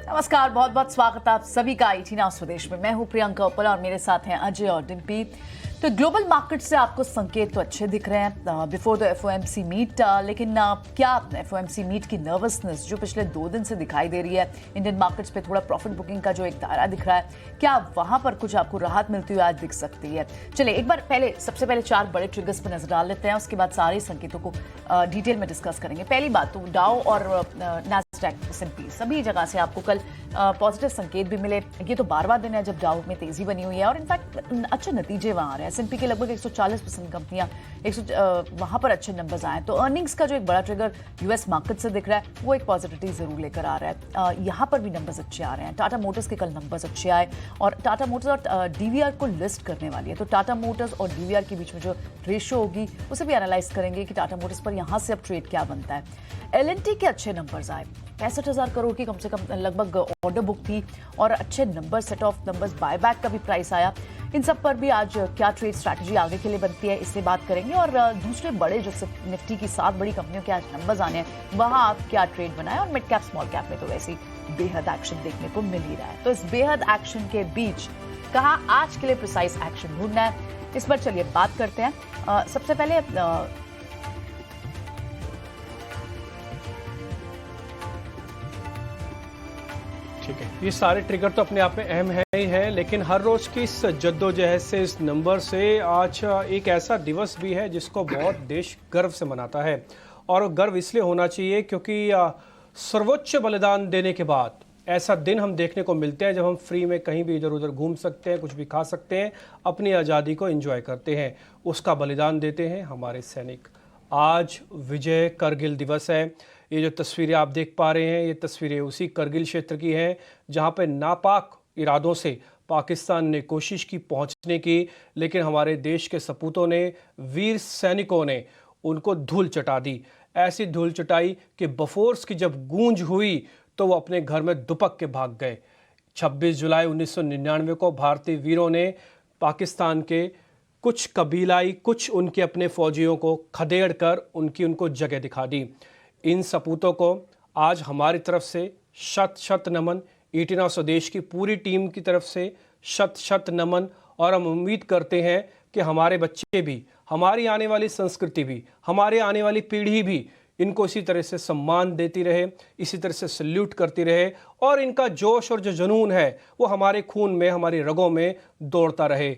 नमस्कार, बहुत बहुत स्वागत है आप सभी का IT नाउ स्वदेश में। मैं हूं प्रियंका उपल और मेरे साथ हैं अजय और डिम्पी। तो ग्लोबल मार्केट से आपको संकेत तो अच्छे दिख रहे हैं बिफोर द FOMC मीट, लेकिन क्या FOMC मीट की नर्वसनेस जो पिछले 2 दिन से दिखाई दे रही है इंडियन मार्केट्स पे, थोड़ा प्रॉफिट बुकिंग का जो एक दायरा दिख रहा है, क्या वहां पर कुछ आपको राहत मिलती हुई आज दिख सकती है? चलिए एक बार सबसे पहले 4 बड़े ट्रिगर्स पर नजर डाल लेते हैं, उसके बाद सारे संकेतों को डिटेल में डिस्कस करेंगे। पहली बात तो डाउ और नैस्डैक S&P सभी जगह से आपको कल पॉजिटिव संकेत भी मिले। ये तो 12वां दिन है जब डाउ में तेजी बनी हुई है और इनफैक्ट अच्छे नतीजे वहां आ रहे हैं। S&P के लगभग 140% कंपनियां वहां पर अच्छे नंबर्स आए। तो अर्निंग्स का जो एक बड़ा ट्रिगर US मार्केट से दिख रहा है वो एक पॉजिटिविटी जरूर लेकर आ रहा है। यहाँ पर भी नंबर्स अच्छे आ रहे हैं। टाटा मोटर्स के कल नंबर्स अच्छे आए और टाटा मोटर्स और DVR को लिस्ट करने वाली है, तो टाटा मोटर्स और DVR के बीच में जो रेशियो होगी उसे भी एनालाइज करेंगे कि टाटा मोटर्स पर यहाँ से अब ट्रेड क्या बनता है। L&T के अच्छे नंबर्स आए, 65,000 करोड़ की कम से कम लगभग ऑर्डर बुक थी और अच्छे number, set of numbers, buyback का भी प्राइस आया। इन सब पर भी आज क्या ट्रेड स्ट्रैटेजी आगे के लिए बनती है इससे बात करेंगे। और दूसरे बड़े जो निफ्टी की 7 बड़ी कंपनियों के आज नंबर्स आने हैं, वहां आप क्या ट्रेड बनाए। और मिड कैप स्मॉल कैप में तो वैसे ही बेहद एक्शन देखने को मिल ही रहा है। तो इस बेहद एक्शन के बीच कहाँ आज के लिए प्रिसाइज एक्शन ढूंढना है, इस पर चलिए बात करते हैं। सबसे पहले ठीक है, ये सारे ट्रिगर तो अपने आप में अहम है ही है, लेकिन हर रोज की इस जद्दोजहद से, इस नंबर से आज एक ऐसा दिवस भी है जिसको बहुत देश गर्व से मनाता है। और गर्व इसलिए होना चाहिए क्योंकि सर्वोच्च बलिदान देने के बाद ऐसा दिन हम देखने को मिलते हैं जब हम फ्री में कहीं भी इधर उधर घूम सकते हैं, कुछ भी खा सकते हैं, अपनी आज़ादी को एंजॉय करते हैं, उसका बलिदान देते हैं हमारे सैनिक। आज विजय करगिल दिवस है। ये जो तस्वीरें आप देख पा रहे हैं, ये तस्वीरें उसी करगिल क्षेत्र की हैं जहां पे नापाक इरादों से पाकिस्तान ने कोशिश की पहुंचने की, लेकिन हमारे देश के सपूतों ने, वीर सैनिकों ने उनको धूल चटा दी। ऐसी धूल चटाई कि बफोर्स की जब गूंज हुई तो वो अपने घर में दुपक के भाग गए। 26 जुलाई 1999 को भारतीय वीरों ने पाकिस्तान के कुछ कबीलाई, कुछ उनके अपने फौजियों को खदेड़ कर उनको जगह दिखा दी। इन सपूतों को आज हमारी तरफ से शत शत नमन, IT नाउ स्वदेश की पूरी टीम की तरफ से शत शत नमन। और हम उम्मीद करते हैं कि हमारे बच्चे भी, हमारी आने वाली संस्कृति भी, हमारे आने वाली पीढ़ी भी इनको इसी तरह से सम्मान देती रहे, इसी तरह से सल्यूट करती रहे और इनका जोश और जो जुनून है वो हमारे खून में, हमारी रगों में दौड़ता रहे।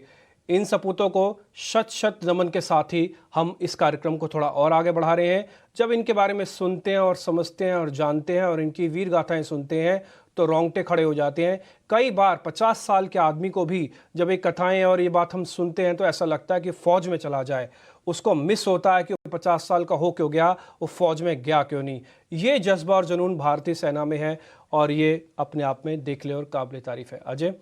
इन सपूतों को शत शत नमन के साथ ही हम इस कार्यक्रम को थोड़ा और आगे बढ़ा रहे हैं। जब इनके बारे में सुनते हैं और समझते हैं और जानते हैं और इनकी वीर गाथाएं सुनते हैं तो रोंगटे खड़े हो जाते हैं। कई बार 50 साल के आदमी को भी जब ये कथाएं और ये बात हम सुनते हैं तो ऐसा लगता है कि फ़ौज में चला जाए। उसको मिस होता है कि 50 साल का हो क्यों गया, वो फ़ौज में गया क्यों नहीं। ये जज्बा और जुनून भारतीय सेना में है और ये अपने आप में देखले और काबिल तारीफ़ है। अजय,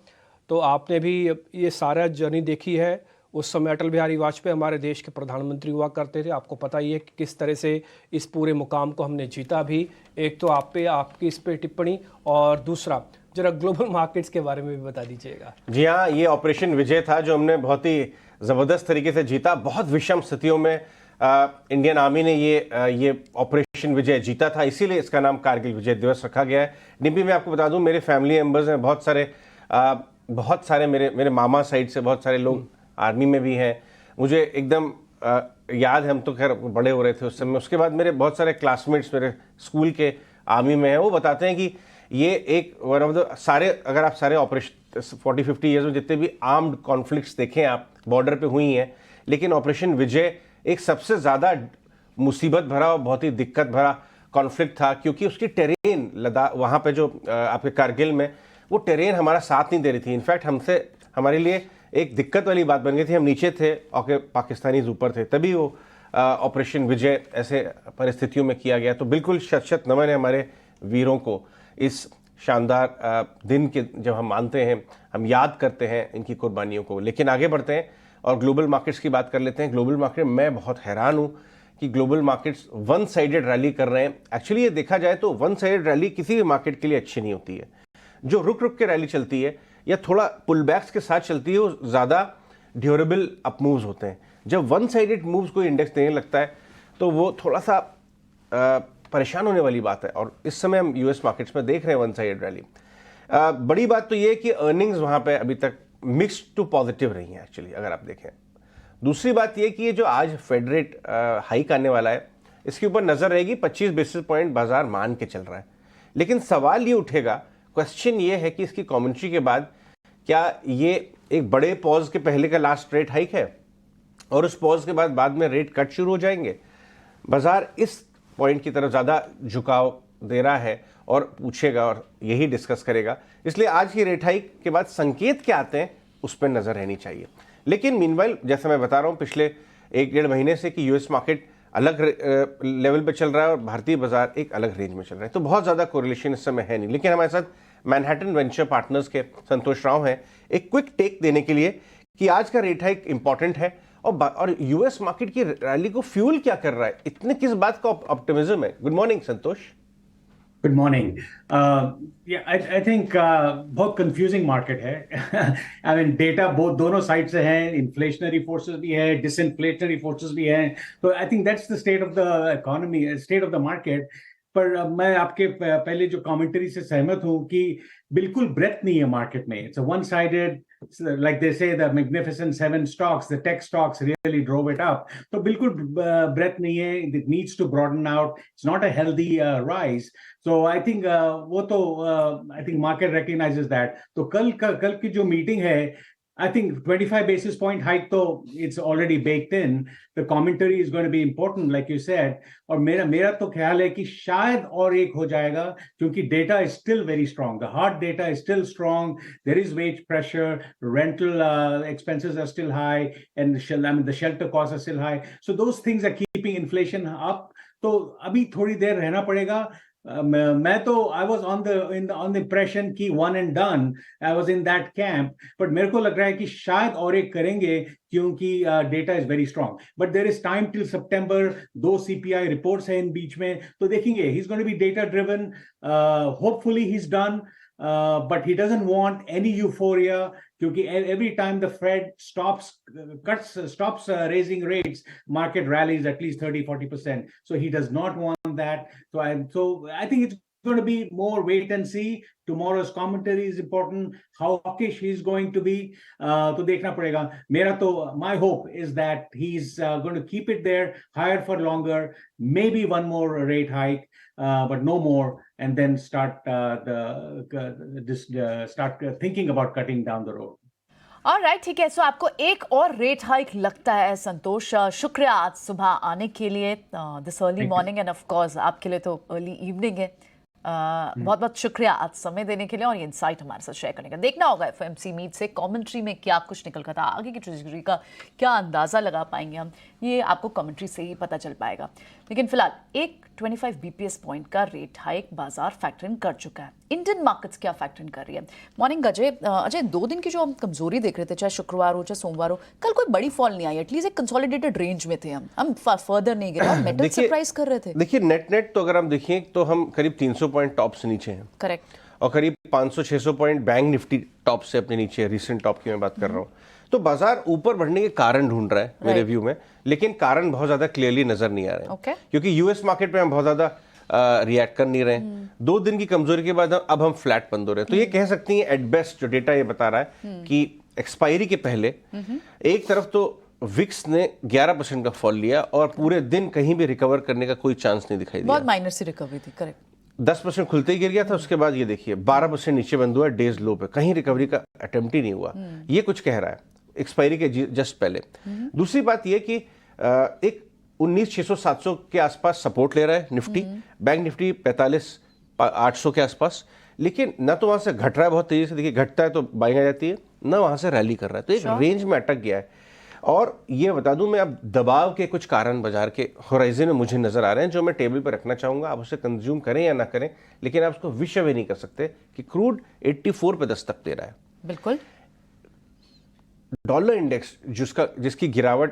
तो आपने भी ये सारा जर्नी देखी है। उस समय अटल बिहारी वाजपेयी हमारे देश के प्रधानमंत्री हुआ करते थे। आपको पता ही है कि किस तरह से इस पूरे मुकाम को हमने जीता भी। एक तो आप पे, आपकी इस पे टिप्पणी, और दूसरा जरा ग्लोबल मार्केट्स के बारे में भी बता दीजिएगा। जी हाँ, ये ऑपरेशन विजय था जो हमने बहुत ही ज़बरदस्त तरीके से जीता। बहुत विषम स्थितियों में इंडियन आर्मी ने ये ऑपरेशन विजय जीता था, इसीलिए इसका नाम कारगिल विजय दिवस रखा गया है। डिम्पी, मैं आपको बता दूं, मेरे फैमिली मेम्बर्स हैं बहुत सारे मेरे मामा साइड से बहुत सारे लोग आर्मी में भी हैं। मुझे एकदम याद है, हम तो खैर बड़े हो रहे थे उस समय। उसके बाद मेरे बहुत सारे क्लासमेट्स मेरे स्कूल के आर्मी में हैं। वो बताते हैं कि ये एक वन ऑफ द सारे, अगर आप सारे ऑपरेशन 40-50 ईयर्स में जितने भी आर्म्ड कॉन्फ्लिक्ट्स देखें आप, बॉर्डर पे हुई हैं, लेकिन ऑपरेशन विजय एक सबसे ज़्यादा मुसीबत भरा और बहुत ही दिक्कत भरा कॉन्फ्लिक्ट था, क्योंकि उसकी टेरेन लद्दाख, वहाँ पे जो आपके कारगिल में, वो टेरेन हमारा साथ नहीं दे रही थी। इनफैक्ट हमारे लिए एक दिक्कत वाली बात बन गई थी। हम नीचे थे और पाकिस्तानीज ऊपर थे, तभी वो ऑपरेशन विजय ऐसे परिस्थितियों में किया गया। तो बिल्कुल शत शत नमन है हमारे वीरों को। इस शानदार दिन के जब हम मानते हैं, हम याद करते हैं इनकी कुर्बानियों को। लेकिन आगे बढ़ते हैं और ग्लोबल मार्केट्स की बात कर लेते हैं। ग्लोबल मार्केट, मैं बहुत हैरान हूँ कि global markets one sided rally कर रहे हैं। एक्चुअली ये देखा जाए तो वन साइडेड रैली किसी भी मार्केट के लिए अच्छी नहीं होती है। जो रुक रुक के रैली चलती है या थोड़ा पुल बैक्स के साथ चलती है, वो ज़्यादा ड्यूरेबल अप मूव्स होते हैं। जब वन साइडेड मूव्स को इंडेक्स देने लगता है तो वो थोड़ा सा परेशान होने वाली बात है। और इस समय हम US मार्केट्स में देख रहे हैं वन साइडेड रैली। बड़ी बात तो ये है कि अर्निंग्स वहां पे अभी तक मिक्स्ड टू पॉजिटिव रही हैं एक्चुअली, अगर आप देखें। दूसरी बात ये कि ये जो आज फेड रेट हाइक आने वाला है, इसके ऊपर नजर रहेगी। 25 बेसिस पॉइंट बाजार मान के चल रहा है, लेकिन सवाल ये उठेगा, क्वेश्चन ये है कि इसकी कमेंट्री के बाद क्या ये एक बड़े पॉज के पहले का लास्ट रेट हाइक है और उस पॉज के बाद में रेट कट शुरू हो जाएंगे। बाजार इस पॉइंट की तरफ ज्यादा झुकाव दे रहा है और पूछेगा और यही डिस्कस करेगा। इसलिए आज की रेट हाइक के बाद संकेत क्या आते हैं उस पर नजर रहनी चाहिए। लेकिन मीनवाइल जैसे मैं बता रहा हूं पिछले 1-1.5 महीने से कि यूएस मार्केट अलग लेवल पे चल रहा है और भारतीय बाजार एक अलग रेंज में चल रहा है, तो बहुत ज्यादा कोरिलेशन इस समय है नहीं। लेकिन हमारे साथ मैनहट्टन वेंचर पार्टनर्स के संतोष राव हैं एक क्विक टेक देने के लिए कि आज का रेट हाइक इंपॉर्टेंट है और यूएस मार्केट की रैली को फ्यूल क्या कर रहा है, इतने किस बात का ऑप्टिमिज्म है। Good morning Santosh. Good morning. I think बहुत कंफ्यूजिंग मार्केट है। आई मीन डेटा बहुत दोनों साइड से हैं, इन्फ्लेशनरी फोर्सेस भी है, डिसइन्फ्लेशनरी फोर्सेस भी हैं, तो I think that's the state of the economy, state of the market. पर मैं आपके पहले जो कमेंट्री से सहमत हूं कि बिल्कुल ब्रेथ नहीं है मार्केट में। It's a one sided, like they say the magnificent 7 stocks, the tech stocks really drove it up. तो बिल्कुल breadth नहीं है, it needs to broaden out. It's not a healthy rise. So I think वो तो I think market recognizes that. तो कल की जो मीटिंग है, I think 25 basis point hike तो it's already baked in. The commentary is going to be important, like you said. और मेरा तो ख्याल है कि शायद और एक हो जाएगा, क्योंकि data is still very strong. The hard data is still strong. There is wage pressure. Rental expenses are still high, and the shelter costs are still high. So those things are keeping inflation up. तो अभी थोड़ी देर रहना पड़ेगा। मैं तो I was on the impression कि one and done. I was in that camp. But मेरे को लग रहा है कि शायद और एक करेंगे, क्योंकि data is very strong. But there is time till September. 2 CPI reports हैं इन बीच में, तो देखेंगे. He's going to be data driven. Hopefully he's done. But he doesn't want any euphoria, क्योंकि every time the Fed stops raising rates, market rallies at least 30-40%. So he does not want that. So I think it's going to be more wait and see. Tomorrow's commentary is important. How hawkish he's going to be, तो देखना पड़ेगा. My hope is that he's going to keep it there, higher for longer, maybe one more rate hike, but no more, and then start thinking about cutting down the road. Alright, ठीक है। सो आपको एक और rate hike लगता है संतोष। शुक्रिया आज सुबह आने के लिए, this early morning, end of course आपके लिए तो अर्ली इवनिंग है। बहुत बहुत शुक्रिया आज समय देने के लिए और ये इंसाइट हमारे साथ शेयर करने का। देखना होगा एफओएमसी मीट से कमेंट्री में क्या कुछ निकल कर था, आगे की ट्रेजरी का क्या अंदाज़ा लगा पाएंगे हम, ये आपको कमेंट्री से ही पता चल पाएगा। लेकिन फिलहाल एक 25 बीपीएस पॉइंट का रेट हाइक बाजार फैक्टर इन कर चुका है। इंडियन मार्केट्स क्या फैक्टर इन कर रही है? मॉर्निंग अजय 2 दिन की जो हम कमजोरी देख रहे थे, चाहे शुक्रवार हो चाहे सोमवार हो, कल कोई बड़ी फॉल नहीं आई। एटलीस्ट एक कंसोलिडेटेड रेंज में थे हम फर्दर नहीं गए। मेटल सरप्राइज कर रहे थे। देखिए नेट तो अगर हम देखें तो हम करीब 300 पॉइंट टॉप से नीचे हैं। करेक्ट। और करीब 500-600 पॉइंट बैंक निफ्टी टॉप से अपने नीचे है, रिसेंट टॉप की मैं बात कर रहा हूँ। तो बाजार ऊपर बढ़ने के कारण ढूंढ रहा है मेरे व्यू में, लेकिन कारण बहुत ज्यादा क्लियरली नजर नहीं आ रहे हैं। क्योंकि यूएस मार्केट पे हम बहुत ज्यादा रिएक्ट कर नहीं रहे हैं। 2 दिन की कमजोरी के बाद अब हम फ्लैट बंद हो रहे हैं। तो ये कह सकती हैं एट बेस्ट, जो डेटा ये बता रहा है कि एक्सपायरी के पहले एक तरफ तो विक्स ने 11% का फॉल लिया और पूरे दिन कहीं भी रिकवर करने का कोई चांस नहीं दिखाई दिया। बहुत माइनर सी रिकवरी थी। करेक्ट। 10% खुलते ही गिर गया था, उसके बाद ये देखिए 12% नीचे बंद हुआ डेज लो पे, कहीं रिकवरी का अटेम्प्ट ही नहीं हुआ। ये कुछ कह रहा है एक्सपायरी के जस्ट पहले। दूसरी बात ये कि एक 19,600-700 के आसपास सपोर्ट ले रहा है निफ्टी, बैंक निफ्टी 45,800 के आसपास, लेकिन ना तो वहां से घट रहा है बहुत तेजी से, देखिए घटता है तो बाइंग आ जाती है, ना वहां से रैली कर रहा है, तो एक रेंज में अटक गया है। और ये बता दूं मैं, अब दबाव के कुछ कारण बाजार के होराइजन में मुझे नजर आ रहे हैं, जो मैं टेबल पर रखना चाहूंगा। आप उसे कंज्यूम करें या ना करें, लेकिन आप उसको विश अवे नहीं कर सकते कि क्रूड 84 पे दस्तक दे रहा है। बिल्कुल। डॉलर इंडेक्स जिसकी गिरावट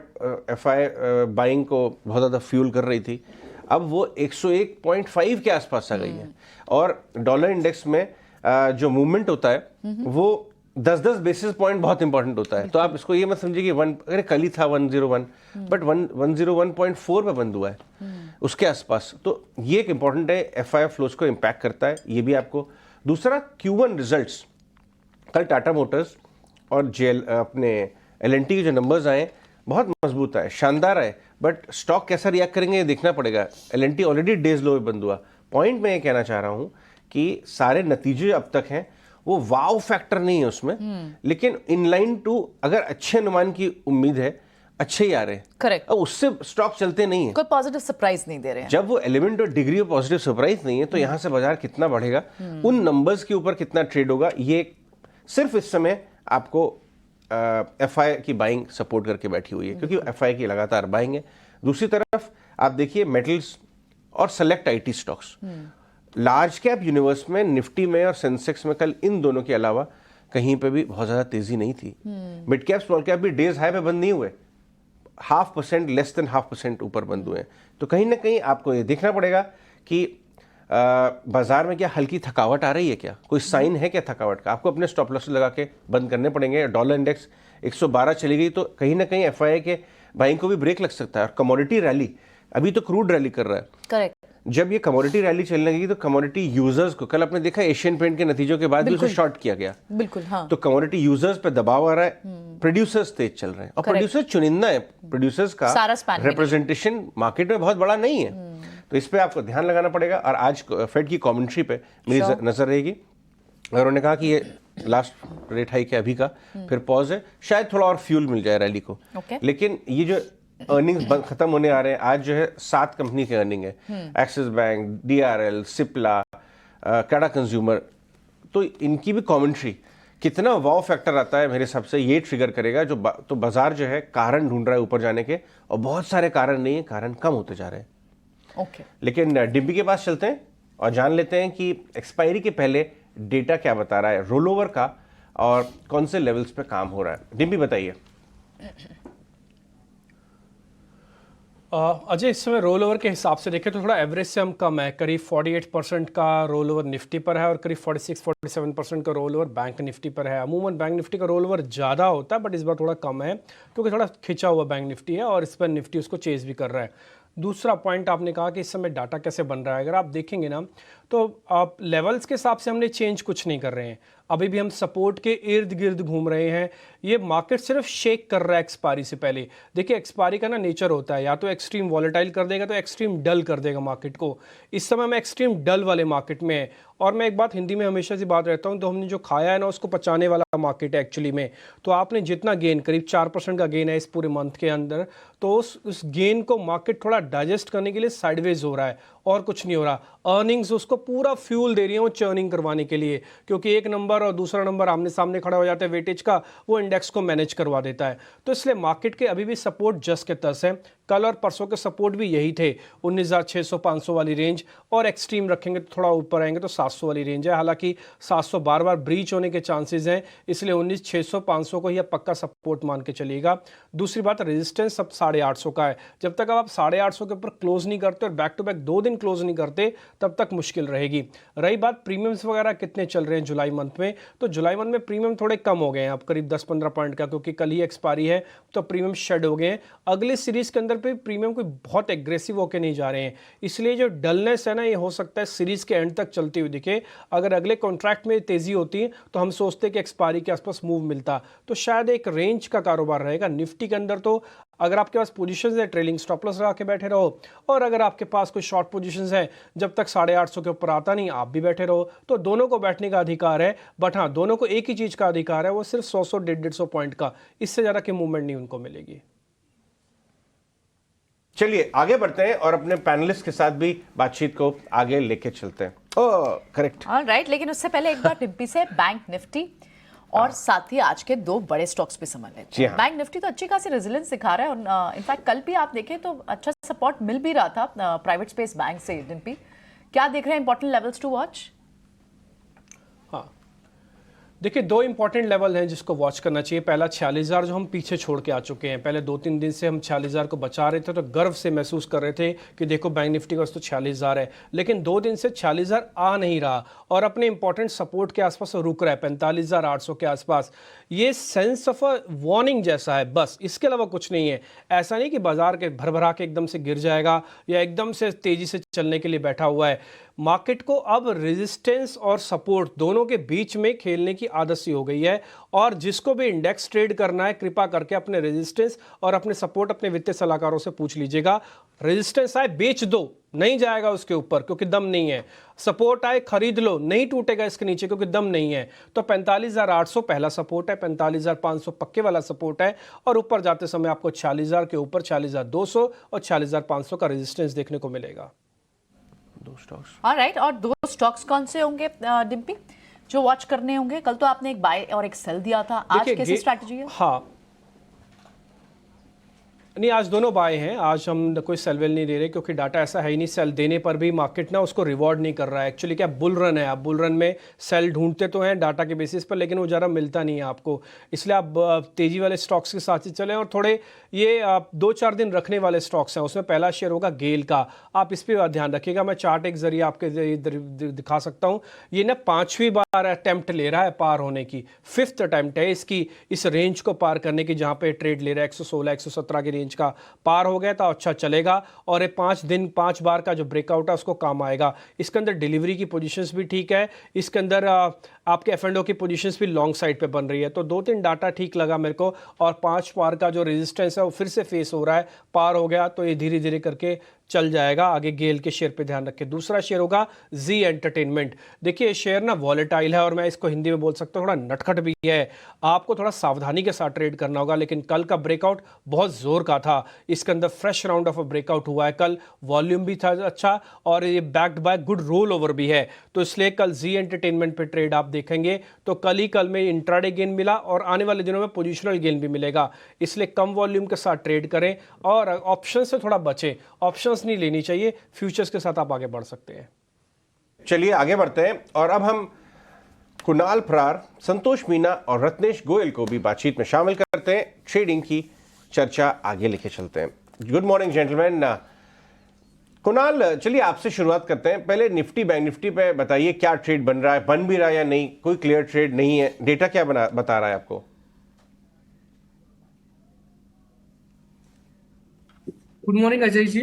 एफआई बाइंग को बहुत ज्यादा फ्यूल कर रही थी, अब वो 101.5 के आसपास आ गई है। और डॉलर इंडेक्स में जो मूवमेंट होता है वो 10-10 बेसिस पॉइंट बहुत इंपॉर्टेंट होता है। तो आप इसको ये मत समझिए कि अरे कल ही था 101, बट 101.4 पे बंद हुआ है उसके आसपास। तो ये एक इंपॉर्टेंट है, एफआई फ्लोज को इम्पैक्ट करता है, ये भी आपको दूसरा Q1 रिजल्ट्स, कल टाटा मोटर्स और अपने L&T के जो नंबर्स आए बहुत मजबूत आए, शानदार आए, बट स्टॉक कैसा रिएक्ट करेंगे ये देखना पड़ेगा। L&T ऑलरेडी डेज लो बंद हुआ। पॉइंट मैं ये कहना चाह रहा हूं कि सारे नतीजे अब तक हैं वो वाव फैक्टर नहीं है उसमें, लेकिन इनलाइन टू अगर अच्छे अनुमान की उम्मीद है, अच्छे ही आ रहे हैं। करेक्ट। अब उससे स्टॉक चलते नहीं है, कोई पॉजिटिव सरप्राइज नहीं दे रहे हैं। जब वो एलिमेंट और डिग्री ऑफ पॉजिटिव सरप्राइज नहीं है तो यहां से बाजार कितना बढ़ेगा, उन नंबर्स के ऊपर कितना ट्रेड होगा, ये सिर्फ इस समय आपको एफआई की बाइंग सपोर्ट करके बैठी हुई है, क्योंकि एफआई की लगातार बाइंग है। दूसरी तरफ आप देखिए मेटल्स और select IT stocks, large cap universe में निफ्टी में और सेंसेक्स में कल इन दोनों के अलावा कहीं पे भी बहुत ज्यादा तेजी नहीं थी। मिड कैप स्मॉल कैप भी डेज हाई पे बंद नहीं हुए, 0.5%, लेस देन 0.5% ऊपर बंद हुए हैं। तो कहीं ना कहीं आपको ये देखना पड़ेगा कि बाजार में क्या हल्की थकावट आ रही है, क्या कोई साइन है क्या थकावट का, आपको अपने स्टॉप लॉस लगा के बंद करने पड़ेंगे। डॉलर इंडेक्स 112 चली गई तो कहीं ना कहीं एफआईआई के बाइंग को भी ब्रेक लग सकता है। और कमोडिटी रैली, अभी तो क्रूड रैली कर रहा है, करेक्ट। जब ये कमोडिटी रैली चलने लगी तो कमोडिटी यूजर्स को, कल आपने देखा एशियन पेंट के नतीजों के बाद भी उसे शॉर्ट किया गया। बिल्कुल, हाँ। तो कमोडिटी यूजर्स पे दबाव आ रहा है, प्रोड्यूसर्स तेज चल रहे हैं, और प्रोड्यूसर्स चुनिंदा है, प्रोड्यूसर्स का रिप्रेजेंटेशन मार्केट में बहुत बड़ा नहीं है। तो इस पे आपको ध्यान लगाना पड़ेगा। और आज फेड की कमेंट्री पे मेरी नजर रहेगी, और उन्होंने कहा कि ये लास्ट रेट हाइक है अभी का, फिर पॉज है, शायद थोड़ा और फ्यूल मिल जाए रैली को। लेकिन ये जो अर्निंग्स खत्म होने आ रहे हैं, आज जो है 7 कंपनी के अर्निंग है, एक्सिस बैंक, DRL, सिप्ला, कैडा कंज्यूमर, तो इनकी भी कमेंट्री कितना वाव फैक्टर आता है मेरे हिसाब से ये ट्रिगर करेगा। तो बाजार जो है कारण ढूंढ रहा है ऊपर जाने के, और बहुत सारे कारण नहीं है, कारण कम होते जा रहे हैं। लेकिन डिम्पी के पास चलते हैं और जान लेते हैं कि एक्सपायरी के पहले डेटा क्या बता रहा है रोल ओवर का, और कौन से लेवल्स पे काम हो रहा है। डिम्पी बताइए। अजय, इस समय रोल ओवर के हिसाब से देखें तो थोड़ा एवरेज से हम कम है, करीब 48% का रोल ओवर निफ्टी पर है और करीब 46-47% का रोल ओवर बैंक निफ्टी पर है। अमूमन बैंक निफ्टी का रोल ओवर ज़्यादा होता है, बट इस बार थोड़ा कम है क्योंकि थोड़ा खिंचा हुआ बैंक निफ्टी है और इस पर निफ्टी उसको चेज भी कर रहा है। दूसरा पॉइंट आपने कहा कि इस समय डाटा कैसे बन रहा है, अगर आप देखेंगे ना तो आप लेवल्स के हिसाब से हमने चेंज कुछ नहीं कर रहे हैं, अभी भी हम सपोर्ट के इर्द गिर्द घूम रहे हैं। ये मार्केट सिर्फ शेक कर रहा है एक्सपायरी से पहले। देखिए एक्सपायरी का ना नेचर होता है, या तो एक्सट्रीम वॉलेटाइल कर देगा तो एक्सट्रीम डल कर देगा मार्केट को। इस समय हम एक्सट्रीम डल वाले मार्केट में है, और मैं एक बात हिंदी में हमेशा से बात रहता हूँ, तो हमने जो खाया है ना उसको पचाने वाला मार्केट है एक्चुअली में। तो आपने जितना गेन, करीब 4% का गेन है इस पूरे मंथ के अंदर, तो उस गेन को मार्केट थोड़ा डाइजेस्ट करने के लिए साइडवेज हो रहा है और कुछ नहीं हो रहा। अर्निंग्स उसको पूरा फ्यूल दे रही है वो चर्निंग करवाने के लिए, क्योंकि एक नंबर और दूसरा नंबर आमने सामने खड़ा हो जाता है वेटेज का, वो इंडेक्स को मैनेज करवा देता है। तो इसलिए मार्केट के अभी भी सपोर्ट जस के तस है। कल और परसों के सपोर्ट भी यही थे, 19,600-500 वाली रेंज, और एक्सट्रीम रखेंगे तो थोड़ा ऊपर आएंगे तो 700 वाली रेंज है। हालांकि 700 बार बार ब्रीच होने के चांसेस हैं, इसलिए 19,600-500 को ही पक्का सपोर्ट मान के चलिएगा। दूसरी बात, रेजिस्टेंस अब 850 का है। जब तक आप 850 के ऊपर क्लोज नहीं करते और बैक टू बैक 2 दिन क्लोज नहीं करते, तब तक मुश्किल रहेगी। रही बात प्रीमियम्स वगैरह कितने चल रहे हैं जुलाई मंथ में, तो जुलाई मंथ में प्रीमियम थोड़े कम हो गए हैं, अब करीब 10-15 पॉइंट का, क्योंकि कल ही एक्सपायरी है तो प्रीमियम शेड हो गए हैं। अगले सीरीज के अंदर पे प्रीमियम कोई बहुत एग्रेसिव होके नहीं जा रहे हैं, इसलिए जो डलनेस है ना, ये हो सकता है सीरीज के एंड तक चलती हुई दिखे। अगर अगले कॉन्ट्रैक्ट में तेजी होती तो हम सोचते कि एक्सपायरी के आसपास मूव मिलता, तो शायद एक रेंज का कारोबार रहेगा निफ्टी के अंदर। तो अगर आपके पास पोजीशंस है, ट्रेलिंग स्टॉप लॉस लगा के बैठे रहो, और अगर आपके पास कोई शॉर्ट पोजीशंस है, जब तक 850 के ऊपर आता नहीं आप भी बैठे रहो। तो दोनों को बैठने का अधिकार है, बट हाँ दोनों को एक ही चीज का अधिकार है, वो सिर्फ 100-150 पॉइंट का, इससे ज्यादा की मूवमेंट नहीं उनको मिलेगी। चलिए आगे बढ़ते हैं और अपने पैनलिस्ट के साथ भी बातचीत को आगे लेके चलते हैं। Correct, right. लेकिन उससे पहले एक बार डिम्पी से बैंक निफ्टी और साथ ही आज के 2 बड़े स्टॉक्स पे समझ लेते हैं। बैंक निफ्टी तो अच्छी खासी रेजिलेंस दिखा रहा है, और इनफैक्ट कल भी आप देखें तो अच्छा सपोर्ट मिल भी रहा था प्राइवेट स्पेस बैंक से। डिम्पी, क्या देख रहे हैं इंपॉर्टेंट लेवल्स टू वॉच? हाँ देखिए, 2 इंपॉर्टेंट लेवल हैं जिसको वॉच करना चाहिए। पहला 46,000 जो हम पीछे छोड़ के आ चुके हैं, पहले 2-3 दिन से हम 46,000 को बचा रहे थे तो गर्व से महसूस कर रहे थे कि देखो बैंक निफ्टी का तो 46,000 है, लेकिन 2 दिन से 46,000 आ नहीं रहा और अपने इंपॉर्टेंट सपोर्ट के आसपास रुक रहा है 45,800 के आसपास। ये सेंस ऑफ अ वार्निंग जैसा है, बस इसके अलावा कुछ नहीं है। ऐसा नहीं कि बाजार के भरभरा के एकदम से गिर जाएगा या एकदम से तेजी से चलने के लिए बैठा हुआ है। मार्केट को अब रेजिस्टेंस और सपोर्ट दोनों के बीच में खेलने की आदत सी हो गई है। और जिसको भी इंडेक्स ट्रेड करना है, कृपा करके अपने रेजिस्टेंस और अपने सपोर्ट अपने वित्तीय सलाहकारों से पूछ लीजिएगा। रेजिस्टेंस आए बेच दो, नहीं जाएगा उसके ऊपर क्योंकि दम नहीं है। सपोर्ट आए खरीद लो, नहीं टूटेगा इसके नीचे क्योंकि दम नहीं है। तो 45,800 पहला सपोर्ट है, 45,500 पक्के वाला सपोर्ट है, और ऊपर जाते समय आपको 46,000 के ऊपर 46,200 और 46,500 का रेजिस्टेंस देखने को मिलेगा। दो स्टॉक्स। ऑलराइट, और दो स्टॉक्स कौन से होंगे डिम्पी जो वॉच करने होंगे? कल तो आपने एक बाय और एक सेल दिया था, आज कैसी स्ट्रैटेजी है? हाँ, नहीं, आज दोनों बाय हैं। आज हम कोई सेल वेल नहीं दे रहे क्योंकि डाटा ऐसा है ही नहीं। सेल देने पर भी मार्केट ना उसको रिवॉर्ड नहीं कर रहा है। एक्चुअली क्या बुल रन है, आप बुल रन में सेल ढूंढते तो हैं डाटा के बेसिस पर, लेकिन वो ज़रा मिलता नहीं है आपको। इसलिए आप तेज़ी वाले स्टॉक्स के साथ ही चलें, और थोड़े ये आप 2-4 दिन रखने वाले स्टॉक्स हैं। उसमें पहला शेयर होगा गेल का, आप इस पर ध्यान रखिएगा। मैं चार्ट एक जरिए आपके दिखा सकता हूँ। ये ना 5वीं बार अटैम्प्ट ले रहा है पार होने की, 5th अटैम्प्ट है इसकी इस रेंज को पार करने की, जहाँ पे ट्रेड ले रहा है 116-117 की रेंज का। पार हो गया तो अच्छा चलेगा, और ये 5 बार का जो ब्रेकआउट है उसको काम आएगा। इसके अंदर डिलीवरी की पोजीशंस भी ठीक है, इसके अंदर आपके F&O की पोजीशंस भी लॉन्ग साइड पे बन रही है। तो 2-3 डाटा ठीक लगा मेरे को, और 5 बार का जो रेजिस्टेंस है वो फिर से फेस हो रहा है। पार हो गया तो ये धीरे धीरे करके चल जाएगा आगे। गेल के शेयर पे ध्यान रखें। दूसरा शेयर होगा जी एंटरटेनमेंट। देखिए शेयर ना वॉलेटाइल है, और मैं इसको हिंदी में बोल सकता हूँ थोड़ा नटखट भी है। आपको थोड़ा सावधानी के साथ ट्रेड करना होगा, लेकिन कल का ब्रेकआउट बहुत जोर का था। इसके अंदर फ्रेश राउंड ऑफ ब्रेकआउट हुआ है कल, वॉल्यूम भी था अच्छा, और ये backed by good roll over भी है। तो इसलिए कल जी एंटरटेनमेंट पे ट्रेड आप देखेंगे तो कल में इंट्राडे गेन मिला, और आने वाले दिनों में पोजिशनल गेन भी मिलेगा। इसलिए कम वॉल्यूम के साथ ट्रेड करें, और ऑप्शन से थोड़ा बचें। ऑप्शन नहीं लेनी चाहिए, फ्यूचर्स के साथ आप आगे बढ़ सकते हैं। चलिए आगे बढ़ते हैं, और अब हम कुणाल फरार, संतोष मीना और रत्नेश गोयल को भी बातचीत में शामिल करते हैं। ट्रेडिंग की चर्चा आगे लेके चलते हैं। Good morning gentleman. कुणाल, चलिए आपसे शुरुआत करते हैं। पहले निफ्टी बैंक निफ्टी पे बताइए क्या ट्रेड बन रहा है, बन भी रहा है या नहीं? कोई क्लियर ट्रेड नहीं है, डेटा क्या बता रहा है आपको? Good morning Ajay ji.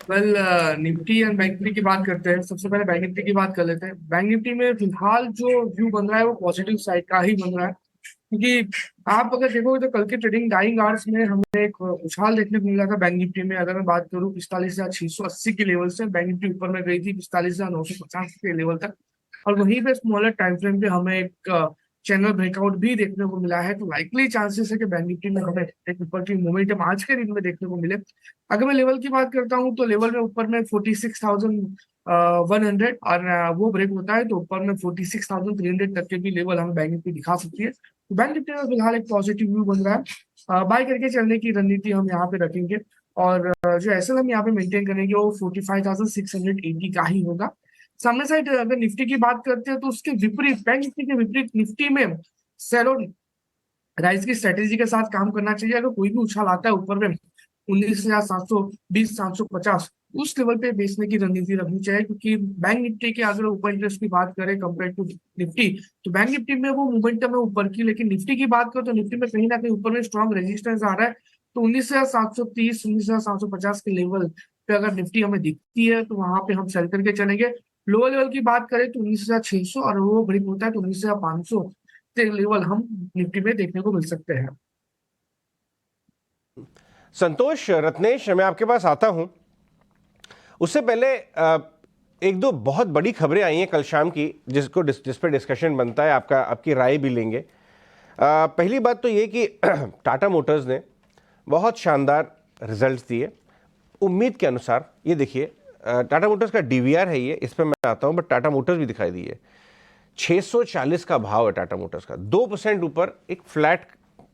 Well, Nifty and bank Nifty की बात करते हैं। सबसे पहले बैंक निफ्टी की बात कर लेते हैं। बैंक निफ्टी में फिलहाल जो व्यू बन रहा है वो पॉजिटिव साइड का ही बन रहा है, क्योंकि आप अगर देखोगे तो कल के ट्रेडिंग डाइंग आवर्स में हमें एक उछाल देखने को मिला था बैंक निफ्टी में। अगर मैं बात करूँ 45,680 के लेवल से बैंक निफ्टी ऊपर में गई थी 45,950 के लेवल तक, और वहीं पे स्मॉलर टाइम फ्रेम पे हमें एक चैनल ब्रेकआउट भी देखने को मिला है। तो लाइकली चांसेस है कि बैंक निफ्टी में हमें एक ऊपर की मोमेंटम आज के दिन में देखने को मिले। अगर मैं लेवल की बात करता हूं तो लेवल में ऊपर में 46,100, और वो ब्रेक होता है तो ऊपर में 46,300 तक के भी लेवल हमें बैंक निफ्टी दिखा सकती है। तो बैंक निफ्टी में फिलहाल एक पॉजिटिव व्यू बन रहा है। बाय करके चलने की रणनीति हम यहाँ पे रखेंगे, और जो एसएल हम यहाँ पे मेंटेन करेंगे वो 45,680 का ही होगा। सामने साइड अगर निफ्टी की बात करते हैं तो उसके विपरीत, बैंक निफ्टी के विपरीत, निफ्टी में सेल और राइज की स्ट्रेटेजी के साथ काम करना चाहिए। अगर कोई भी उछाल आता है ऊपर में 19,720 750 उस लेवल पे बेचने की रणनीति रखनी चाहिए, क्योंकि बैंक निफ्टी के अगर ऊपर इंटरेस्ट की बात करें कंपेयर टू निफ्टी, तो बैंक निफ्टी में वो मोमेंटम है ऊपर की, लेकिन निफ्टी की बात करें तो निफ्टी में कहीं ना कहीं ऊपर में स्ट्रॉन्ग रेजिस्टेंस आ रहा है। तो 19,730 19,750 के लेवल पे अगर निफ्टी हमें दिखती है तो वहां पे हम सेल करके चलेंगे। लोअर लेवल की बात करें तो 19,600, और वो ब्रेक होता है तो 19,500 के लेवल हम निफ्टी में देखने को मिल सकते हैं। संतोष, रत्नेश, मैं आपके पास आता हूं। उससे पहले एक दो बहुत बड़ी खबरें आई हैं कल शाम की, जिस पर डिस्कशन बनता है, आपकी राय भी लेंगे। पहली बात तो ये कि टाटा मोटर्स ने बहुत शानदार रिजल्ट्स दिए उम्मीद के अनुसार। ये देखिए टाटा मोटर्स का डीवीआर है ये, इस पर मैं आता हूं, बट टाटा मोटर्स भी दिखाई दी है। 640 का भाव है टाटा मोटर्स का, 2% ऊपर। एक फ्लैट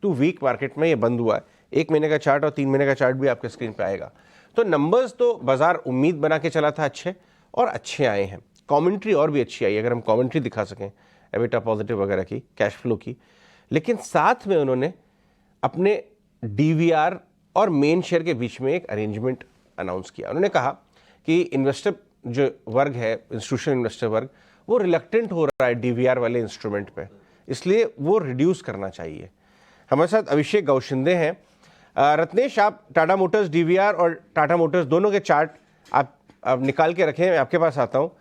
टू वीक मार्केट में ये बंद हुआ है। 1 महीने का चार्ट और 3 महीने का चार्ट भी आपके स्क्रीन पे आएगा। तो नंबर्स तो बाजार उम्मीद बना के चला था अच्छे, और अच्छे आए हैं। कमेंट्री और भी अच्छी आई, अगर हम कमेंट्री दिखा सकें एबिटा पॉजिटिव वगैरह की, कैश फ्लो की। लेकिन साथ में उन्होंने अपने डीवीआर और मेन शेयर के बीच में एक अरेंजमेंट अनाउंस किया। उन्होंने कहा कि इन्वेस्टर जो वर्ग है, इंस्टीट्यूशनल इन्वेस्टर वर्ग, वो रिलक्टेंट हो रहा है डीवीआर वाले इंस्ट्रूमेंट पे, इसलिए वो रिड्यूस करना चाहिए। हमारे साथ अभिषेक गौशिंदे हैं। रत्नेश, आप टाटा मोटर्स डीवीआर और टाटा मोटर्स दोनों के चार्ट आप अब निकाल के रखें, मैं आपके पास आता हूँ।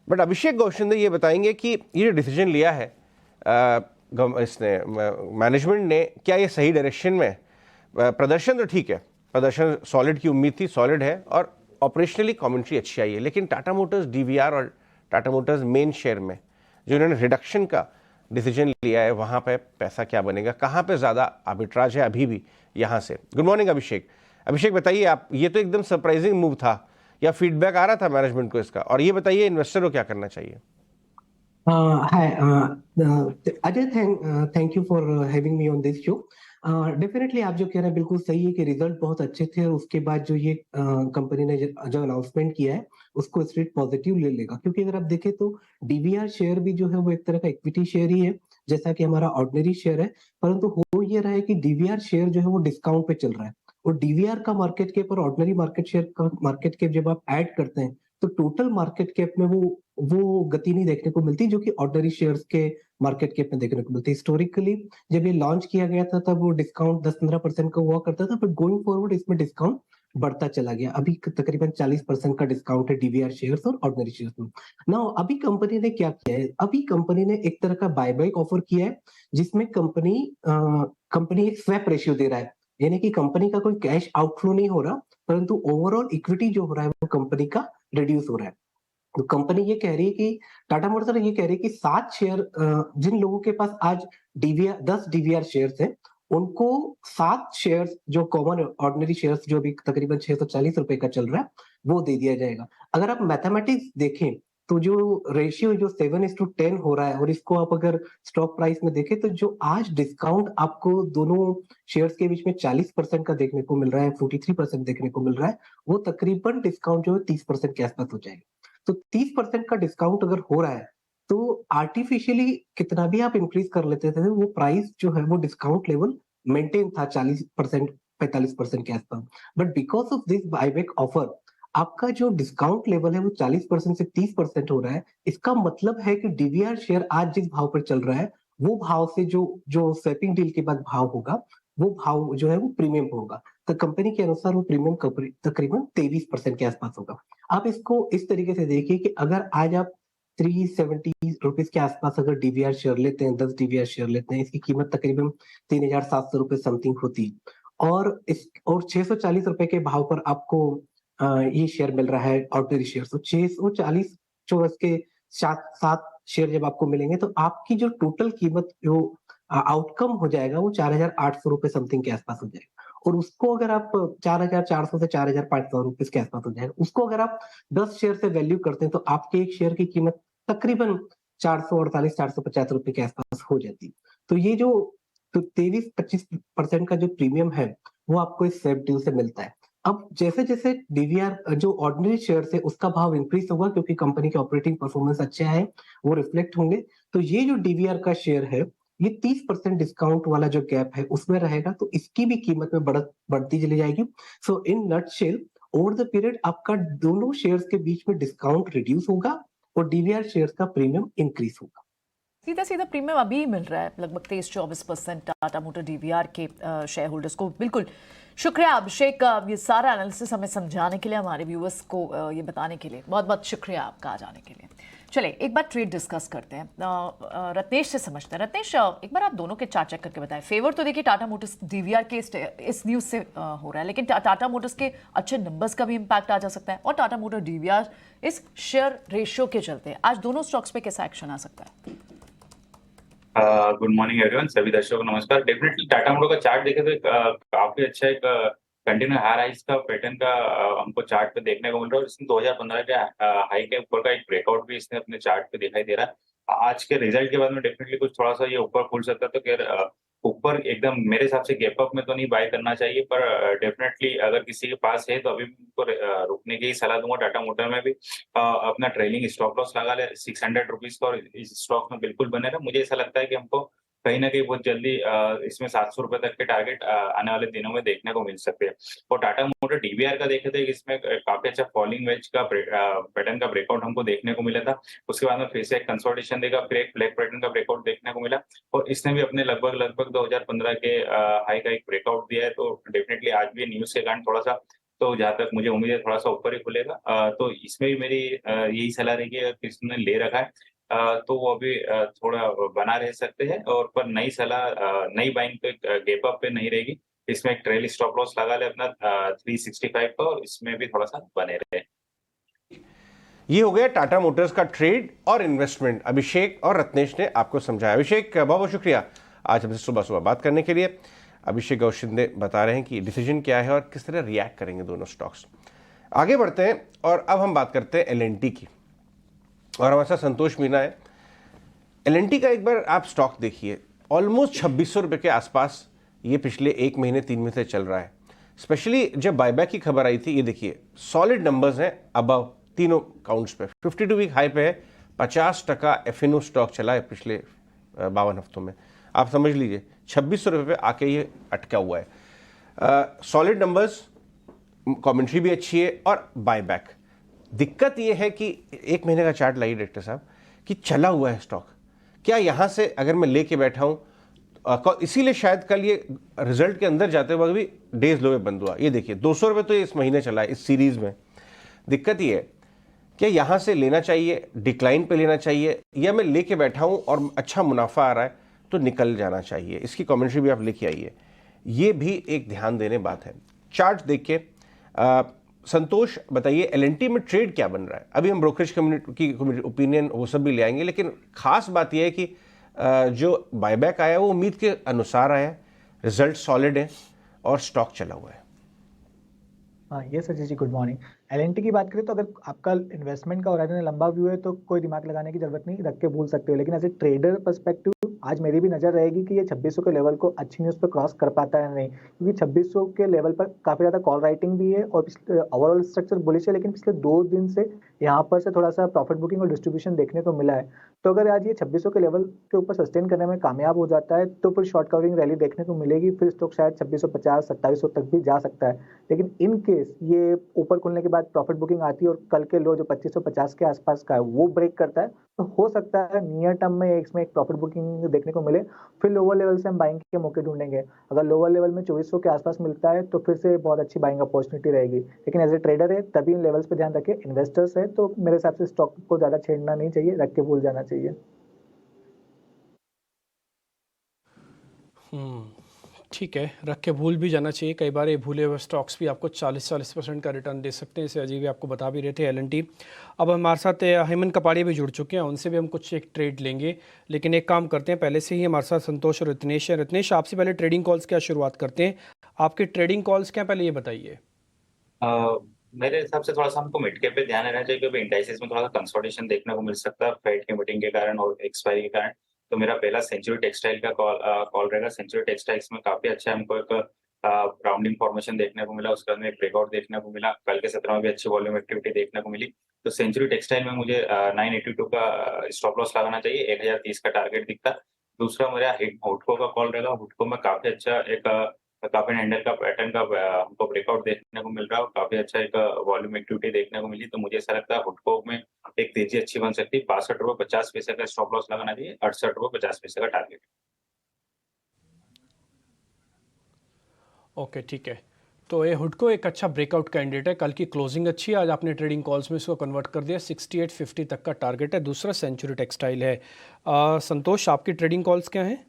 बट अभिषेक गौशंदे ये बताएंगे कि ये जो डिसीजन लिया है इसने मैनेजमेंट ने, क्या ये सही डायरेक्शन में? प्रदर्शन तो ठीक है, प्रदर्शन सॉलिड की उम्मीद थी, सॉलिड है, और ऑपरेशनली कमेंट्री अच्छी आई है, लेकिन टाटा मोटर्स डीवीआर और टाटा मोटर्स मेन शेयर में जो इन्होंने रिडक्शन का डिसीजन लिया है, वहाँ पे पैसा क्या बनेगा, कहाँ पे ज़्यादा आर्बिट्राज है अभी भी यहाँ से? गुड मॉर्निंग अभिषेक। अभिषेक बताइए आप, ये तो एकदम सरप्राइजिंग मूव था या फीडबैक आ रहा था मैनेजमेंट को इसका? और ये बताइए इन्वेस्टर को क्या करना चाहिए? Hi, Ajay, thank you for having me on this show. Definitely आप जो कह रहे हैं बिल्कुल सही है कि रिजल्ट बहुत अच्छे थे, और उसके बाद जो ये कंपनी ने जो अनाउंसमेंट किया है उसको स्ट्रीट पॉजिटिव ले लेगा, क्योंकि अगर आप देखें तो डीवीआर शेयर भी जो है वो एक तरह का इक्विटी शेयर ही है, जैसा कि हमारा ऑर्डिनरी शेयर है, परंतु हो ये रहा है कि डीवीआर शेयर जो है वो डिस्काउंट पे चल रहा है, और डीवीआर का मार्केट कैप और ऑर्डिनरी मार्केट शेयर का मार्केट कैप जब आप ऐड करते हैं तो टोटल मार्केट कैप में वो गति नहीं देखने को मिलती जो कि ऑर्डिनरी शेयर्स के मार्केट कैप में देखने को मिलती है। हिस्टोरिकली जब ये लॉन्च किया गया था तब वो डिस्काउंट 10-15% का हुआ करता था, बट गोइंग फॉरवर्ड इसमें डिस्काउंट बढ़ता चला गया। अभी तकरीबन 40% का डिस्काउंट है डीवीआर शेयर्स और ऑर्डिनरी शेयर्स में। नाउ अभी कंपनी ने क्या किया है? अभी कंपनी ने एक तरह का बायबैक ऑफर किया है, जिसमें कंपनी एक स्वैप रेशियो दे रहा है, यानी कि कंपनी का कोई कैश आउटफ्लो नहीं हो रहा, परंतु ओवरऑल इक्विटी जो हो रहा है वो कंपनी का रिड्यूस हो रहा है। तो कंपनी ये कह रही है कि टाटा मोटर्स ये कह रही है कि 7 शेयर, जिन लोगों के पास आज 10 डीवीआर शेयर्स हैं, उनको 7 शेयर्स जो कॉमन ऑर्डिनरी शेयर्स जो भी तकरीबन 640 रुपए का चल रहा है वो दे दिया जाएगा। अगर आप मैथमेटिक्स देखें तो जो रेशियो जो 7:10 हो रहा है, और इसको आप अगर स्टॉक प्राइस में देखें तो जो आज डिस्काउंट आपको दोनों शेयर्स के बीच में 40% का देखने को मिल रहा है, 43% देखने को मिल रहा है, वो तकरीबन डिस्काउंट जो है 30% के आसपास हो जाएगा। तो 30% का डिस्काउंट अगर हो रहा है तो आर्टिफिशियली कितना भी आप इंक्रीज कर लेते थे, वो प्राइस जो है वो डिस्काउंट लेवल मेंटेन था 40% 45% के आसपास। But because of this buyback offer आपका जो डिस्काउंट लेवल है वो 40% से 30% हो रहा है। इसका मतलब है कि डीवीआर शेयर आज जिस भाव पर चल रहा है वो भाव से जो स्वैपिंग डील के बाद भाव होगा, वो भाव जो है वो प्रीमियम होगा। तो कंपनी के अनुसार वो प्रीमियम तकरीबन 23% के आसपास होगा। आप इसको इस तरीके से देखिए कि अगर आज आप 370 रुपीज के आसपास अगर डीवीआर शेयर लेते हैं, 10 डीवीआर शेयर लेते हैं, इसकी कीमत तकरीबन 3700 रुपए समथिंग होती, और 640 रुपए के भाव पर आपको ये शेयर मिल रहा है ऑर्डिनरी शेयर। तो 640 जो इसके 7 शेयर जब आपको मिलेंगे तो आपकी जो टोटल कीमत जो आउटकम हो जाएगा वो 4800 रुपए समथिंग के आसपास हो जाएगा, और उसको अगर आप 4400 से 4500 रुपए के आसपास हो जाएगा। उसको अगर आप 10 शेयर से वैल्यू करते हैं तो आपके एक शेयर की कीमत तकरीबन 448-450 रुपए के आसपास हो जाती। तो ये जो 23-25% का जो प्रीमियम है वो आपको इस स्वैप डील से मिलता है। अब जैसे जैसे डीवीआर जो ऑर्डिनरी शेयर है उसका भाव इंक्रीज होगा, क्योंकि कंपनी के ऑपरेटिंग परफॉर्मेंस अच्छे है, वो रिफ्लेक्ट होंगे, तो ये जो डीवीआर का शेयर है ये 30% डिस्काउंट वाला जो गैप है उसमें रहेगा, तो इसकी भी कीमत में बढ़ती चली जाएगी। So in nutshell over the period आपका दोनों शेयर्स के बीच में डिस्काउंट रिड्यूस होगा और डीवीआर शेयर्स का प्रीमियम इंक्रीज होगा। सीधा सीधा प्रीमियम अभी मिल रहा है लगभग 23-24% टाटा मोटर डीवीआर के शेयर होल्डर्स को। बिल्कुल शुक्रिया अभिषेक, ये सारा एनालिसिस हमें समझाने के लिए, हमारे व्यूअर्स को ये बताने के लिए बहुत बहुत शुक्रिया आपका आ जाने के लिए। चलिए एक बार ट्रेड डिस्कस करते हैं, रत्नेश से समझते हैं। रत्नेश, एक बार आप दोनों के चार्ट चेक करके बताएं। फेवर तो देखिए टाटा मोटर्स डीवीआर के इस न्यूज़ से हो रहा है, लेकिन टाटा मोटर्स के अच्छे नंबर्स का भी इम्पैक्ट आ जा सकता है, और टाटा मोटर डीवीआर इस शेयर रेशियो के चलते आज दोनों स्टॉक्स पे कैसा एक्शन आ सकता है? गुड मॉर्निंग एवरीवन, सभी दर्शकों को नमस्कार। डेफिनेटली टाटा मोटर का चार्ट देखे तो काफी अच्छा एक कंटिन्यू हाई राइज का पैटर्न का हमको चार्ट पे देखने को मिल रहा है, और इसमें 2015 के हाई के ऊपर का एक ब्रेकआउट भी इसने अपने चार्ट पे दिखाई दे रहा है। आज के रिजल्ट के बाद में डेफिनेटली कुछ थोड़ा सा ये ऊपर खुल सकता है, तो खैर ऊपर एकदम मेरे हिसाब से गैप अप में तो नहीं बाय करना चाहिए, पर डेफिनेटली अगर किसी के पास है तो अभी उनको रुकने की ही सलाह दूंगा। टाटा मोटर में भी अपना ट्रेलिंग स्टॉप लॉस लगा ले 600 रुपीज का, और इस स्टॉक में बिल्कुल बने रहे। मुझे ऐसा लगता है कि हमको कहीं ना कहीं बहुत जल्दी इसमें 700 रुपए तक के टारगेट आने वाले दिनों में देखने को मिल सकते हैं। और टाटा मोटर डीवीआर का देखे थे, इसमें काफी अच्छा फॉलिंग वेज का पैटर्न का ब्रेकआउट हमको देखने को मिला था। उसके बाद में फिर से एक कंसोलिडेशन देगा, फिर एक फ्लैग पैटर्न का ब्रेकआउट देखने को मिला, और इसने भी अपने लगभग 2015 के हाई का एक ब्रेकआउट दिया है। तो डेफिनेटली आज भी न्यूज के कारण थोड़ा सा तो जहाँ तक मुझे उम्मीद है थोड़ा सा ऊपर ही खुलेगा। तो इसमें भी मेरी यही सलाह रहेगी, अगर किसी ने ले रखा है तो वो अभी थोड़ा बना रह सकते हैं, और पर नई सलाह नई बाइंग पे गैप अप पे नहीं रहेगी। इसमें एक ट्रेल स्टॉप लॉस लगा ले अपना 365 का, और इसमें भी थोड़ा सा बने रहे। ये हो गया टाटा मोटर्स का ट्रेड और इन्वेस्टमेंट। अभिषेक और रत्नेश ने आपको समझाया। अभिषेक, बहुत बहुत शुक्रिया आज हमसे सुबह सुबह बात करने के लिए। अभिषेक गौशिंदे बता रहे हैं कि डिसीजन क्या है और किस तरह रिएक्ट करेंगे दोनों स्टॉक्स। आगे बढ़ते हैं और अब हम बात करते हैं एल&टी की, और हमारे साथ संतोष मीना है। एल&टी का एक बार आप स्टॉक देखिए, ऑलमोस्ट 2600 रुपये के आसपास ये पिछले 1 महीने 3 महीने से चल रहा है। स्पेशली जब बायबैक की खबर आई थी, ये देखिए सॉलिड नंबर्स हैं अबव तीनों काउंट्स पे। 52 वीक हाई पे है, 50% एफएनओ स्टॉक चला है पिछले 52 हफ्तों में। आप समझ लीजिए 2600 रुपये पे आके ये अटका हुआ है। सॉलिड नंबर्स, कमेंट्री भी अच्छी है और बायबैक। दिक्कत ये है कि 1 महीने का चार्ट लाइए डायरेक्टर साहब, कि चला हुआ है स्टॉक। क्या यहाँ से अगर मैं लेके बैठा हूँ, इसीलिए शायद कल ये रिजल्ट के अंदर जाते वक्त भी डेज लो में बंद हुआ। ये देखिए 200 रुपये तो ये इस महीने चला है इस सीरीज में। दिक्कत ये है कि यहाँ से लेना चाहिए, डिक्लाइन पे लेना चाहिए, या मैं लेके बैठा हूँ और अच्छा मुनाफा आ रहा है तो निकल जाना चाहिए। इसकी कमेंट्री भी आप लिखी आइए, ये भी एक ध्यान देने बात है। चार्ट देख के संतोष बताइए, एल&टी में ट्रेड क्या बन रहा है? अभी हम ब्रोकरेज कम्युनिटी की ओपिनियन वो सब भी ले आएंगे, लेकिन खास बात यह है कि जो बायबैक आया है वो उम्मीद के अनुसार आया है, रिजल्ट सॉलिड है और स्टॉक चला हुआ है। हाँ, ये Sachin ji, good morning. L&T की बात करें तो अगर आपका इन्वेस्टमेंट का होराइजन लंबा व्यू है तो कोई दिमाग लगाने की जरूरत नहीं, रख के भूल सकते हो। लेकिन एज ए ट्रेडर पर्सपेक्टिव आज मेरी भी नजर रहेगी कि ये 2600 के लेवल को अच्छी न्यूज पे क्रॉस कर पाता है नहीं, क्योंकि 2600 के लेवल पर काफी ज्यादा कॉल राइटिंग भी है और ओवरऑल स्ट्रक्चर बुलिश है। लेकिन पिछले 2 दिन से यहाँ पर से थोड़ा सा प्रॉफिट बुकिंग और डिस्ट्रीब्यूशन देखने को मिला है। तो अगर आज ये 2600 के लेवल के ऊपर सस्टेन करने में कामयाब हो जाता है तो फिर शॉर्ट कवरिंग रैली देखने को मिलेगी, फिर स्टॉक शायद 2650 2700 तक भी जा सकता है। लेकिन इन केस ये ऊपर खुलने के बाद प्रॉफिट बुकिंग आती है और कल के लो जो 2550 के आसपास का है वो ब्रेक करता है, तो हो सकता है नियर टर्म में इसमें एक प्रॉफिट बुकिंग देखने को मिले। फिर लोअर लेवल से हम बाइंग के मौके ढूंढेंगे। अगर लोअर लेवल में 2400 के आसपास मिलता है तो फिर से बहुत अच्छी बाइंग अपॉर्चुनिटी रहेगी। लेकिन एज ए ट्रेडर है तभी इन लेवल्स पे ध्यान रखें। इन्वेस्टर्स है तो मेरे हिसाब से स्टॉक को ज्यादा छेड़ना नहीं चाहिए, रख के भूल जाना चाहिए। ठीक है, रख के भूल भी जाना चाहिए। कई बार ये भूले हुए स्टॉक्स भी आपको 40% का रिटर्न दे सकते हैं। इसे अजीब भी आपको बता भी रहे थे एल&टी। अब हमारे साथ हेमंत कपाड़िया भी जुड़ चुके हैं, उनसे भी हम कुछ एक ट्रेड लेंगे। लेकिन एक काम करते हैं, पहले से ही हमारे साथ संतोष और रत्नेश है। रत्नेश, आपसे पहले ट्रेडिंग कॉल्स क्या शुरुआत करते हैं? आपके ट्रेडिंग कॉल्स क्या, पहले ये बताइए। मेरे हिसाब से थोड़ा सा हमको मिड कैप पे ध्यान देना चाहिए, क्योंकि इंडाइसेस में थोड़ा सा कंसोलिडेशन देखने को मिल सकता है फेड की मीटिंग के कारण और एक्सपायरी के कारण। तो मेरा पहला सेंचुरी टेक्सटाइल का कॉल रहेगा। सेंचुरी टेक्सटाइल्स में काफी अच्छा हमको एक राउंडिंग फॉर्मेशन देखने को मिला, उसके बाद में एक ब्रेकआउट देखने को मिला। कल के सत्र में भी अच्छी वॉल्यूम एक्टिविटी देखने को मिली। तो सेंचुरी टेक्सटाइल में मुझे 982 का स्टॉप लॉस लगाना चाहिए, 1030 का टारगेट दिखता। दूसरा मेरा हुडको का कॉल रहेगा। हुडको में काफी अच्छा एक काफी हैंडल का पैटर्न का हमको ब्रेकआउट देखने को मिल रहा है और काफी अच्छा एक वॉल्यूम एक्टिविटी देखने को मिली। तो मुझे ऐसा लगता है हुडको में एक तेजी अच्छी बन सकती है। 62.50 का स्टॉप लॉस लगाना चाहिए, 68.50 का टारगेट। ओके, ठीक है। तो ये हुडको एक अच्छा ब्रेकआउट कैंडिडेट है। कल की क्लोजिंग अच्छी है, आज आपने ट्रेडिंग कॉल्स में इसको कन्वर्ट कर दिया। 6850 तक का टारगेट है। दूसरा सेंचुरी टेक्सटाइल है। संतोष, आपकी ट्रेडिंग कॉल्स क्या हैं?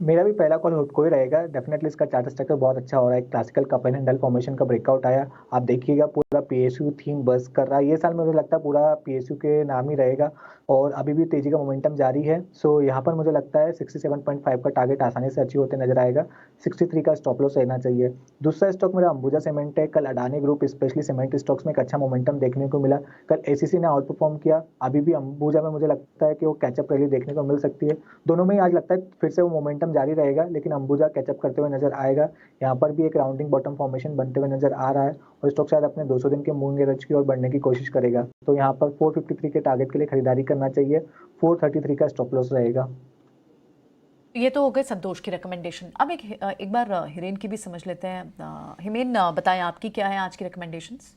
मेरा भी पहला कॉल हुडको ही रहेगा। डेफिनेटली इसका चार्ट स्ट्रक्चर बहुत अच्छा हो रहा है। Classical cup and handle formation का ब्रेकआउट आया, आप देखिएगा पूरा पीएसयू थीम बस कर रहा है। ये साल मुझे लगता है पूरा पीएसयू के नाम ही रहेगा और अभी भी तेजी का मोमेंटम जारी है। सो यहाँ पर मुझे लगता है 67.5 का टारगेट आसानी से अचीव होते नजर आएगा। 63 का स्टॉप लॉस रहना चाहिए। दूसरा स्टॉक मेरा अंबुजा सीमेंट है। कल Adani group specially cement stocks में एक अच्छा मोमेंटम देखने को मिला। कल एसीसी ने आउट परफॉर्म किया। अभी भी अंबुजा में मुझे लगता है कि वो कैचअप रैली देखने को मिल सकती है। दोनों में ही आज लगता है फिर से वो मोमेंटम जारी रहेगा, लेकिन अंबुजा कैचअप करते हुए नजर आएगा। यहाँ पर भी एक राउंडिंग बॉटम फॉर्मेशन बनते हुए नजर आ रहा है और स्टॉक शायद अपने 200 दिन के मूविंग एवरेज की ओर बढ़ने की कोशिश करेगा। तो यहाँ पर 453 के टारगेट के लिए खरीदारी करना चाहिए। 433 का स्टॉप लॉस रहेगा। ये तो हो गए संतोष की रिकमेंडेशन। अब एक बार हिरेन की भी समझ लेते हैं। हिमेन, बताएं आपकी क्या है आज की recommendations?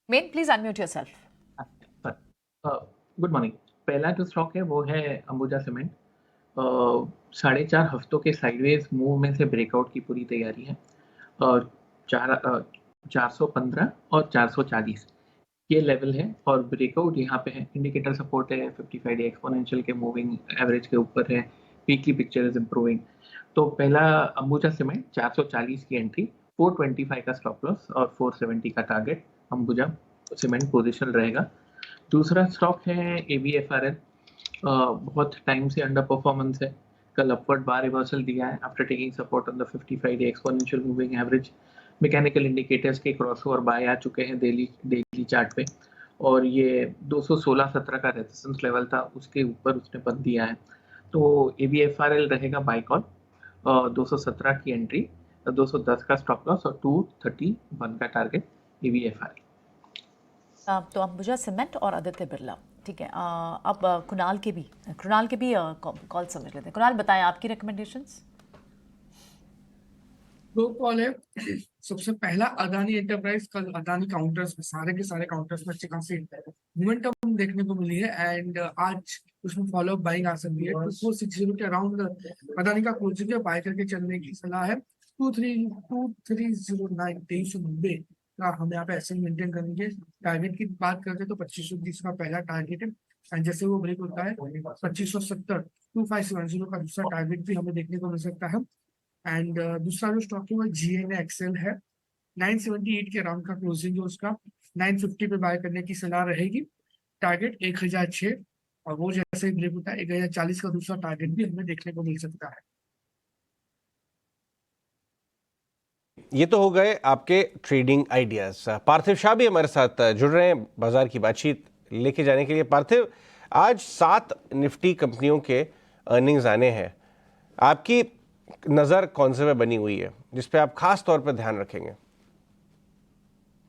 Hiren, please unmute yourself. Good morning. पहला जो स्टॉक है वो है अंबुजा सीमेंट। 4.5 हफ्तों के साइडवेज मूव में से ब्रेकआउट की पूरी तैयारी है। 415 और 440 ये लेवल है और ब्रेकआउट यहाँ पे है। इंडिकेटर सपोर्ट है 55 डे एक्सपोनेंशियल के मूविंग एवरेज के ऊपर है। Weekly picture is improving. तो पहला अंबुजा सीमेंट 440 की एंट्री, 425 का स्टॉप लॉस और 470 का टारगेट अंबुजा सीमेंट पोजीशन रहेगा। दूसरा स्टॉक है ABFRL। बहुत टाइम से अंडर परफॉर्मेंस है। कल अपवर्ड बार रिवर्सल दिया है after taking support on the 55 day exponential moving average. Mechanical indicators के क्रॉसओवर बाय आ चुके हैं डेली चार्ट पे और ये 216.17 का रेजिस्टेंस लेवल था, उसके ऊपर उसने पद दिया है। तो ABFRL रहेगा बाय कॉल। 217 की एंट्री, 210 का स्टॉप लॉस और 231 का टारगेट ABFRL। तो अंबुजा सीमेंट और आदित्य बिरला, ठीक है। अब कुणाल के भी कॉल समझ लेते हैं। कुणाल बताएं आपकी रिकमेंडेशंस। दो कॉल है। सबसे पहला अदानी एंटरप्राइज। कल अदानी काउंटर्स में सारे के सारे काउंटर्स में अच्छी खासी मोमेंटम देखने को मिली है एंड आज उसमें फॉलो अप बाइंग आ सकती है। 2460 के अराउंड अदानी का क्लोजिंग है, बाय करके चलने की सलाह है। 2309 2390 का हम यहाँ पे ऐसे मेंटेन करेंगे। टारगेट की बात करते हैं तो 2520 का पहला टारगेट है एंड जैसे वो ब्रेक होता है 2570 2570 का दूसरा टारगेट भी हमें देखने को मिल सकता है। एंड दूसरा जो स्टॉक है वो GNXL है। 978 के अराउंड का क्लोजिंग है उसका। 950 पे बाय करने की सलाह रहेगी। टारगेट 1006 और वो जैसे ही ब्रेक होता है 1040 का दूसरा टारगेट भी हमें देखने को मिल सकता है। ये तो हो गए आपके ट्रेडिंग आइडियाज। पार्थिव शाह भी हमारे साथ जुड़ रहे हैं बाजार की बातचीत लेके जाने के लिए। पार्थिव, आज 7 निफ्टी कंपनियों के अर्निंग्स आने हैं, आपकी नज़र कौन से में बनी हुई है जिस पे आप खास तौर पर ध्यान रखेंगे?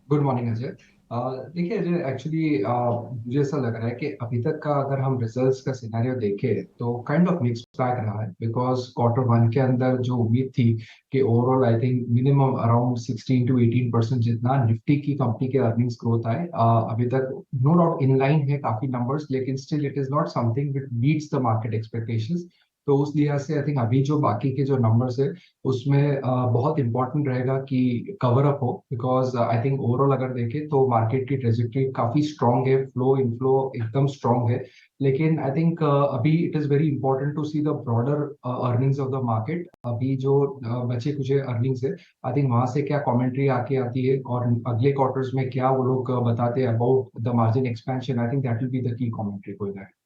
Good morning Ajay. देखिए अजय, एक्चुअली मुझे ऐसा लग रहा है कि अभी तक का अगर हम रिजल्ट्स का सिनेरियो देखें तो काइंड ऑफ मिक्स बैग रहा है। बिकॉज Q1 के अंदर जो उम्मीद थी कि overall I think minimum around 16 to 18% जितना निफ्टी की कंपनी के अर्निंग्स ग्रोथ आए, अभी तक नो डाउट इन लाइन है काफी नंबर्स, लेकिन still it is not something which beats the market expectations. तो उस लिहाज से आई थिंक अभी जो बाकी के जो नंबर्स है उसमें बहुत इंपॉर्टेंट रहेगा कि कवर अप हो। बिकॉज आई थिंक ओवरऑल अगर देखें तो मार्केट की ट्रेजेक्टरी काफी स्ट्रांग है, फ्लो इनफ्लो एकदम स्ट्रांग है। लेकिन आई थिंक अभी it is very important to see the broader earnings of the market. अभी जो बचे कुछ अर्निंग्स है, आई थिंक वहां से क्या कमेंट्री आके आती है और अगले क्वार्टर्स में क्या वो लोग बताते हैं about the margin expansion, I think that will be the key commentary going ahead.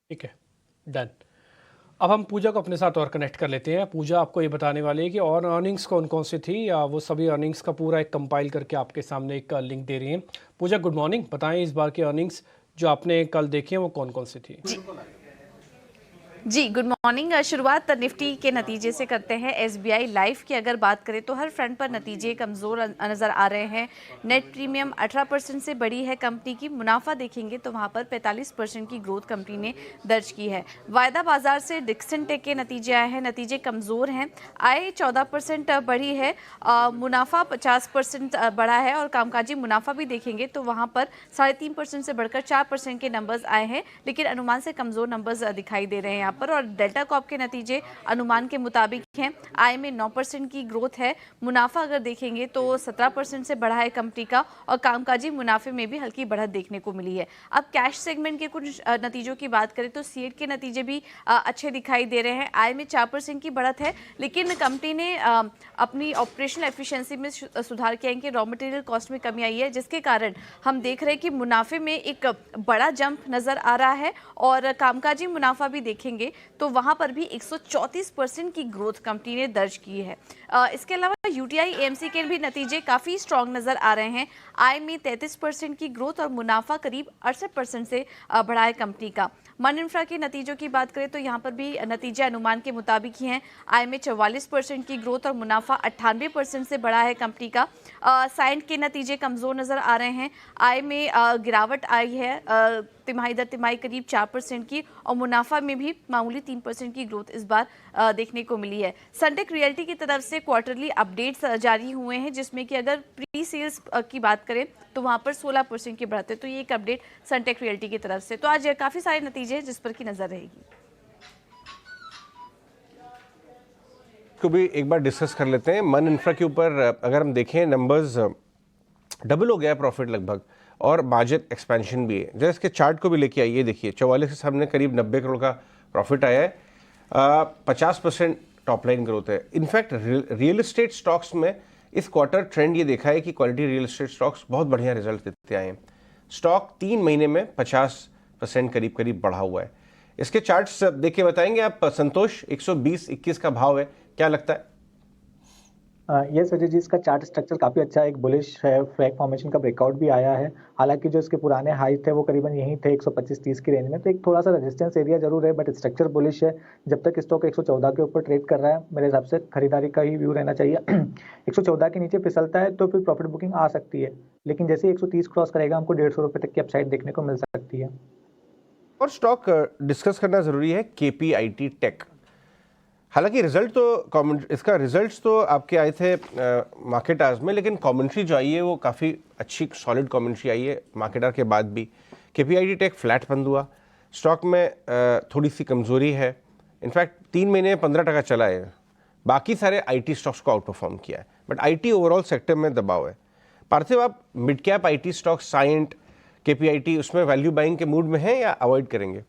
ठीक है, डन। अब हम पूजा को अपने साथ और कनेक्ट कर लेते हैं। पूजा आपको ये बताने वाली है कि और अर्निंग्स कौन कौन सी थी, या वो सभी अर्निंग्स का पूरा एक कंपाइल करके आपके सामने एक लिंक दे रही हैं। पूजा गुड मॉर्निंग, बताएं इस बार की अर्निंग्स जो आपने कल देखी हैं वो कौन कौन सी थी? जी गुड मॉर्निंग। शुरुआत निफ्टी के नतीजे से करते हैं। SBI लाइफ की अगर बात करें तो हर फ्रंट पर नतीजे कमज़ोर नज़र आ रहे हैं। नेट प्रीमियम 18% से बढ़ी है कंपनी की। मुनाफा देखेंगे तो वहां पर 45% की ग्रोथ कंपनी ने दर्ज की है। वायदा बाजार से डिक्सन टेक के नतीजे आए हैं, नतीजे कमज़ोर हैं। आय 14% बढ़ी है, मुनाफा 50% बढ़ा है और कामकाजी मुनाफा भी देखेंगे तो वहाँ पर 3.5% से बढ़कर 4% के नंबर्स आए हैं, लेकिन अनुमान से कमज़ोर नंबर्स दिखाई दे रहे हैं पर। और डेल्टा कॉर्प के नतीजे अनुमान के मुताबिक हैं। आय में 9% की ग्रोथ है। मुनाफा अगर देखेंगे तो 17% से बढ़ा है कंपनी का और कामकाजी मुनाफे में भी हल्की बढ़त देखने को मिली है। अब कैश सेगमेंट के कुछ नतीजों की बात करें तो सीएट के नतीजे भी अच्छे दिखाई दे रहे हैं। आय में 4% की बढ़त है, लेकिन कंपनी ने अपनी ऑपरेशनल एफिशिएंसी में सुधार किया है कि रॉ मटेरियल कॉस्ट में कमी आई है, जिसके कारण हम देख रहे हैं कि मुनाफे में एक बड़ा जंप नजर आ रहा है। और कामकाजी मुनाफा भी देखेंगे तो वहां पर भी 134% की ग्रोथ कंपनी ने दर्ज की है। इसके अलावा यूटीआई एएमसी के भी नतीजे काफ़ी स्ट्रॉन्ग नज़र आ रहे हैं। आय में 33% की ग्रोथ और मुनाफा करीब 68% से बढ़ा है कंपनी का। मन इंफ्रा के नतीजों की बात करें तो यहाँ पर भी नतीजे अनुमान के मुताबिक ही हैं। आय में 44% की ग्रोथ और मुनाफा 98% से बढ़ा है कंपनी का। साइंट के नतीजे कमज़ोर नज़र आ रहे हैं। आय में गिरावट आई है तिमाही दर तिमाही करीब 4% की और मुनाफा में भी मामूली 3% की ग्रोथ इस बार देखने को मिली है। सनटेक रियल्टी की तरफ से क्वार्टरली अपडेट्स जारी हुए हैं, जिसमें कि अगर प्री सेल्स की बात करें तो वहाँ पर 16% की बढ़त है। तो ये एक अपडेट सनटेक रियल्टी की तरफ से। तो आज काफ़ी सारे नतीजे हैं जिस पर की नज़र रहेगी। को भी एक बार डिस्कस कर लेते हैं। मन इंफ्रा के ऊपर अगर हम देखें, नंबर्स डबल हो गया प्रॉफिट लगभग, और मार्जिन एक्सपेंशन भी है। जरा इसके चार्ट को भी लेके आइए, देखिए 44 से सामने करीब 90 करोड़ का प्रॉफिट आया है, 50% टॉप लाइन ग्रोथ है। इनफैक्ट रियल एस्टेट स्टॉक्स में इस क्वार्टर ट्रेंड ये देखा है कि क्वालिटी रियल एस्टेट स्टॉक्स बहुत बढ़िया रिजल्ट देते आए हैं। स्टॉक 3 महीने में 50% करीब करीब बढ़ा हुआ है। इसके चार्ट्स देख के बताएंगे आप संतोष। 120-21 का भाव है, क्या लगता है? ये सर जी, इसका चार्ट स्ट्रक्चर काफ़ी अच्छा है, एक बुलिश है, फ्लैग फॉर्मेशन का ब्रेकआउट भी आया है। हालांकि जो इसके पुराने हाई थे वो करीबन यहीं थे 125-30 की रेंज में, तो एक थोड़ा सा रेजिस्टेंस एरिया जरूर है, बट स्ट्रक्चर बुलिश है। जब तक स्टॉक 114 के ऊपर ट्रेड कर रहा है, मेरे हिसाब से खरीदारी का ही व्यू रहना चाहिए। 114 के नीचे फिसलता है तो फिर प्रॉफिट बुकिंग आ सकती है, लेकिन जैसे 130 क्रॉस करेगा हमको 150 रुपये तक की अपसाइड देखने को मिल सकती है। और स्टॉक डिस्कस करना जरूरी है, KPIT टेक। हालांकि रिजल्ट तो इसका रिजल्ट्स तो आपके आए थे मार्केट आवर्स में, लेकिन कमेंट्री जो आई है वो काफ़ी अच्छी सॉलिड कमेंट्री आई है मार्केट आवर के बाद भी। KPIT टेक फ्लैट बंद हुआ, स्टॉक में थोड़ी सी कमज़ोरी है। इनफैक्ट 3 महीने में 15% चला है। बाकी सारे IT स्टॉक्स को आउट परफॉर्म किया है, बट IT ओवरऑल सेक्टर में दबाव है। पार्थिव, आप mid cap IT stock Cyient, KPIT, उसमें वैल्यू बाइंग के मूड में हैं या अवॉइड करेंगे?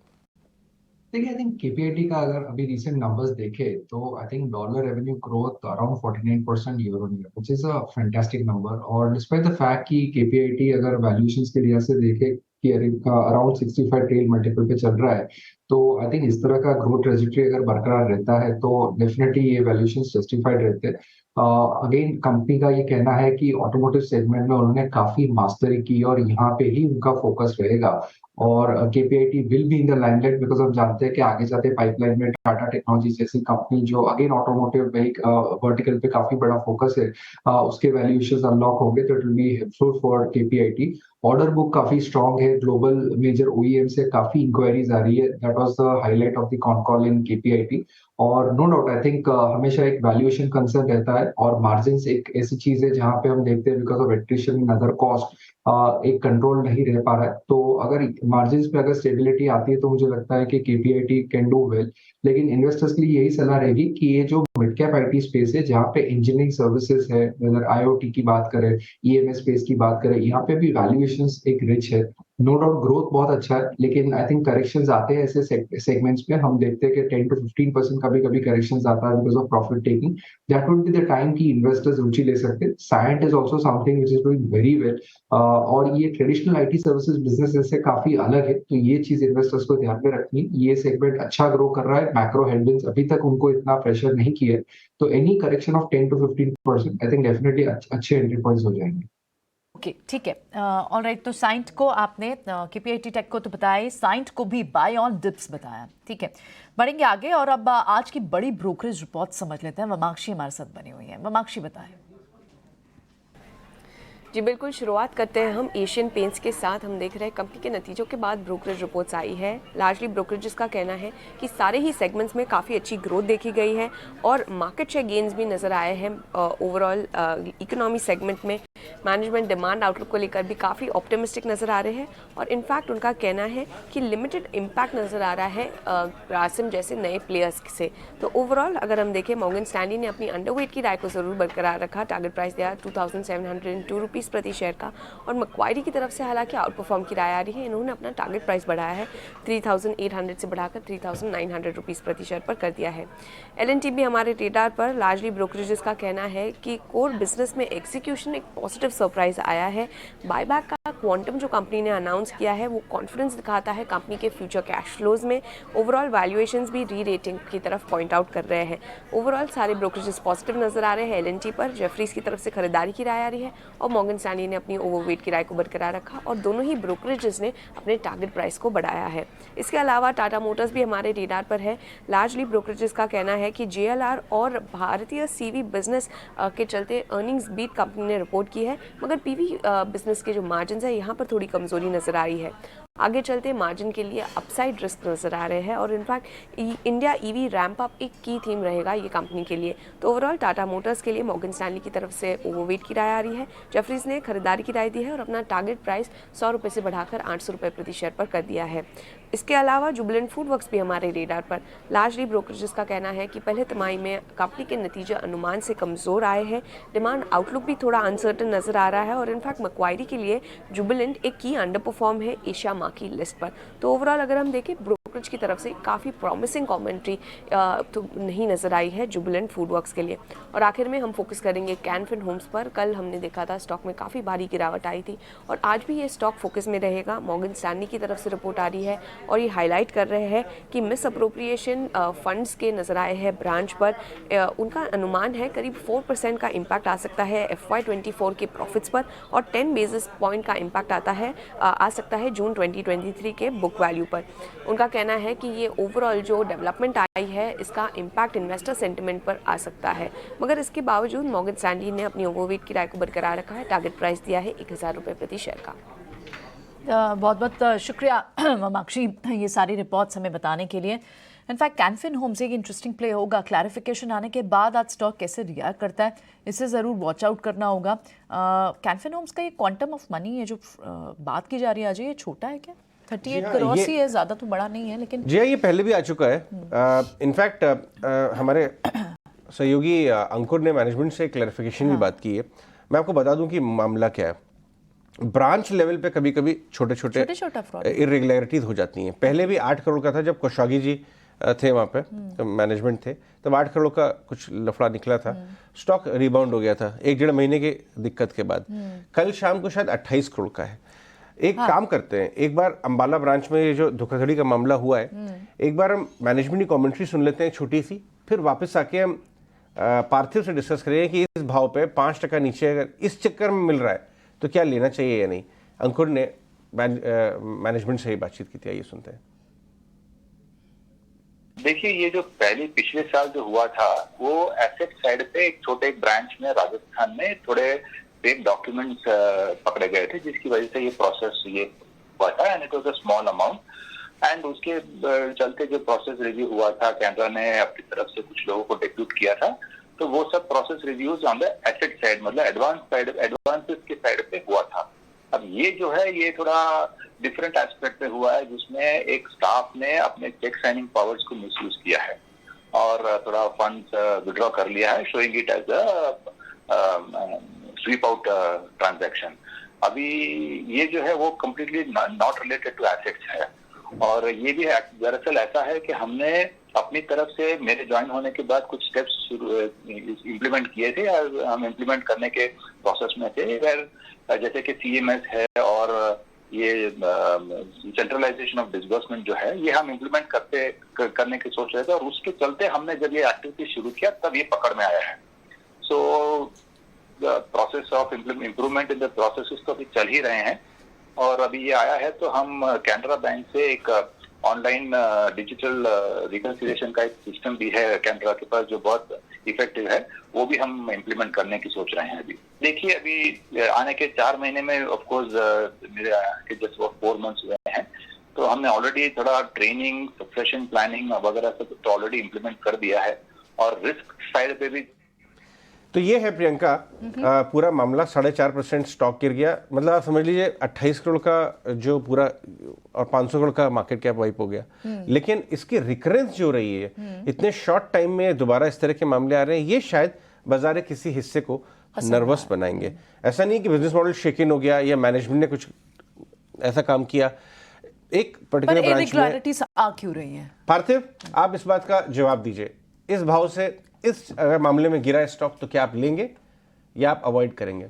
देखिए, आई थिंक KPIT का अगर अभी रिसेंट नंबर्स देखे तो I think dollar revenue growth around 49% year on year, which is a fantastic number. और डिस्पाइट द फैक्ट कि KPIT अगर वैल्यूएशंस के लिहाज से देखे कि अराउंड 65 ट्रेल मल्टीपल पे चल रहा है, तो आई थिंक इस तरह का ग्रोथ ट्रेजेक्टरी अगर बरकरार रहता है तो डेफिनेटली ये वैल्यूएशंस जस्टिफाइड रहते हैं। अगेन कंपनी का ये कहना है कि ऑटोमोटिव सेगमेंट में उन्होंने काफी मास्टरी की और यहाँ पे ही उनका फोकस रहेगा। और KPIT will be in the limelight because हम जानते हैं कि आगे जाते पाइपलाइन में टाटा टेक्नोलॉजी जैसी कंपनी जो अगेन ऑटोमोटिव वर्टिकल पे काफी बड़ा फोकस है, उसके वैल्यूएशंस अनलॉक होंगे तो it will be helpful for KPIT। Order book काफी स्ट्रांग है, ग्लोबल मेजर OEM से काफी इंक्वायरीज आ रही है, that was the highlight of the con call in KPIT। और नो डाउट आई थिंक हमेशा एक वैल्यूएशन कंसर्न रहता है, और मार्जिन्स एक ऐसी चीज है जहां पे हम देखते हैं because of attrition in other cost एक कंट्रोल नहीं रह पा रहा है। तो अगर मार्जिन्स पे अगर स्टेबिलिटी आती है तो मुझे लगता है कि KPIT कैन डू वेल। लेकिन इन्वेस्टर्स के लिए यही सलाह रहेगी कि ये जो मिड कैप IT स्पेस है जहाँ पे इंजीनियरिंग सर्विसेज है, अगर IoT की बात करें, EMS स्पेस की बात करें, यहाँ पे भी वैल्यूएशंस एक रिच है। नो डाउट ग्रोथ बहुत अच्छा है, लेकिन आई थिंक करेक्शंस आते हैं ऐसे सेगमेंट्स में, हम देखते हैं कि 10 to 15% कभी कभी करेक्शंस आता है because of profit taking. That would be the time की इन्वेस्टर्स रुचि ले सकते हैं। Cyient is also something which is doing very well, और ये ट्रेडिशनल IT सर्विसेज बिजनेस से काफी अलग है, तो ये चीज इन्वेस्टर्स को ध्यान में रखनी है। ये सेगमेंट अच्छा ग्रो कर रहा है, मैक्रो हेडविंड्स अभी तक उनको इतना प्रेशर नहीं किया है, तो any correction of 10 to 15% I think definitely अच्छे एंट्री पॉइंट्स हो जाएंगे। ओके, ठीक है, ऑलराइट। तो साइंट को आपने KPIT टेक को तो बताया, साइंट को भी बाय ऑन डिप्स बताया, ठीक है। बढ़ेंगे आगे और अब आज की बड़ी ब्रोकरेज रिपोर्ट समझ लेते हैं। वमाक्षी हमारे साथ बनी हुई है। वमाक्षी, बताएं। जी बिल्कुल, शुरुआत करते हैं हम एशियन पेंट्स के साथ। हम देख रहे हैं कंपनी के नतीजों के बाद ब्रोकरेज रिपोर्ट्स आई है। लार्जली ब्रोकरेजेस का कहना है कि सारे ही सेगमेंट्स में काफ़ी अच्छी ग्रोथ देखी गई है और मार्केट शेयर गेन्स भी नज़र आए हैं। ओवरऑल इकोनॉमी सेगमेंट में मैनेजमेंट डिमांड आउटलुक को लेकर भी काफ़ी ऑप्टिमिस्टिक नज़र आ रहे हैं और इनफैक्ट उनका कहना है कि लिमिटेड इम्पैक्ट नज़र आ रहा है रासिम जैसे नए प्लेयर्स से। तो ओवरऑल अगर हम देखें, मॉर्गन स्टैनली ने अपनी अंडरवेट की राय को ज़रूर बरकरार रखा। टारगेट प्राइस दिया 2702 रुपीज़ प्रति शेयर का, और मक्वायरी की तरफ से हालांकि आउट परफॉर्म की राय आ रही है। इन्होंने अपना टारगेट प्राइस बढ़ाया है 3800 से बढ़ाकर 3900 रुपीज़ प्रति शेयर पर कर दिया है। L&T भी हमारे रेडार पर। लार्जली ब्रोकरेजेस का कहना है कि कोर बिजनेस में एग्जीक्यूशन एक पॉजिटिव सरप्राइज आया है। बायबैक का क्वांटम जो कंपनी ने अनाउंस किया है वो कॉन्फिडेंस दिखाता है कंपनी के फ्यूचर कैश फ्लोज में। ओवरऑल वैल्यूएशंस भी री रेटिंग की तरफ पॉइंट आउट कर रहे हैं। ओवरऑल सारे ब्रोकरेजेस पॉजिटिव नजर आ रहे हैं। L&T पर जेफरीज की तरफ से खरीदारी की राय आ रही है और मॉर्गन स्टैनली ने अपनी ओवरवेट की राय को बरकरार रखा और दोनों ही ब्रोकरेजेस ने अपने टारगेट प्राइस को बढ़ाया है। इसके अलावा टाटा मोटर्स भी हमारे रेडार पर है। लार्जली ब्रोकरेजेस का कहना है कि JLR और भारतीय CV बिजनेस के चलते अर्निंग्स बीट कंपनी ने रिपोर्ट की है, मगर PV बिजनेस के जो मार्जिन है यहाँ पर थोड़ी कमजोरी नजर आ रही है। आगे चलते मार्जिन के लिए अपसाइड रिस्क नजर आ रहे हैं और in fact India EV ramp up एक की थीम रहेगा ये कंपनी के लिए। तो ओवरऑल टाटा मोटर्स के लिए मॉर्गन स्टैनली की तरफ से ओवरवेट की राय आ रही है। जेफरीज ने खरीदारी की राय दी है और अपना टारगेट प्राइस 100 रुपये से बढ़ाकर 800 रुपये प्रति शेयर पर कर दिया है। इसके अलावा जुबिलेंट फूडवर्क्स भी हमारे रेडार पर। लार्जली ब्रोकरेजेस का कहना है कि पहले तिमाही में कंपनी के नतीजे अनुमान से कमजोर आए हैं, डिमांड आउटलुक भी थोड़ा अनसर्टन नजर आ रहा है और इनफैक्ट मैक्वायरी के लिए जुबिलेंट एक की अंडर परफॉर्म है एशिया मार्क की लिस्ट पर। तो ओवरऑल अगर हम देखें ब्रोकरेज की तरफ से काफ़ी प्रॉमिसिंग कमेंट्री तो नहीं नजर आई है जुबिलेंट फूडवर्क्स के लिए। और आखिर में हम फोकस करेंगे कैन फिन होम्स पर। कल हमने देखा था स्टॉक में काफ़ी भारी गिरावट आई थी और आज भी ये स्टॉक फोकस में रहेगा। मॉर्गन स्टैनली की तरफ से रिपोर्ट आ रही है और ये हाईलाइट कर रहे हैं कि मिस अप्रोप्रिएशन फंड्स के नजर आए हैं ब्रांच पर। उनका अनुमान है करीब 4% का इम्पैक्ट आ सकता है FY24 के प्रॉफिट्स पर और 10 बेसिस पॉइंट का इम्पैक्ट आ सकता है जून 2023 के बुक वैल्यू पर। उनका कहना है कि ये ओवरऑल जो डेवलपमेंट आई है इसका इम्पैक्ट इन्वेस्टर सेंटिमेंट पर आ सकता है। मगर इसके बावजूद मॉर्गन स्टैनली ने अपनी ओवरवेट की राय को बरकरार रखा है। टारगेट प्राइस दिया है 1000 रुपये प्रति शेयर का। बहुत बहुत शुक्रिया ममाक्षी ये सारी रिपोर्ट्स हमें बताने के लिए। इनफैक्ट कैनफिन होम्स एक इंटरेस्टिंग प्ले होगा। क्लैरिफिकेशन आने के बाद आज स्टॉक कैसे रिएक्ट करता है इसे ज़रूर वॉच आउट करना होगा। कैनफिन होम्स का ये क्वांटम ऑफ मनी है जो बात की जा रही है अजय, ये छोटा है क्या? 38 करोड़ ही है, ज़्यादा तो बड़ा नहीं है लेकिन जी हाँ, ये पहले भी आ चुका है। इनफैक्ट हमारे सहयोगी अंकुर ने मैनेजमेंट से क्लैरिफिकेशन की बात की है। मैं आपको बता दूं कि मामला क्या है। ब्रांच लेवल पे कभी कभी छोटे छोटे इरेगुलरिटीज हो जाती हैं। पहले भी 8 करोड़ का था जब कोशागी जी थे वहाँ पे, तो मैनेजमेंट थे, तब 8 करोड़ का कुछ लफड़ा निकला था। स्टॉक रिबाउंड हो गया था 1-1.5 महीने की दिक्कत के बाद। कल शाम को शायद 28 करोड़ का है। एक काम करते हैं, एक बार अंबाला ब्रांच में ये जो धोखाधड़ी का मामला हुआ है, एक बार हम मैनेजमेंट की कमेंट्री सुन लेते हैं छोटी सी, फिर वापस आके हम पार्थिव से डिस्कस करेंगे कि इस भाव पे 5% नीचे अगर इस चक्कर में मिल रहा है तो क्या लेना चाहिए या नहीं। अंकुर ने मैनेजमेंट से ही बातचीत की थी, आइए सुनते हैं। देखिए, ये जो पिछले साल जो हुआ था वो एसेट साइड पे एक छोटे ब्रांच में राजस्थान में थोड़े फेक डॉक्यूमेंट्स पकड़े गए थे, जिसकी वजह से ये प्रोसेस ये हुआ था and it was a small amount. And उसके चलते जो प्रोसेस रिव्यू हुआ था, कैनरा ने अपनी तरफ से कुछ लोगों को डिप्यूट किया था, तो वो सब process reviews on the asset side मतलब एडवांसेस के साइड पे हुआ था। अब ये जो है ये थोड़ा डिफरेंट एस्पेक्ट पे हुआ है, जिसमें एक स्टाफ ने अपने चेक साइनिंग पावर्स को मिसयूज किया है और थोड़ा फंड्स विड्रॉ कर लिया है, showing it as a sweep out transaction. अभी ये जो है वो completely not related to assets है और ये भी दरअसल ऐसा है कि हमने अपनी तरफ से मेरे ज्वाइन होने के बाद कुछ स्टेप्स इम्प्लीमेंट किए थे, हम इम्प्लीमेंट करने के प्रोसेस में थे, जैसे कि CMS है और ये सेंट्रलाइजेशन ऑफ डिसबर्समेंट जो है ये हम इम्प्लीमेंट करने की सोच रहे थे और उसके चलते हमने जब ये एक्टिविटी शुरू किया तब ये पकड़ में आया है। So process of improvement in the processes तो अभी चल ही रहे हैं और अभी ये आया है तो हम कैनरा बैंक से एक ऑनलाइन डिजिटल रिकंसिलिएशन का एक सिस्टम भी है कैनरा के पास जो बहुत इफेक्टिव है, वो भी हम इम्प्लीमेंट करने की सोच रहे हैं। अभी देखिए, अभी आने के 4 महीने में ऑफ कोर्स मेरे जस्ट 4 मंथ्स हुए हैं, तो हमने ऑलरेडी थोड़ा ट्रेनिंग, सक्सेशन प्लानिंग वगैरह सब तो ऑलरेडी इम्प्लीमेंट कर दिया है और रिस्क साइड पे भी। तो ये है प्रियंका पूरा मामला। 4.5% स्टॉक गिर गया, मतलब आप समझ लीजिए 28 करोड़ का जो पूरा और 500 करोड़ का मार्केट कैप वाइप हो गया। लेकिन इसकी रिकरेंस जो रही है, इतने शॉर्ट टाइम में दोबारा इस तरह के मामले आ रहे हैं, ये शायद बाजार के किसी हिस्से को नर्वस बनाएंगे। ऐसा नहीं कि बिजनेस मॉडल शेक इन हो गया या मैनेजमेंट ने कुछ ऐसा काम किया एक पर्टिकुलर ब्रांच में। आ क्यों रही है पार्थिव, आप इस बात का जवाब दीजिए। इस भाव से इस अगर मामले में गिरा है स्टॉक तो क्या आप लेंगे या आप अवॉइड करेंगे?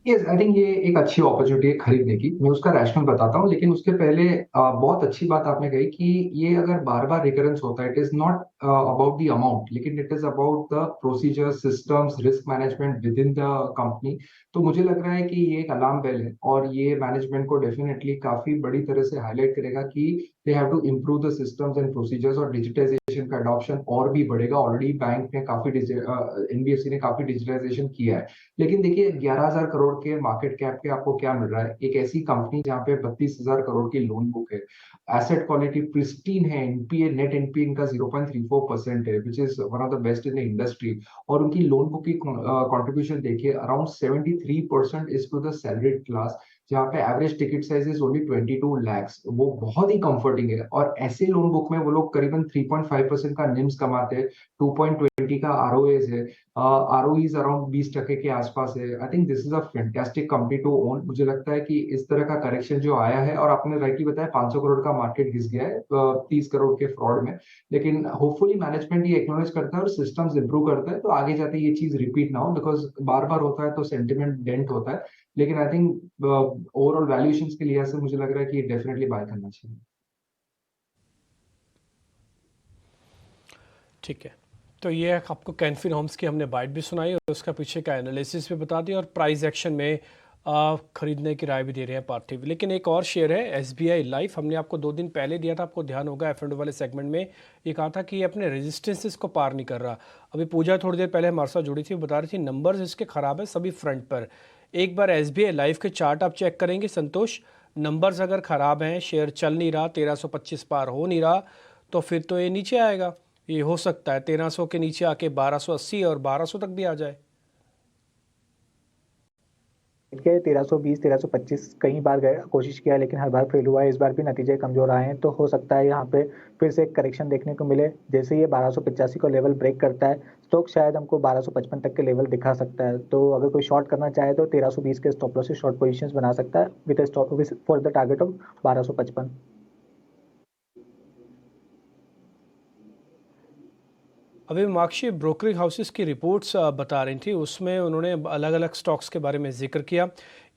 यस, आई थिंक ये एक अच्छी अपॉर्चुनिटी है खरीदने की। मैं उसका रैशनल बताता हूँ, लेकिन उसके पहले बहुत अच्छी बात आपने कही कि ये अगर बार बार रिकरेंस होता है, it is not about the amount, लेकिन it is about the procedure, systems, risk management within the company. तो मुझे लग रहा है कि ये एक अलार्म बेल है और ये मैनेजमेंट को डेफिनेटली काफी बड़ी तरह से हाईलाइट करेगा कि they have to improve the systems and procedures और डिजिटाइजेशन का अडॉप्शन और भी बढ़ेगा। ऑलरेडी बैंक ने काफी एनबीएफसी ने काफी डिजिटलाइजेशन किया है। लेकिन देखिए 11,000 करोड़ के मार्केट कैप पे आपको क्या मिल रहा है? एक ऐसी कंपनी जहाँ पे 32,000 करोड़ की लोन बुक है, एसेट क्वालिटी प्रिस्टीन है, एनपीए नेट एनपीए इनका 0.34% है, which is one of the best in the industry. और उनकी लोन बुक की कंट्रीब्यूशन देखिए, around 73% is to the salaried class, जहाँ पे average ticket size is only 22 lakh. वो बहुत ही कंफर्टिंग है। और ऐसे लोन बुक में वो लोग करीबन 3.5% का निम्स कमाते हैं, 2.20 का आरओएस है, आरओईज अराउंड 20% के आसपास है। I think this is a fantastic company to own. मुझे लगता है कि इस तरह का करेक्शन जो आया है, और आपने राइटली बताया 500 करोड़ का मार्केट घिस गया है 30 करोड़ के फ्रॉड में, लेकिन होपफुली मैनेजमेंट ये एक्नॉलेज करता है और सिस्टम्स इंप्रूव करता है, तो आगे जाते ये चीज रिपीट ना हो, बिकॉज बार बार होता है तो सेंटिमेंट डेंट होता है। लेकिन आई थिंक ओवरऑल वैल्यूएशंस के लिहाज से मुझे लग रहा है कि डेफिनेटली बाय करना चाहिए। ठीक है, तो ये आपको कैनफिन होम्स की हमने बाइट भी सुनाई और उसका पीछे का एनालिसिस भी बता दिया और प्राइस एक्शन में खरीदने की राय भी दे रहे हैं पार्थिव। लेकिन एक और शेयर है एसबीआई लाइफ, हमने आपको 2 दिन पहले दिया था, आपको ध्यान होगा एफ&ओ वाले सेगमेंट में ये कहा था कि ये अपने रेजिस्टेंसेस को पार नहीं कर रहा। अभी पूजा थोड़ी देर पहले हमारे साथ जुड़ी थी, बता रही थी नंबर्स इसके ख़राब है सभी फ्रंट पर। एक बार एसबीआई लाइफ के चार्ट आप चेक करेंगे संतोष, नंबर्स अगर ख़राब हैं, शेयर चल नहीं रहा, 1325 पार हो नहीं रहा, तो फिर तो ये नीचे आएगा। ये हो सकता है 1300 के नीचे आके 1280 और 1200 तक भी आ जाए। 1320 1325 कई बार गए कोशिश किया, लेकिन हर बार फेल हुआ है। इस बार भी नतीजे कमजोर आए हैं, तो हो सकता है यहाँ पे फिर से एक करेक्शन देखने को मिले। जैसे ये 1285 को लेवल ब्रेक करता है, स्टॉक शायद हमको 1255 तक के लेवल दिखा सकता है। तो अगर कोई शॉर्ट करना चाहे तो 1320 के स्टॉप लॉस से शॉर्ट पोजीशंस बना सकता है with stop for the target of 1255। अभी मार्कशी ब्रोकरेज हाउसेस की रिपोर्ट्स बता रही थी, उसमें उन्होंने अलग अलग स्टॉक्स के बारे में जिक्र किया।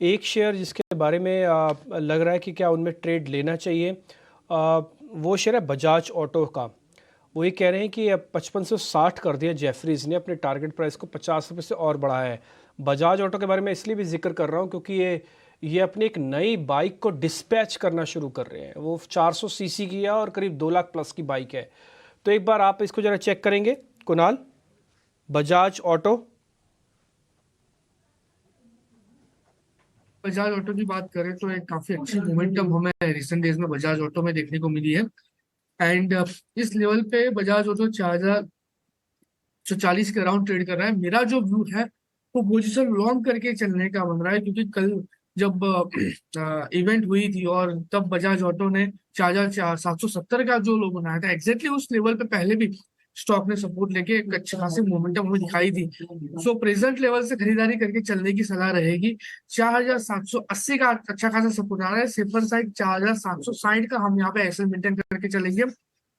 एक शेयर जिसके बारे में लग रहा है कि क्या उनमें ट्रेड लेना चाहिए, वो शेयर है बजाज ऑटो का। वो ये कह रहे हैं कि 55 से 60 कर दिया जेफरीज ने, अपने टारगेट प्राइस को 50 रुपये से और बढ़ाया है। बजाज ऑटो के बारे में इसलिए भी जिक्र कर रहा हूँ क्योंकि ये अपनी एक नई बाइक को डिस्पैच करना शुरू कर रहे हैं। वो 400 सीसी की है और करीब 2 लाख प्लस की बाइक है। तो एक बार आप इसको जरा चेक करेंगे कुणाल, बजाज ऑटो। बजाज ऑटो की बात करें तो एक काफी अच्छी मोमेंटम हमें रिसेंट डेज में बजाज ऑटो में देखने को मिली है। एंड इस लेवल पे बजाज ऑटो 4040 के अराउंड ट्रेड कर रहा है। मेरा जो व्यू है वो पोजीशन लॉन्ग करके चलने का बन रहा है, क्योंकि कल जब इवेंट हुई थी और तब बजाज ऑटो ने 4770 का जो लो बनाया था, एग्जैक्टली उस लेवल पे पहले भी स्टॉक ने सपोर्ट लेके एक अच्छी खासी मोमेंटम हमें दिखाई थी। सो प्रेजेंट लेवल से खरीदारी करके चलने की सलाह रहेगी। 4780 का अच्छा खासा सपोर्ट आ रहा है, सेफर साइड 4760 का हम यहाँ पे ऐसे मेंटेन करके चलेंगे।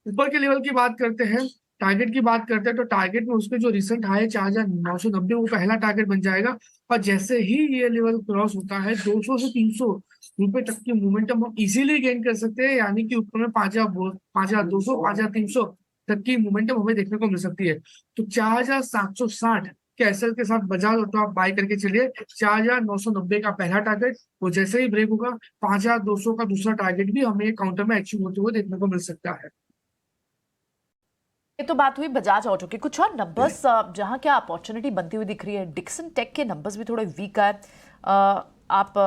ऊपर के लेवल की बात करते हैं, टारगेट की बात करते हैं, तो टारगेट में उसके जो रिसेंट हाई 4990 वो पहला टारगेट बन जाएगा। और जैसे ही ये लेवल क्रॉस होता है 200 से 300 रुपए तक की मोमेंटम हम इजीली गेन कर सकते हैं, यानी कि ऊपर में 5200 5300 तक की मोमेंटम हमें देखने को मिल सकती है। तो 4760 के एसएल के साथ बजाज ऑटो आप बाय करके चलिए। 4990 का पहला टारगेट, वो जैसे ही ब्रेक होगा 5200 का दूसरा टारगेट भी हमें काउंटर में अचीव होते हुए देखने को मिल सकता है। ये तो बात हुई बजाज ऑटो की। कुछ और नंबर्स जहां क्या अपॉर्चुनिटी बनती हुई दिख रही है। डिक्सन टेक के नंबर्स भी थोड़े वीक है। आप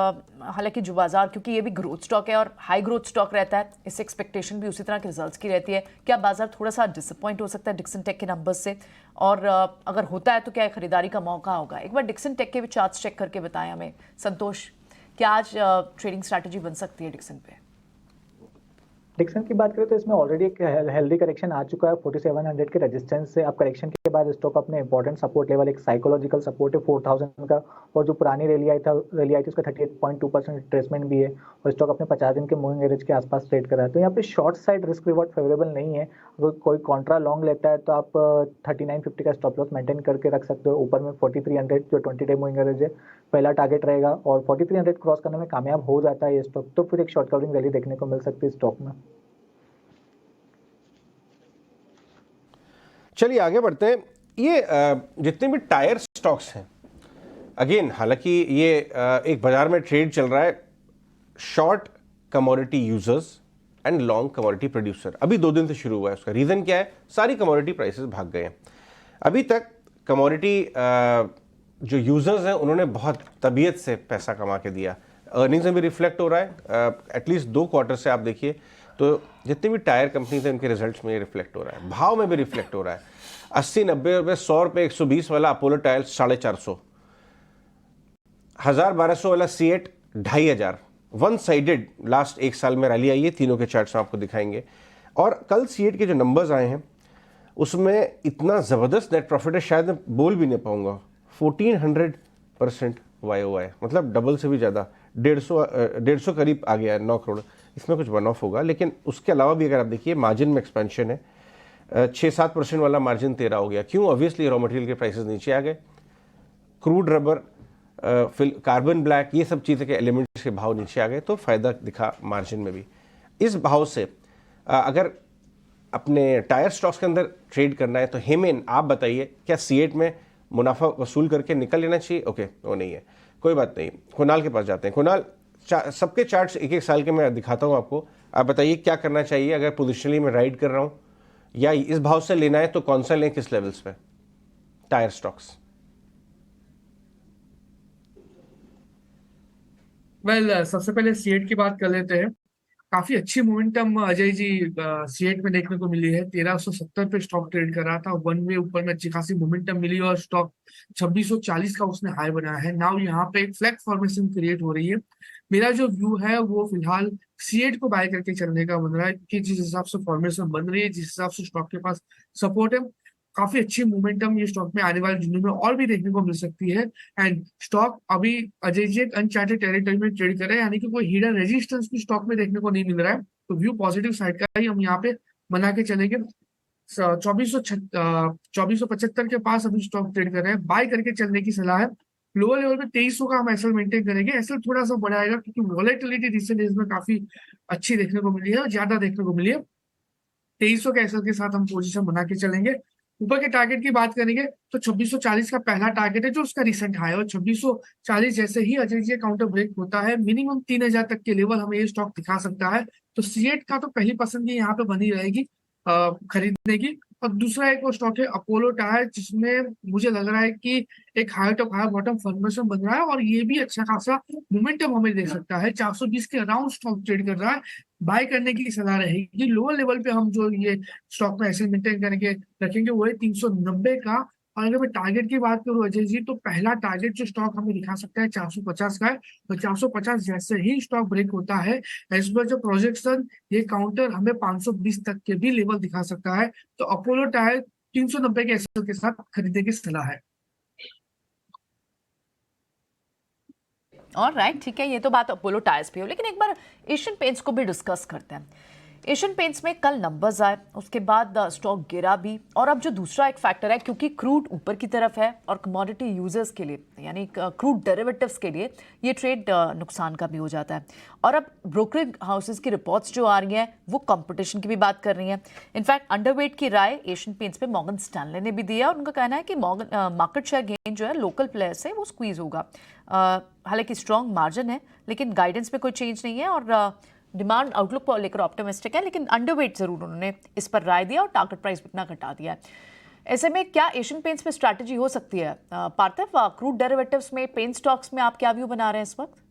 हालांकि जो बाजार, क्योंकि ये भी ग्रोथ स्टॉक है और हाई ग्रोथ स्टॉक रहता है, इस एक्सपेक्टेशन भी उसी तरह के रिजल्ट्स की रहती है। क्या बाजार थोड़ा सा डिसअपॉइंट हो सकता है डिक्सन टेक के नंबर्स से, और अगर होता है तो क्या खरीदारी का मौका होगा? एक बार डिक्सन टेक के भी चार्ट्स चेक करके बताएं हमें संतोष, क्या आज ट्रेडिंग स्ट्रैटेजी बन सकती है डिक्सन पे? डिक्सन की बात करें तो इसमें ऑलरेडी एक हेल्दी करेक्शन आ चुका है 4700 के रेजिस्टेंस से। अब करेक्शन के बाद स्टॉक अपने इंपॉर्टेंट सपोर्ट लेवल, एक साइकोलॉजिकल सपोर्ट है 4000 का, और जो पुरानी रैली आई थी उसका 38.2% रिट्रेसमेंट भी है, और स्टॉक अपने 50 दिन के मूविंग एवरेज के आसपास ट्रेड कर रहा है। तो यहाँ पे short side risk reward favourable नहीं है। अगर कोई कॉन्ट्रा लॉन्ग लेता है तो आप 3950 का स्टॉप लॉस मेंटेन करके रख सकते हो। ऊपर में 4300 जो 20 डे मूविंग एवरेज है पहला टारगेट रहेगा, और 4300 क्रॉस करने में कामयाब हो जाता है ये स्टॉक, तो फिर एक शॉर्ट कवरिंग रैली देखने को मिल सकती है स्टॉक में। चलिए आगे बढ़ते हैं। ये जितने भी टायर स्टॉक्स हैं, अगेन हालांकि ये एक बाजार में ट्रेड चल रहा है, short commodity users and long commodity producer. अभी 2 दिन से शुरू हुआ है। उसका रीज़न क्या है? सारी कमोडिटी प्राइसेस भाग गए हैं। अभी तक कमोडिटी जो यूज़र्स हैं उन्होंने बहुत तबीयत से पैसा कमा के दिया। अर्निंग्स में भी रिफ्लेक्ट हो रहा है। एटलीस्ट 2 क्वार्टर से आप देखिए तो जितने भी टायर कंपनीज हैं उनके रिजल्ट्स में रिफ्लेक्ट हो रहा है, भाव में भी रिफ्लेक्ट हो रहा है। 80-90 रुपये, 100 रुपये, 120 वाला अपोलो टायर्स 450, 1000-1200 वाला C8 2500। वन साइडेड लास्ट 1 साल में रैली आई है। तीनों के चार्ट्स आपको दिखाएंगे। और कल C8 के जो नंबर्स आए हैं उसमें इतना ज़बरदस्त नेट प्रॉफिट है, शायद मैं बोल भी नहीं पाऊंगा। 1400% YOY, मतलब डबल से भी ज़्यादा, 150 करीब आ गया है, 9 करोड़। इसमें कुछ वन ऑफ होगा, लेकिन उसके अलावा भी अगर आप देखिए मार्जिन में एक्सपेंशन है। 6-7% वाला मार्जिन 13 हो गया। क्यों? ऑब्वियसली रॉ मटेरियल के प्राइसेस नीचे आ गए। क्रूड रबर, कार्बन ब्लैक, ये सब चीज़ें के एलिमेंट्स के भाव नीचे आ गए, तो फ़ायदा दिखा मार्जिन में भी। इस भाव से अगर अपने टायर स्टॉक्स के अंदर ट्रेड करना है तो हेमेन आप बताइए, क्या C8 में मुनाफा वसूल करके निकल लेना चाहिए? ओके, वो नहीं है, कोई बात नहीं। कुणाल के पास जाते हैं। कुणाल, सबके चार्ट्स 1-1 साल के मैं दिखाता हूँ आपको। आप बताइए क्या करना चाहिए अगर पोजिशनली मैं राइड कर रहा हूँ, या इस भाव से लेना है तो कौन सा लें, किस लेवल्स पे टायर स्टॉक्स? सबसे पहले C8 की बात कर लेते हैं। काफी अच्छी मोमेंटम अजय जी C8 में देखने को मिली है। 1370 पे स्टॉक ट्रेड कर रहा था, वन वे ऊपर में अच्छी खासी मोमेंटम मिली और स्टॉक 2640 का उसने हाई बनाया है। नाउ यहाँ पे एक फ्लैग फॉर्मेशन क्रिएट हो रही है। मेरा जो व्यू है वो फिलहाल C8 को बाय करके चलने का बन रहा है, कि जिस हिसाब से फॉर्मेशन बन रही है, जिस हिसाब से स्टॉक के पास सपोर्ट है, काफी अच्छी मोमेंटम ये स्टॉक में आने वाले दिनों में और भी देखने को मिल सकती है। एंड स्टॉक अभी अजय जी एक अनचार्टेड टेरिटरी में ट्रेड कर रहे हैं, यानी कि कोई हिडन रेजिस्टेंस भी स्टॉक में देखने को नहीं मिल रहा है। तो व्यू पॉजिटिव साइड का ही हम यहाँ पे बना के चलेंगे। 2475 के पास अभी स्टॉक ट्रेड कर रहे हैं, बाय करके चलने की सलाह है। लोअर लेवल पे 2300 का हम एसएल मेंटेन करेंगे। एसएल थोड़ा सा बढ़ाएगा क्योंकि वॉलेटिलिटी रिसेंट डेज में काफी अच्छी देखने को मिली है और ज्यादा देखने को मिली है। 2300 के एसएल के साथ हम पोजीशन बना के चलेंगे। ऊपर के टारगेट की बात करेंगे तो 2640 का पहला टारगेट है जो उसका रिसेंट हाई है, और 2640 जैसे ही अजय जी काउंटर ब्रेक होता है मिनिमम 3000 तक के लेवल हमें ये स्टॉक दिखा सकता है। तो C8 का तो पहली पसंदगी यहाँ पे बनी रहेगी खरीदने की। और दूसरा एक वो स्टॉक है अपोलो टायर, जिसमें मुझे लग रहा है कि एक high top high bottom formation बन रहा है और ये भी अच्छा खासा मोमेंटम हमें दे सकता है। 420 के अराउंड स्टॉक ट्रेड कर रहा है, बाय करने की सलाह रहेगी। लोअर लेवल पे हम जो ये स्टॉक में ऐसे मेंटेन करके रखेंगे वो है 390 का। और अगर मैं टारगेट की बात करूं अजय जी, तो पहला टारगेट जो स्टॉक हमें दिखा सकता है 450 का है। तो 450 जैसे ही स्टॉक ब्रेक होता है, एज पर जो प्रोजेक्शन, ये काउंटर हमें 520 तक के भी लेवल दिखा सकता है। तो अपोलो टायर 390 के एसएल के साथ खरीदने की सलाह है। ऑलराइट, ठीक है, ये तो बात अपोलो टायर्स पे हो, लेकिन एक बार एशियन पेंट्स को भी डिस्कस करते हैं। एशियन पेंट्स में कल नंबर्स आए, उसके बाद स्टॉक गिरा भी, और अब जो दूसरा एक फैक्टर है, क्योंकि क्रूड ऊपर की तरफ है और कमोडिटी यूजर्स के लिए, यानी क्रूड डेरिवेटिव्स के लिए ये ट्रेड नुकसान का भी हो जाता है। और अब ब्रोकरेज हाउसेस की रिपोर्ट्स जो आ रही हैं वो कंपटीशन की भी बात कर रही हैं। इनफैक्ट अंडरवेट की राय एशियन पेंट्स पे मॉर्गन स्टैनले ने भी दिया, और उनका कहना है कि मार्केट शेयर गेन जो है लोकल प्लेयर से वो स्क्वीज होगा। हालांकि स्ट्रॉन्ग मार्जिन है, लेकिन गाइडेंस में कोई चेंज नहीं है और डिमांड आउटलुक को लेकर ऑप्टिमिस्टिक है, लेकिन अंडरवेट जरूर उन्होंने इस पर राय दिया और टारगेट प्राइस इतना घटा दिया है। ऐसे में क्या एशियन पेंट्स में स्ट्रैटेजी हो सकती है? पार्थिव, क्रूड डेरिवेटिव्स में, पेंट स्टॉक्स में आप क्या व्यू बना रहे हैं इस वक्त?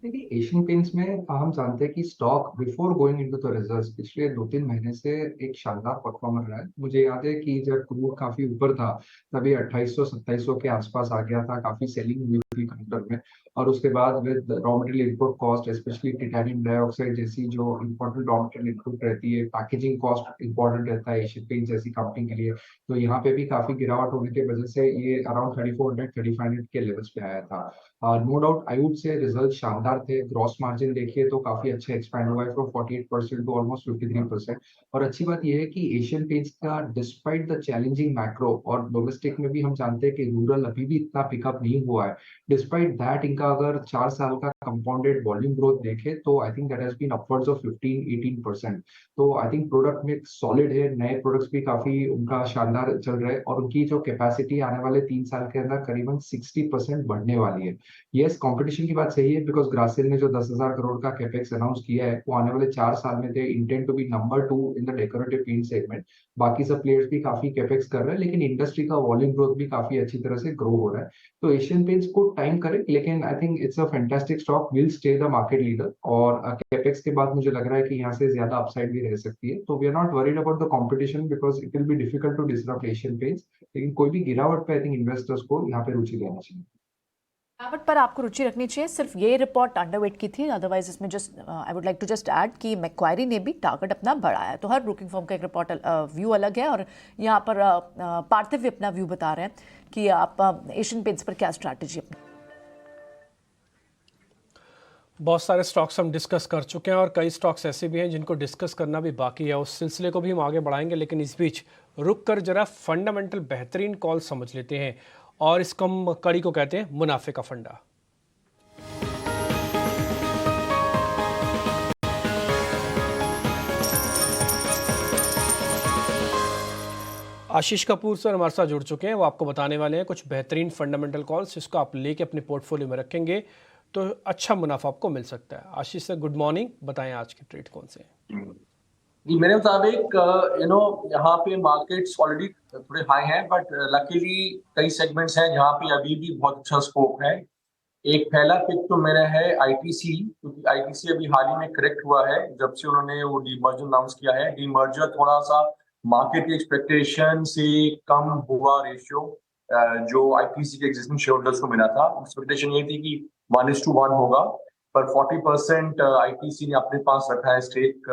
देखिए, एशियन पेंट्स में हम जानते हैं कि stock before going into the results पिछले 2-3 महीने से एक शानदार परफॉर्मर रहा है। मुझे याद है कि जब क्रूड काफी ऊपर था तभी 2800-2700 के आसपास आ गया था, काफी सेलिंग हुई थी काउंटर में। और उसके बाद with raw material input cost, specially titanium dioxide जैसी जो इंपॉर्टेंट रॉ मटेरियल इनपुट रहती है, पैकेजिंग कॉस्ट इंपॉर्टेंट रहता है एशियन पेंट जैसी कंपनी के लिए, तो यहाँ पे भी काफी गिरावट होने की वजह से ये अराउंड 3400-3500 के लेवल्स पे आया था। No doubt I would say result शानदार थे। ग्रॉस मार्जिन देखिए तो काफी अच्छा एक्सपैंड हुआ है फ्रॉम 48% टू ऑलमोस्ट 53%। और अच्छी बात यह है कि एशियन पेंट्स का डिस्पाइट द चैलेंजिंग मैक्रो, और डोमेस्टिक में भी हम जानते हैं कि रूरल अभी भी इतना पिकअप नहीं हुआ है, डिस्पाइट दैट इनका अगर 4 साल का कंपाउंडेड वॉल्यूम ग्रोथ देखे तो I think that has been upwards of 15-18%। तो I think product mix solid है, नए प्रोडक्ट्स भी काफी उनका शानदार चल रहा है, और उनकी जो कैपेसिटी आने वाले 3 साल के अंदर करीबन 60% बढ़ने वाली है। यस, कंपटीशन की बात सही है, बिकॉज ग्रासिल ने जो 10,000 करोड़ का कैपेक्स अनाउंस किया है वो आने वाले 4 साल में they intend to be number 2 in the decorative paint segment. बाकी सब प्लेयर्स भी काफी कैपेक्स कर रहे हैं, लेकिन इंडस्ट्री का वॉल्यूम ग्रोथ भी काफी अच्छी तरह से ग्रो हो रहा है। तो एशियन पेंट्स को टाइम करे, लेकिन I think it's a fantastic stock, will stay the market leader. और कैपेक्स के बाद मुझे लग रहा है कि यहाँ से ज्यादा अपसाइड भी रह सकती है। तो we are not worried about the competition because it will be difficult to disrupt Asian Paints, लेकिन कोई भी गिरावट पे आई थिंक इन्वेस्टर्स को यहाँ पे रुचि लेना चाहिए। गिरावट पर आपको रुचि रखनी चाहिए, सिर्फ ये रिपोर्ट अंडरवेट की थी, अदरवाइज इसमें just I would like to just add कि मैक्वायरी ने भी टारगेट अपना बढ़ाया है। तो हर ब्रोकिंग फर्म का एक रिपोर्ट व्यू अलग है, और यहाँ पर पार्थिव भी अपना व्यू बता रहे हैं कि आप एशियन पेंट्स पर क्या स्ट्रैटेजी अपनी। बहुत सारे स्टॉक्स हम डिस्कस कर चुके हैं और कई स्टॉक्स ऐसे भी हैं जिनको डिस्कस करना भी बाकी है, उस सिलसिले को भी हम आगे बढ़ाएंगे। लेकिन इस बीच रुक कर जरा फंडामेंटल बेहतरीन कॉल समझ लेते हैं, और इस कम कड़ी को कहते हैं मुनाफे का फंडा। आशीष कपूर सर हमारे साथ जुड़ चुके हैं, वो आपको बताने वाले हैं कुछ बेहतरीन फंडामेंटल कॉल्स जिसको आप लेके अपने पोर्टफोलियो में रखेंगे तो अच्छा मुनाफा आपको मिल सकता है। आशीष सर गुड मॉर्निंग, बताएं आज के ट्रेड कौन से हैं। जी मेरे मुताबिक यहाँ पे मार्केट्स ऑलरेडी थोड़े हाई हैं, बट लकीली कई सेगमेंट्स हैं जहाँ पे अभी भी बहुत अच्छा स्कोप है। एक पहला पिक तो मेरा है आईटीसी, क्योंकि आईटीसी अभी हाल ही में करेक्ट हुआ है जब से उन्होंने वो डीमर्जर अनाउंस किया है। डीमर्जर थोड़ा सा मार्केट की एक्सपेक्टेशन से कम हुआ रेशियो जो आईटीसी के एग्जिस्टिंग शेयर होल्डर्स को मिला था। एक्सपेक्टेशन ये थी कि 1:1 होगा, पर 40% आईटीसी ने अपने पास रखा है स्टेक,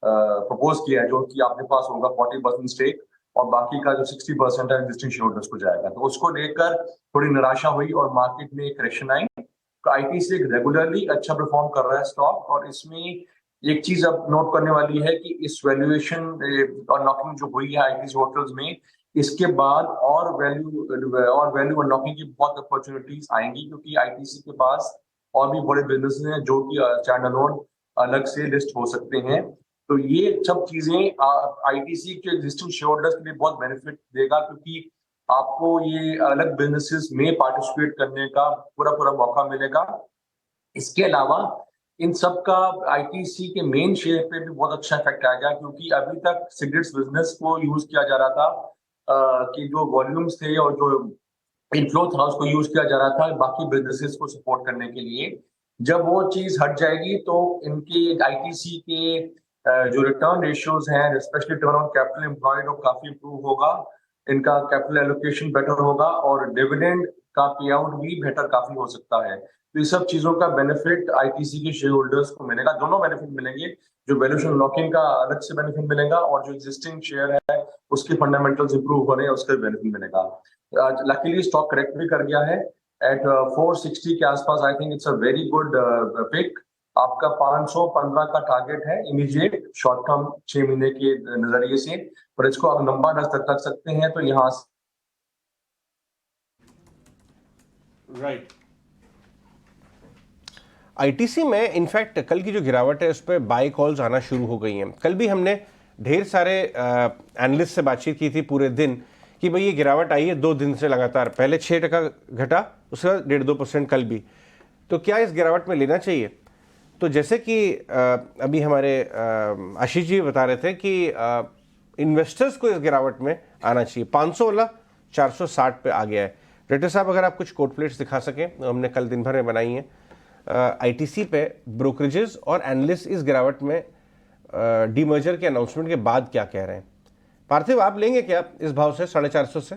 प्रपोज किया है जो कि आपके पास होगा 40% स्टेक, और बाकी का जो 60% है एग्जिस्टिंग शेयर होल्डर्स को जाएगा। तो उसको लेकर थोड़ी निराशा हुई और मार्केट में एक करेक्शन आई। तो आईटीसी एक रेगुलरली अच्छा परफॉर्म कर रहा है स्टॉक, और इसमें एक चीज अब नोट करने वाली है कि इस वैल्यूएशन और नॉकिंग जो हुई है आईटीसी होटल्स में, इसके बाद और वैल्यू अनलॉकिंग की बहुत अपॉर्चुनिटीज आएंगी, क्योंकि आईटीसी के पास और भी बड़े बिजनेस हैं जो कि स्टैंडअलोन अलग से लिस्ट हो सकते हैं। तो ये सब चीजें आईटीसी के एग्जिस्टिंग शेयर होल्डर्स के लिए बहुत बेनिफिट देगा, क्योंकि आपको ये अलग बिजनेसेस में पार्टिसिपेट करने का पूरा मौका मिलेगा। इसके अलावा इन सब का आईटीसी के मेन शेयर पे भी बहुत अच्छा इफेक्ट आएगा, क्योंकि अभी तक सिगरेट्स बिजनेस को यूज किया जा रहा था कि जो वॉल्यूम्स थे और जो इनफ्लो था उसको यूज किया जा रहा था बाकी बिजनेसेस को सपोर्ट करने के लिए। जब वो चीज हट जाएगी तो इनके आईटीसी के जो रिटर्न रेशियोज हैं, specially return on capital employed, वो काफी इंप्रूव होगा, इनका कैपिटल एलोकेशन बेटर होगा, और डिविडेंड का पे आउट भी बेटर काफी हो सकता है। तो ये सब चीजों का बेनिफिट आईटीसी के शेयर होल्डर्स को मिलेगा। दोनों बेनिफिट मिलेंगे, जो वैल्यूएशन लॉकिंग का अलग से बेनिफिट मिलेगा और जो एग्जिस्टिंग शेयर है उसके फंडामेंटल्स इंप्रूव होने उसका बेनिफिट मिलेगा। लकीली स्टॉक करेक्ट भी कर गया है एट 460 के आसपास। I think it's a very good pick. आपका 515 का टारगेट है इमीडिएट शॉर्ट टर्म 6 महीने के नजरिए से, पर इसको आप लंबा नजर रख सकते हैं तो यहाँ राइट। आईटीसी में इनफैक्ट कल की जो गिरावट है उस पर बाय कॉल्स आना शुरू हो गई हैं। कल भी हमने ढेर सारे एनालिस्ट से बातचीत की थी पूरे दिन कि भाई ये गिरावट आई है 2 दिन से लगातार, पहले 6% घटा, उसके बाद 1.5% कल भी। तो क्या इस गिरावट में लेना चाहिए? तो जैसे कि अभी हमारे आशीष जी बता रहे थे कि इन्वेस्टर्स को इस गिरावट में आना चाहिए। 500 वाला 460 पे आ गया है। रेटर साहब अगर आप कुछ कोट प्लेट्स दिखा सकें, हमने कल दिन भर में बनाई हैं आईटीसी पे। ब्रोकरेजेस और एनालिस्ट इस गिरावट में डीमर्जर के अनाउंसमेंट के बाद क्या कह रहे हैं? पार्थिव आप लेंगे क्या इस भाव से 450 से?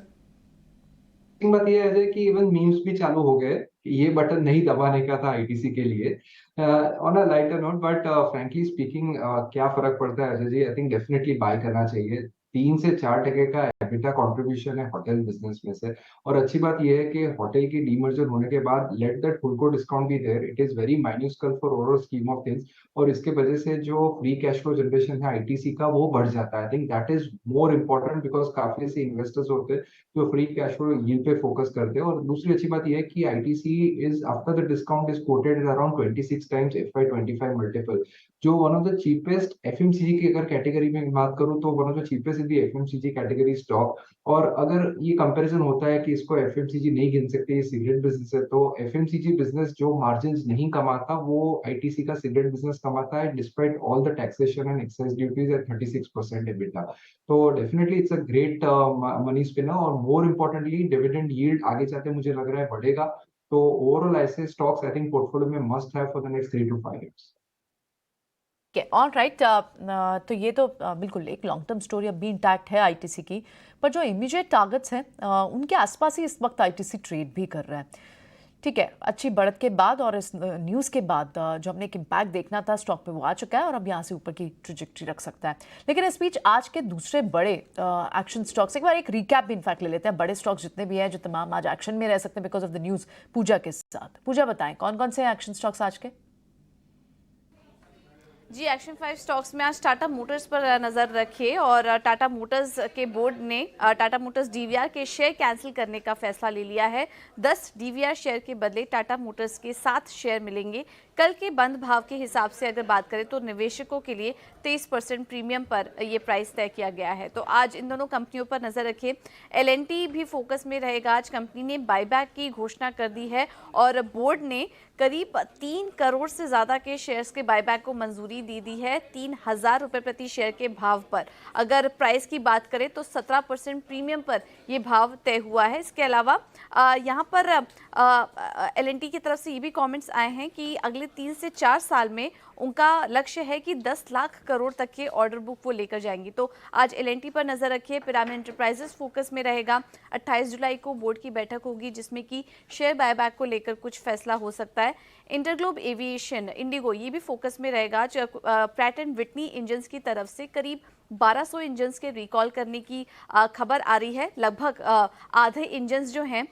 बात यह है कि इवन मीम्स भी चालू हो गए कि ये बटन नहीं दबाने का था आईटीसी के लिए। On a lighter note, but frankly speaking क्या फर्क पड़ता है Ajay ji? I think definitely bye करना चाहिए। 3 से 4% का एबिटा कंट्रीब्यूशन है होटल बिजनेस में से, और अच्छी बात यह है कि होटल की डीमर्जर होने के बाद लेट दैट फुलको डिस्काउंट भी there, it is very minuscule for overall scheme of things, और इसके वजह से जो फ्री कैश फ्लो जनरेशन है आईटीसी का वो बढ़ जाता है। I think that is more important because काफी ऐसे इन्वेस्टर्स होते हैं जो फ्री कैश फ्लो यील्ड पे फोकस करते हैं। और दूसरी अच्छी बात यह है कि ITC is after the discount is coated around 26 times FY25 multiple, जो one of the cheapest FMCG की अगर कैटेगरी में बात करूं तो वन ऑफ द चीपेस्ट से भी एफएमसीजी कैटेगरी स्टॉक। और अगर ये कंपैरिजन होता है कि इसको एफएमसीजी नहीं गिन सकते, ये सिगरेट बिजनेस है, तो एफएमसीजी बिजनेस जो मार्जिन नहीं कमाता वो आईटीसी का सिगरेट बिजनेस कमाता है despite all the taxation and excise duties at 36% EBITDA. तो definitely it's a great money spinner, और मोर इम्पोर्टेंटली डिविडेंड यील्ड आगे जाते मुझे लग रहा है बढ़ेगा। तो ओवरऑल ऐसे स्टॉक्स आई थिंक पोर्टफोलियो में must have for the next 3 to 5 years। All right. तो ये तो बिल्कुल एक लॉन्ग टर्म स्टोरी अब भी इंटैक्ट है आईटीसी की, पर जो इमीडिएट टारगेट्स हैं उनके आसपास ही इस वक्त आईटीसी ट्रेड भी कर रहा है। ठीक है, अच्छी बढ़त के बाद और इस न्यूज़ के बाद जो हमने एक इम्पैक्ट देखना था स्टॉक पे वो आ चुका है और अब यहाँ से ऊपर की ट्रिजेक्ट्री रख सकता है। लेकिन इस बीच आज के दूसरे बड़े एक्शन स्टॉक्स, एक बार एक रिकैप भी इनफैक्ट ले लेते हैं। बड़े स्टॉक्स जितने भी हैं जो तमाम आज एक्शन में रह सकते हैं बिकॉज ऑफ द न्यूज़, पूजा के साथ। पूजा बताएं कौन कौन से एक्शन स्टॉक्स आज के? जी, एक्शन 5 स्टॉक्स में आज टाटा मोटर्स पर नजर रखिए और टाटा मोटर्स के बोर्ड ने टाटा मोटर्स डीवीआर के शेयर कैंसिल करने का फैसला ले लिया है। 10 डीवीआर शेयर के बदले टाटा मोटर्स के 7 शेयर मिलेंगे। कल के बंद भाव के हिसाब से अगर बात करें तो निवेशकों के लिए 23% प्रीमियम पर ये प्राइस तय किया गया है। तो आज इन दोनों कंपनियों पर नजर रखिए। एलएनटी भी फोकस में रहेगा। आज कंपनी ने बायबैक की घोषणा कर दी है और बोर्ड ने करीब 3 करोड़ से ज़्यादा के शेयर्स के बायबैक को मंजूरी दी है 3,000 रुपये प्रति शेयर के भाव पर। अगर प्राइस की बात करें तो 17% प्रीमियम पर ये भाव तय हुआ है। इसके अलावा यहाँ पर एलएनटी की तरफ से ये भी कमेंट्स आए हैं कि अगले 3 से 4 साल में उनका लक्ष्य है कि 10 लाख करोड़ तक के ऑर्डर बुक वो लेकर जाएंगी। तो आज एलएनटी पर नजर रखिए। पिरामिड एंटरप्राइजेस फोकस में रहेगा। 28 जुलाई को बोर्ड की बैठक होगी जिसमें कि शेयर बायबैक को लेकर कुछ फैसला हो सकता है। इंटरग्लोब एविएशन इंडिगो ये भी फोकस में रहेगा। प्रैट एंड विटनी इंजन्स की तरफ से करीब 1200 इंजन्स के रिकॉल करने की खबर आ रही है। लगभग आधे इंजन्स जो हैं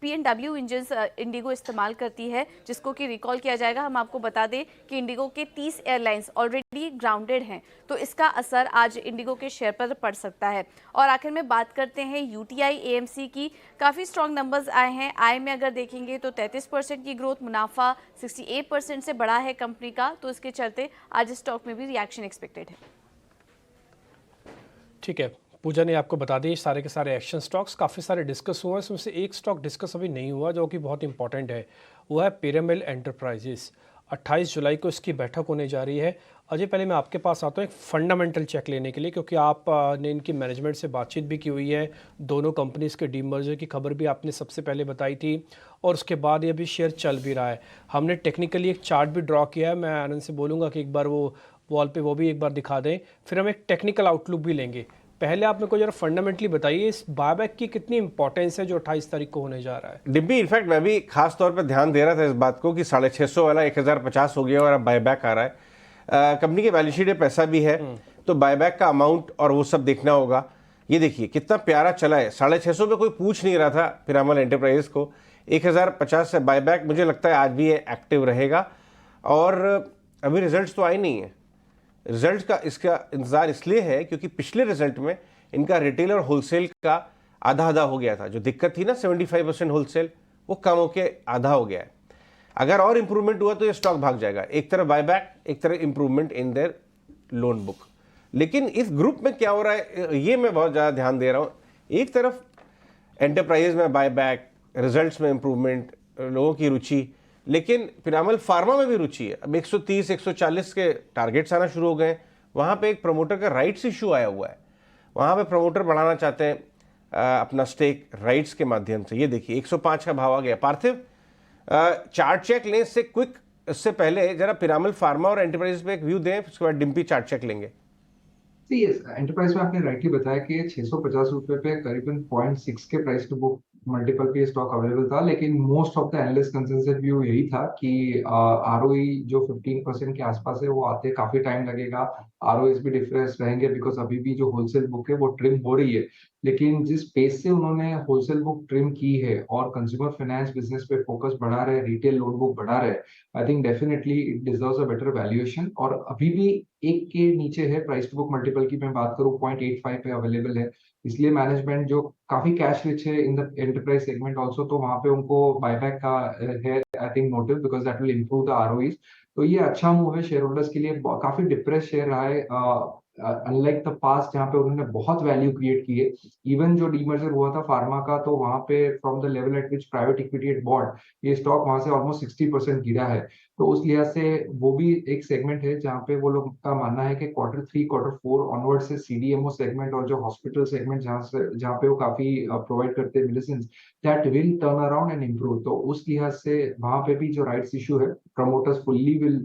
P&W इंजन्स इंडिगो इस्तेमाल करती है जिसको कि रिकॉल किया जाएगा। हम आपको बता दें कि इंडिगो के 30 एयरलाइंस ऑलरेडी ग्राउंडेड हैं, तो इसका असर आज इंडिगो के शेयर पर पड़ सकता है। और आखिर में बात करते हैं यूटीआई एएमसी की। काफ़ी स्ट्रॉन्ग नंबर्स आए हैं। आय में अगर देखेंगे तो 33% की ग्रोथ, मुनाफा 68% से बढ़ा है कंपनी का, तो इसके चलते आज स्टॉक में भी रिएक्शन एक्सपेक्टेड है। ठीक है, पूजा ने आपको बता दी सारे के सारे एक्शन स्टॉक्स। काफ़ी सारे डिस्कस हुए हैं, उसमें से एक स्टॉक डिस्कस अभी नहीं हुआ जो कि बहुत इंपॉर्टेंट है, वो है पिरामिड एंटरप्राइजेस। 28 जुलाई को इसकी बैठक होने जा रही है। अजय, पहले मैं आपके पास आता हूँ एक फंडामेंटल चेक लेने के लिए, क्योंकि आपने इनकी मैनेजमेंट से बातचीत भी की हुई है। दोनों कंपनीज़ के डीमर्जर की खबर भी आपने सबसे पहले बताई थी और उसके बाद ये अभी शेयर चल भी रहा है। हमने टेक्निकली एक चार्ट भी ड्रॉ किया है। मैं आनंद से बोलूँगा कि एक बार वो वॉल पे वो भी एक बार दिखा दें, फिर हम एक टेक्निकल आउटलुक भी लेंगे। पहले आप मेरे को जरा फंडामेंटली बताइए इस बायबैक की कितनी इंपॉर्टेंस है जो 28 तारीख को होने जा रहा है। डिब्बी, इनफैक्ट मैं भी खास तौर पर ध्यान दे रहा था इस बात को कि 650 वाला 1050 हो गया और अब बायबैक आ रहा है। कंपनी के बैलेंस शीट में पैसा भी है, तो बायबैक का अमाउंट और वो सब देखना होगा। ये देखिए कितना प्यारा चला है। 650 पे कोई पूछ नहीं रहा था पिरामिड एंटरप्राइजेस को। 1050 से बायबैक, मुझे लगता है आज भी ये एक्टिव रहेगा। और अभी रिजल्ट्स तो आए नहीं है। रिजल्ट का इसका इंतज़ार इसलिए है क्योंकि पिछले रिजल्ट में इनका रिटेल और होलसेल का आधा आधा हो गया था। जो दिक्कत थी ना 75% होलसेल, वो कम होके आधा हो गया है। अगर और इम्प्रूवमेंट हुआ तो ये स्टॉक भाग जाएगा। एक तरफ बायबैक, एक तरफ improvement in their loan book. लेकिन इस ग्रुप में क्या हो रहा है ये मैं बहुत ज़्यादा ध्यान दे रहा हूँ। एक तरफ एंटरप्राइजेज में बायबैक, रिजल्ट्स में इम्प्रूवमेंट, लोगों की रुचि, लेकिन पिरामल फार्मा में भी रुचि है। अब 130-140 के टारगेट्स आना शुरू हो गए। वहाँ पे एक प्रमोटर का राइट्स इशू आया हुआ है। वहाँ पे प्रमोटर बढ़ाना चाहते हैं अपना स्टेक राइट्स के माध्यम से। ये देखिए 105 का भाव आ गया। पार्थिव, चार्ट चेक लें इससे क्विक, इससे पहले जरा पिरामल फार्मा और एंटरप्राइज पे एक व्यू दें, उसके बाद डिम्पी चार्ट चेक लेंगे। एंटरप्राइज में आपने राइटली बताया कि 650 रुपए पे करीबन 0.6 के प्राइस टू बुक मल्टीपल पे स्टॉक अवेलेबल था। लेकिन most of the analyst consensus view यही था कि आरओई जो 15% के आसपास है वो आते काफी टाइम लगेगा। आरओएस भी डिफरेंस रहेंगे बिकॉज अभी भी जो होलसेल बुक है वो ट्रिम हो रही है। लेकिन जिस पेस से उन्होंने होलसेल बुक ट्रिम की है और कंज्यूमर फाइनेंस बिजनेस पे फोकस बढ़ा रहे, रिटेल लोन बुक बढ़ा रहे, I think definitely it deserves a better valuation. और अभी भी 1 के नीचे है प्राइस टू बुक मल्टीपल की मैं बात करूं, 0.85 पे अवेलेबल है। इसलिए मैनेजमेंट जो काफी कैश रिच है in the enterprise segment also, तो वहां पे उनको बायबैक का है I think notice because that will improve the ROEs. तो ये अच्छा मूव है शेयर होल्डर्स के लिए। काफी डिप्रेस शेयर रहा है अनलाइक द पास्ट जहाँ पे उन्होंने बहुत वैल्यू क्रिएट की है, इवन जो डीमर्जर हुआ था फार्मा का, तो वहां पे from the level at which private equity at bought, ये स्टॉक वहां से ऑलमोस्ट 60% गिरा है। तो उस लिहाज से वो भी एक सेगमेंट है जहाँ पे वो लोग का मानना है कि Q3 Q4 ऑनवर्ड से CDMO सेगमेंट और जो हॉस्पिटल सेगमेंट जहाँ पे वो काफी प्रोवाइड करते हैं medicine, that will turn around and improve. तो उस लिहाज से वहां पे भी जो राइट्स इशू है, promoters fully will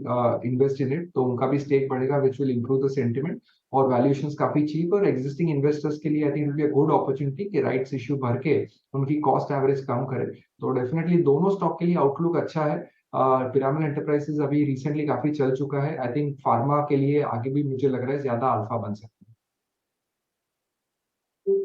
invest in it, तो उनका भी स्टेक बढ़ेगा which will improve the sentiment, और वैल्यूएशंस काफी चीप, और एग्जिस्टिंग इन्वेस्टर्स के लिए I think it will be a good opportunity कि राइट्स इशू भर के उनकी कॉस्ट एवरेज कम करे। तो डेफिनेटली दोनों स्टॉक के लिए आउटलुक अच्छा है। पिरामिड एंटरप्राइजेस अभी रिसेंटली काफी चल चुका है, आई थिंक फार्मा के लिए आगे भी मुझे लग रहा है ज्यादा अल्फा बन सकता है।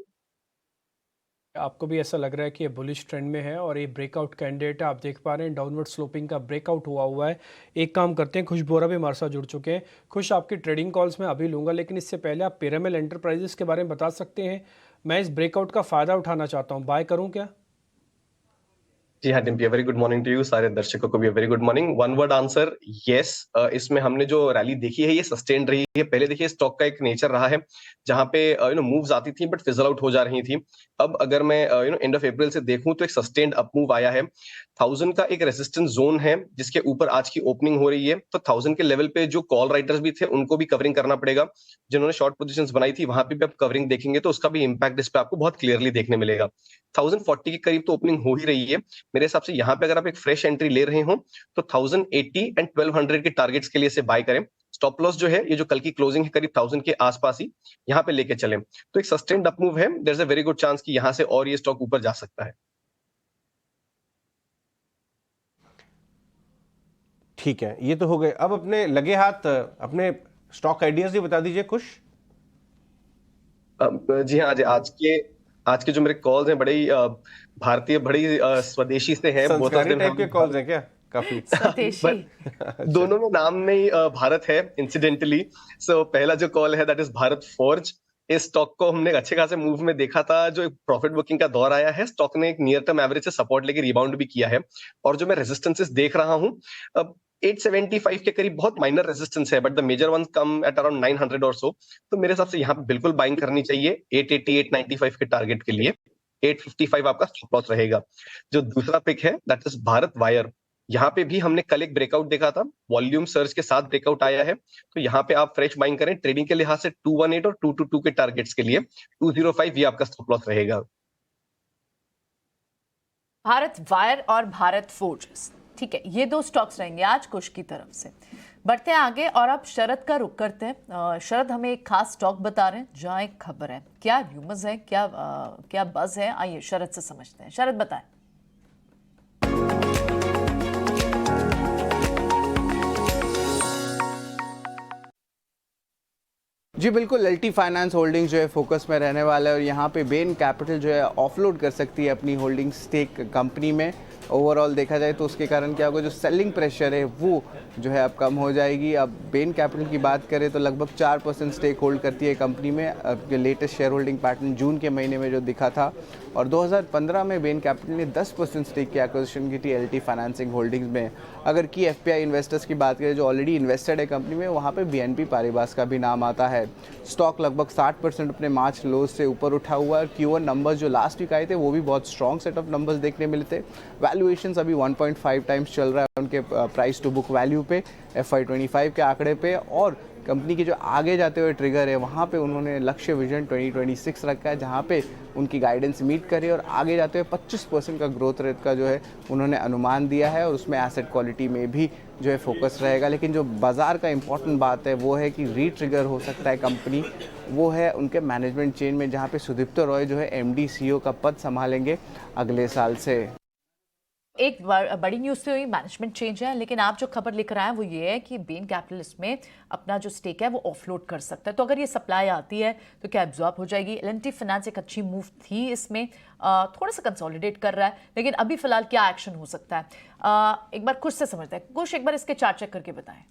आपको भी ऐसा लग रहा है कि ये बुलिश ट्रेंड में है और ये ब्रेकआउट कैंडिडेट है, आप देख पा रहे हैं डाउनवर्ड स्लोपिंग का ब्रेकआउट हुआ है। एक काम करते हैं, खुश बोरा भी हमारे साथ जुड़ चुके हैं। खुश, आपकी ट्रेडिंग कॉल्स में अभी लूँगा, लेकिन इससे पहले आप पिरामिड एंटरप्राइजेस के बारे में बता सकते हैं। मैं इस ब्रेकआउट का फ़ायदा उठाना चाहता हूँ, बाय करूँ क्या? जी हाँ Dimpy, very good morning to you. सारे दर्शकों को भी very good morning. One word answer, yes. इसमें हमने जो रैली देखी है ये सस्टेन रही है। पहले देखिए स्टॉक का एक नेचर रहा है जहां पे मूव्स आती थी बट फिजल आउट हो जा रही थी। अब अगर मैं एंड ऑफ अप्रैल से देखूं तो एक सस्टेन्ड अप मूव आया है। 1000 का एक रेजिस्टेंस जोन है जिसके ऊपर आज की ओपनिंग हो रही है, तो 1000 के लेवल पे जो कॉल राइटर्स भी थे उनको भी कवरिंग करना पड़ेगा। जिन्होंने शॉर्ट पोजीशंस बनाई थी वहां पे भी आप कवरिंग देखेंगे तो उसका भी इम्पैक्ट इस पे आपको बहुत क्लियरली देखने मिलेगा। 1040 के करीब तो ओपनिंग हो ही रही है। मेरे हिसाब से यहाँ पे अगर आप एक फ्रेश एंट्री ले रहे हो तो 1080 एंड 1200 के टारगेट्स के लिए से बाय करें। स्टॉप लॉस जो है ये जो कल की क्लोजिंग है करीब 1000 के आसपास ही, यहाँ पे लेके चलें। तो एक सस्टेन्ड अप मूव है, there is a very good chance कि यहाँ से और ये स्टॉक ऊपर जा सकता है। ठीक है, ये तो हो गए। अब अपने लगे हाथ अपने स्टॉक आइडियाज भी बता दीजिए कुछ। जी हाँ, आज के जो मेरे कॉल्स हैं बड़े ही भारतीय, बड़े ही स्वदेशी से हैं। संस्कारी टाइप के कॉल्स हैं क्या? काफी दोनों में नाम में ही भारत है इंसिडेंटली। सो पहला जो कॉल है दैट इज भारत फोर्ज। इस स्टॉक को हमने अच्छे खासे मूव में देखा था, जो एक प्रॉफिट बुकिंग का दौर आया है, स्टॉक ने एक नियर टर्म एवरेज से सपोर्ट लेके रिबाउंड भी किया है। और जो मैं रेजिस्टेंसेस देख रहा हूँ, 875 के करीब बहुत माइनर रेजिस्टेंस है, but the major ones come at around 900 और सो। तो मेरे हिसाब से यहाँ पे बिल्कुल बाइंग करनी चाहिए 880 895 के टारगेट के लिए। 855 आपका स्टॉप लॉस रहेगा। जो दूसरा पिक है दैट इज भारत वायर। यहाँ पे भी हमने कल एक ब्रेकआउट देखा था, वॉल्यूम सर्ज के साथ ब्रेकआउट आया है, तो यहाँ पे आप फ्रेश बाइंग करें। ट्रेडिंग के लिहाज से 218 और 222 के टारगेट्स के लिए 205 ये आपका स्टॉप लॉस रहेगा। भारत वायर और भारत फोर्ज, ठीक है, ये दो स्टॉक्स रहेंगे आज कुश की तरफ से। बढ़ते हैं आगे और अब शरद का रुख करते हैं। शरद हमें एक खास स्टॉक बता रहे हैं जहां एक खबर है, क्या र्यूमर्स है, क्या बज है, आइए शरद से समझते हैं। शरद बताएं। जी बिल्कुल, एलटी फाइनेंस होल्डिंग्स जो है फोकस में रहने वाला है और यहाँ पे बेन कैपिटल जो है ऑफलोड कर सकती है अपनी होल्डिंग स्टेक कंपनी में। ओवरऑल देखा जाए तो उसके कारण क्या होगा, जो सेलिंग प्रेशर है वो जो है अब कम हो जाएगी। अब बेन कैपिटल की बात करें तो लगभग 4% स्टेक होल्ड करती है कंपनी में। अब जो लेटेस्ट शेयर होल्डिंग पैटर्न जून के महीने में जो दिखा था, और 2015 में बेन कैपिटल ने 10% स्टेक की एक्विजिशन की थी एलटी फाइनेंसिंग होल्डिंग्स में। अगर की एफपीआई इन्वेस्टर्स की बात करें जो ऑलरेडी इन्वेस्टेड है कंपनी में, वहाँ पे बीएनपी पारिबास का भी नाम आता है। स्टॉक लगभग 60% अपने मार्च लोज से ऊपर उठा हुआ है। Q1 नंबर्स जो लास्ट वीक आए थे वो भी बहुत स्ट्रॉन्ग सेट ऑफ नंबर्स देखने मिले थे। वैल्यूएशंस अभी 1.5 टाइम्स चल रहा है उनके प्राइस टू बुक वैल्यू पे, FY25 के आंकड़े पे। और कंपनी के जो आगे जाते हुए ट्रिगर है वहाँ पे उन्होंने लक्ष्य विजन 2026 रखा है, जहाँ पे उनकी गाइडेंस मीट करे और आगे जाते हुए 25% का ग्रोथ रेट का जो है उन्होंने अनुमान दिया है, और उसमें एसेट क्वालिटी में भी जो है फोकस रहेगा। लेकिन जो बाज़ार का इंपॉर्टेंट बात है वो है कि रीट्रिगर हो सकता है कंपनी, वो है उनके मैनेजमेंट चेंज में, जहाँ पे सुदीप्त रॉय जो है MD CEO का पद संभालेंगे अगले साल से। एक बड़ी न्यूज़ तो हुई मैनेजमेंट चेंज है, लेकिन आप जो खबर लिख रहे हैं वो ये है कि बेन कैपिटल इसमें अपना जो स्टेक है वो ऑफलोड कर सकता है। तो अगर ये सप्लाई आती है तो क्या एब्जॉर्ब हो जाएगी? एल&टी फाइनेंस एक अच्छी मूव थी, इसमें थोड़ा सा कंसोलिडेट कर रहा है, लेकिन अभी फिलहाल क्या एक्शन हो सकता है एक बार कुछ से समझते हैं। कुछ एक बार इसके चार्ट चेक करके बताएं।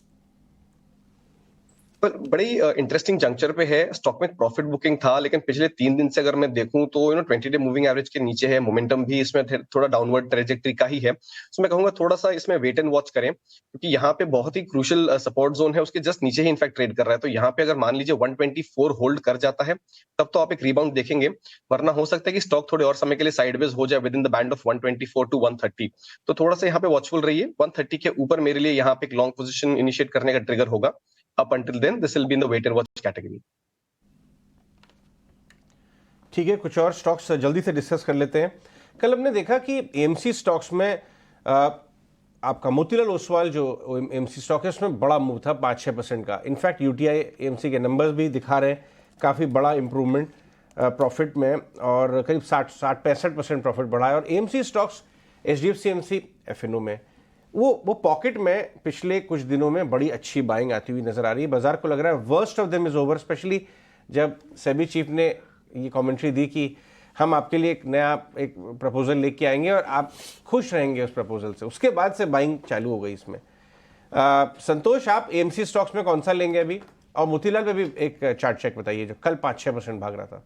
पर बड़ी इंटरेस्टिंग जंक्चर पे है, स्टॉक में प्रॉफिट बुकिंग था, लेकिन पिछले 3 दिन से अगर मैं देखूं तो 20 डे मूविंग एवरेज के नीचे है, मोमेंटम भी इसमें थोड़ा डाउनवर्ड ट्रेजेक्टरी का ही है। तो मैं कहूंगा थोड़ा सा इसमें वेट एंड वॉच करें, क्योंकि यहाँ पे बहुत ही क्रूशियल सपोर्ट जोन है, उसके जस्ट नीचे ही इनफैक्ट ट्रेड कर रहा है। तो यहाँ पे अगर मान लीजिए 124 होल्ड कर जाता है तब तो आप एक रिबाउंड देखेंगे, वरना हो सकता है कि स्टॉक थोड़े और समय के लिए साइडवेज हो जाए within the band of 124 to 130। तो थोड़ा सा यहाँ पे वॉचफुल रहिए। 130 के ऊपर मेरे लिए यहाँ पे एक लॉन्ग पोजीशन इनिशिएट करने का ट्रिगर होगा। Up until then, this will be in the wait and watch category. ठीक है, कुछ और स्टॉक्स जल्दी से डिस्कस कर लेते हैं। कल हमने देखा कि एएमसी स्टॉक्स में आपका मोतीलाल ओसवाल जो एएमसी स्टॉक है उसमें बड़ा मूव था 5-6% का। इनफैक्ट यूटीआई एएमसी के नंबर्स भी दिखा रहे हैं काफ़ी बड़ा इंप्रूवमेंट प्रॉफिट में, और करीब 60-65% प्रॉफिट बढ़ा है। और AMC stocks HDFC AMC FNO में वो पॉकेट में पिछले कुछ दिनों में बड़ी अच्छी बाइंग आती हुई नजर आ रही है। बाजार को लग रहा है worst of them is over, specially जब सेबी चीफ ने ये कमेंट्री दी कि हम आपके लिए एक नया एक प्रपोजल लेके आएंगे और आप खुश रहेंगे उस प्रपोजल से। उसके बाद से बाइंग चालू हो गई इसमें। संतोष, आप एएमसी स्टॉक्स में कौन सा लेंगे अभी? और मोतीलाल पे भी एक चार्ट चेक बताइए जो कल 5-6% भाग रहा था।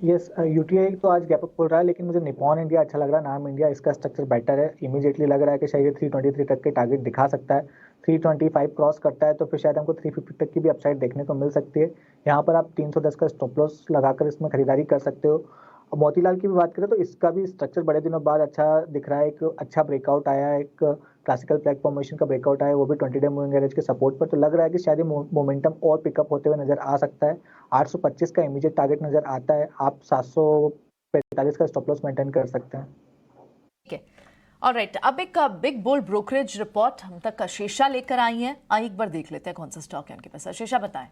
यस, यूटीआई तो आज गैप अप खोल रहा है, लेकिन मुझे निपॉन इंडिया अच्छा लग रहा है। नाम इंडिया, इसका स्ट्रक्चर बेटर है। इमीडिएटली लग रहा है कि शायद 323 तक के टारगेट दिखा सकता है। 325 क्रॉस करता है तो फिर शायद हमको 350 तक की भी अपसाइड देखने को मिल सकती है। यहाँ पर आप 310 का स्टॉप लॉस लगाकर इसमें खरीदारी कर सकते हो। और मोतीलाल की भी बात करें तो इसका भी स्ट्रक्चर बड़े दिनों बाद अच्छा दिख रहा है। एक अच्छा ब्रेकआउट आया, एक क्लासिकल फ्लैग फॉर्मेशन का ब्रेकआउट आया, वो भी 20 डे मूविंग एवरेज के सपोर्ट पर। तो लग रहा है कि शायद मोमेंटम और पिकअप होते हुए नजर आ सकता है। 825 का इमीडिएट टारगेट नजर आता है। आप 745 का स्टॉप लॉस मेंटेन कर सकते हैं। ठीक है, ऑलराइट। अब एक बिग बोल्ड ब्रोकरेज रिपोर्ट हम तक शेषा लेकर आई है। आइए एक बार देख लेते हैं कौन सा स्टॉक है उनके पास। शेषा बताएं।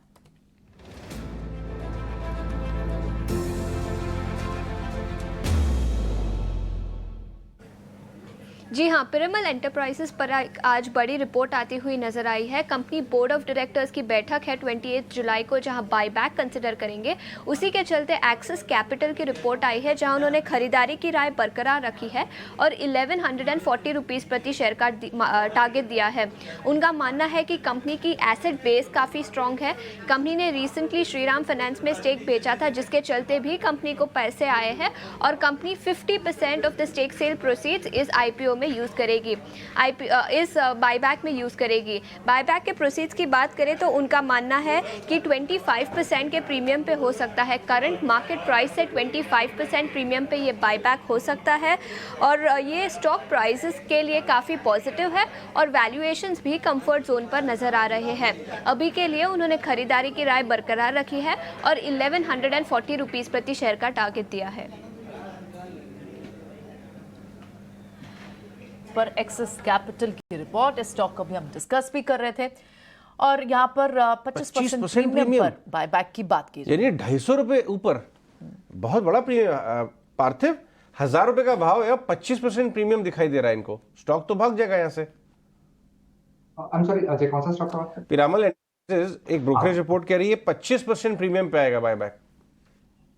जी हाँ, पिरामल एंटरप्राइजेस पर आज बड़ी रिपोर्ट आती हुई नजर आई है। कंपनी बोर्ड ऑफ डायरेक्टर्स की बैठक है 28 जुलाई को, जहां बायबैक कंसिडर करेंगे। उसी के चलते एक्सिस कैपिटल की रिपोर्ट आई है, जहां उन्होंने खरीदारी की राय बरकरार रखी है और 1140 रुपीज़ प्रति शेयर का टारगेट दिया है। उनका मानना है कि कंपनी की एसेट बेस काफ़ी स्ट्रॉन्ग है। कंपनी ने रिसेंटली श्रीराम फाइनेंस में स्टेक बेचा था, जिसके चलते भी कंपनी को पैसे आए हैं और company 50% of the stake sale proceeds इस आईपीओ में यूज़ करेगी, इस बायबैक में यूज़ करेगी। बायबैक के प्रोसीड्स की बात करें तो उनका मानना है कि 25% के प्रीमियम पे हो सकता है। करंट मार्केट प्राइस से 25% प्रीमियम पे ये बायबैक हो सकता है और ये स्टॉक प्राइसेस के लिए काफ़ी पॉजिटिव है और वैल्यूएशंस भी कंफर्ट जोन पर नज़र आ रहे हैं। अभी के लिए उन्होंने खरीदारी की राय बरकरार रखी है और 1140 रुपीज़ प्रति शेयर का टारगेट दिया है। पर एक्सिस कैपिटल की रिपोर्ट, इस स्टॉक को भी हम डिस्कस भी कर रहे थे और यहाँ पर 25% प्रीमियम पर बायबैक की बात की, यानी 250 रुपए ऊपर, बहुत बड़ा प्रीमियम। पार्थिव, 1000 रुपए का भाव है, 25% प्रीमियम दिखाई दे रहा है इनको। स्टॉक तो भाग जाएगा यहाँ से। आई एम सॉरी अजय, कौन सा स्टॉक का बात कर? पिरामल एंटरप्राइजेज एक ब्रोकरेज रिपोर्ट कह रही है 25% प्रीमियम पे आएगा बायबैक।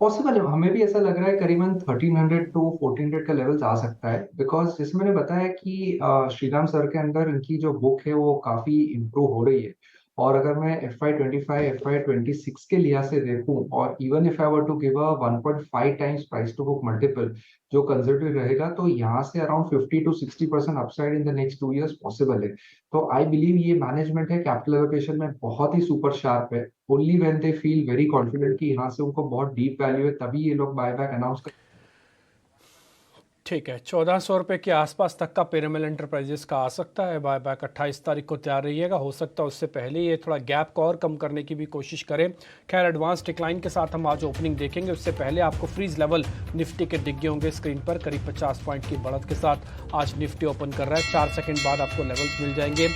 पॉसिबल है, हमें भी ऐसा लग रहा है करीबन 1300 टू 1400 का लेवल्स आ सकता है। बिकॉज जैसे मैंने बताया कि श्रीराम सर के अंदर इनकी जो बुक है वो काफी इम्प्रूव हो रही है। और अगर मैं FY25, FY26 के लिहाज से देखूं और even if I were to give a 1.5 times price to book multiple जो कंजर्वेटिव रहेगा, तो यहाँ से around 50 to 60% upside in the next 2 years possible है। तो आई बिलीव ये मैनेजमेंट है कैपिटल एलोकेशन में बहुत ही सुपर शार्प है। Only when they feel very confident कि यहाँ से उनको बहुत डीप वैल्यू है, तभी ये लोग बायबैक अनाउंस कर। ठीक है, 1400 रुपये के आसपास तक का पिरामल एंटरप्राइजेस का आ सकता है बायबैक। 28 तारीख को तैयार रहिएगा, हो सकता है उससे पहले ये थोड़ा गैप को और कम करने की भी कोशिश करें। खैर, एडवांस डिक्लाइन के साथ हम आज ओपनिंग देखेंगे, उससे पहले आपको फ्रीज लेवल निफ्टी के दिख गए होंगे स्क्रीन पर। करीब 50 पॉइंट की बढ़त के साथ आज निफ्टी ओपन कर रहा है। 4 सेकंड बाद आपको लेवल्स मिल जाएंगे।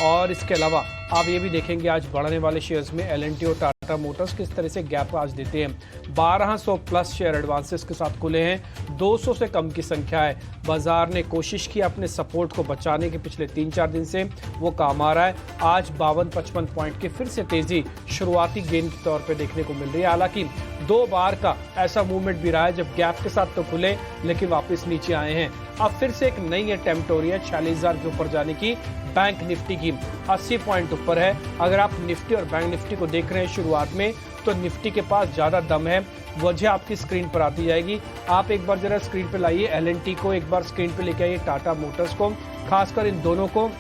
और इसके अलावा आप ये भी देखेंगे आज बढ़ने वाले शेयर्स में L&T और टाटा मोटर्स किस तरह से गैप आज देते हैं। 1200 प्लस शेयर एडवांसेस के साथ खुले हैं, 200 से कम की संख्या है। बाजार ने कोशिश की अपने सपोर्ट को बचाने के, पिछले 3-4 दिन से वो काम आ रहा है। आज 52-55 पॉइंट की फिर से तेजी शुरुआती गेन के तौर पे देखने को मिल रही है। हालांकि 2 बार का ऐसा मूवमेंट भी रहा है जब गैप के साथ तो खुले लेकिन वापस नीचे आए हैं। अब फिर से एक नई अटेम्प्ट हो रही है 46,000 के ऊपर जाने की। बैंक निफ्टी की 80 पॉइंट ऊपर है। अगर आप निफ्टी और बैंक निफ्टी को देख रहे हैं शुरुआत में, तो निफ्टी के पास ज्यादा दम है। वजह आपकी स्क्रीन पर आती जाएगी। आप एक बार जरा स्क्रीन पे लाइए L&T को, एक बार स्क्रीन पे लेके आइए टाटा मोटर्स को, खासकर इन दोनों को।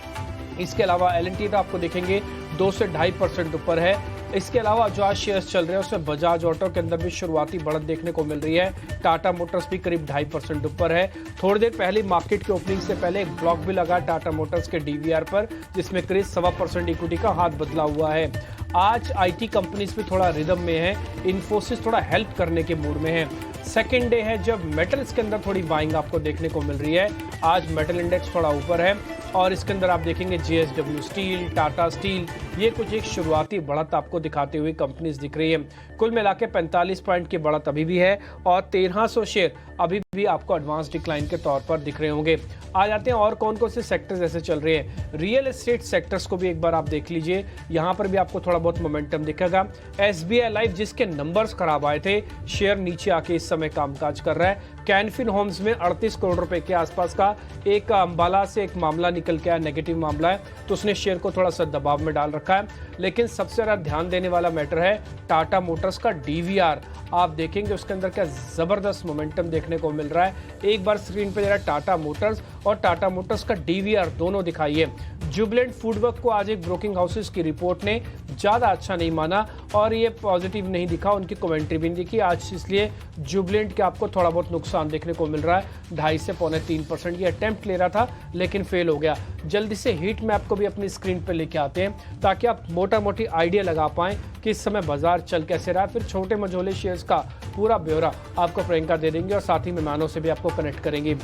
इसके अलावा L&T तो आपको देखेंगे 2 से 2.5% ऊपर है। इसके अलावा जो आज शेयर्स चल रहे हैं उसमें बजाज ऑटो के अंदर भी शुरुआती बढ़त देखने को मिल रही है। टाटा मोटर्स भी करीब 2.5% ऊपर है। थोड़ी देर पहले मार्केट के ओपनिंग से पहले एक ब्लॉक भी लगा टाटा मोटर्स के DVR पर, जिसमें करीब 1.25% इक्विटी का हाथ बदला हुआ है। आज IT कंपनीज भी थोड़ा रिदम में है। इन्फोसिस थोड़ा हेल्प करने के मूड में है। सेकेंड डे है जब मेटल्स के अंदर थोड़ी बाइंग आपको देखने को मिल रही है। आज मेटल इंडेक्स थोड़ा ऊपर है और इसके अंदर आप देखेंगे JSW स्टील, टाटा स्टील, ये कुछ एक शुरुआती बढ़त आपको दिखाते हुए कंपनीज दिख रही है। कुल मिला के 45 पॉइंट की बढ़त अभी भी है और 1300 शेयर अभी भी आपको एडवांस डिक्लाइन के तौर पर दिख रहे होंगे। आ जाते हैं और कौन कौन से सेक्टर्स ऐसे चल रहे हैं। रियल एस्टेट सेक्टर्स को भी एक बार आप देख लीजिए, यहाँ पर भी आपको थोड़ा बहुत मोमेंटम दिखेगा। SBI लाइफ जिसके नंबर्स खराब आए थे, शेयर नीचे आके इस समय कामकाज कर रहा है। कैनफिन होम्स में 38 करोड़ रुपए के आसपास का एक अंबाला से एक मामला निकल के आया, नेगेटिव मामला है, तो उसने शेयर को थोड़ा सा दबाव में डाल रखा है। लेकिन सबसे ज्यादा ध्यान देने वाला मैटर है टाटा मोटर्स का DVR। आप देखेंगे उसके अंदर क्या जबरदस्त मोमेंटम देखने को मिल रहा है। एक बार स्क्रीन पे जरा टाटा मोटर्स और टाटा मोटर्स का DVR दोनों दिखाइए। जुबिलेंट फूडवर्क को आज एक ब्रोकिंग हाउसेस की रिपोर्ट ने ज्यादा अच्छा नहीं माना और ये पॉजिटिव नहीं दिखा, उनकी कमेंट्री भी नहीं दिखी आज, इसलिए जुबिलेंट के आपको थोड़ा बहुत नुकसान देखने को मिल रहा है। 2.5 से 3.25% ये अटेम्प्ट ले रहा था लेकिन फेल हो गया। जल्दी से हीट मैप को भी अपनी स्क्रीन पर लेके आते हैं ताकि आप मोटा मोटी आइडिया लगा पाएं कि इस समय बाजार चल कैसे रहा है। फिर छोटे मझोले शेयर्स का पूरा ब्यौरा आपको प्रियंका दे देंगे और साथ ही मेहमानों से भी आपको कनेक्ट करेंगे।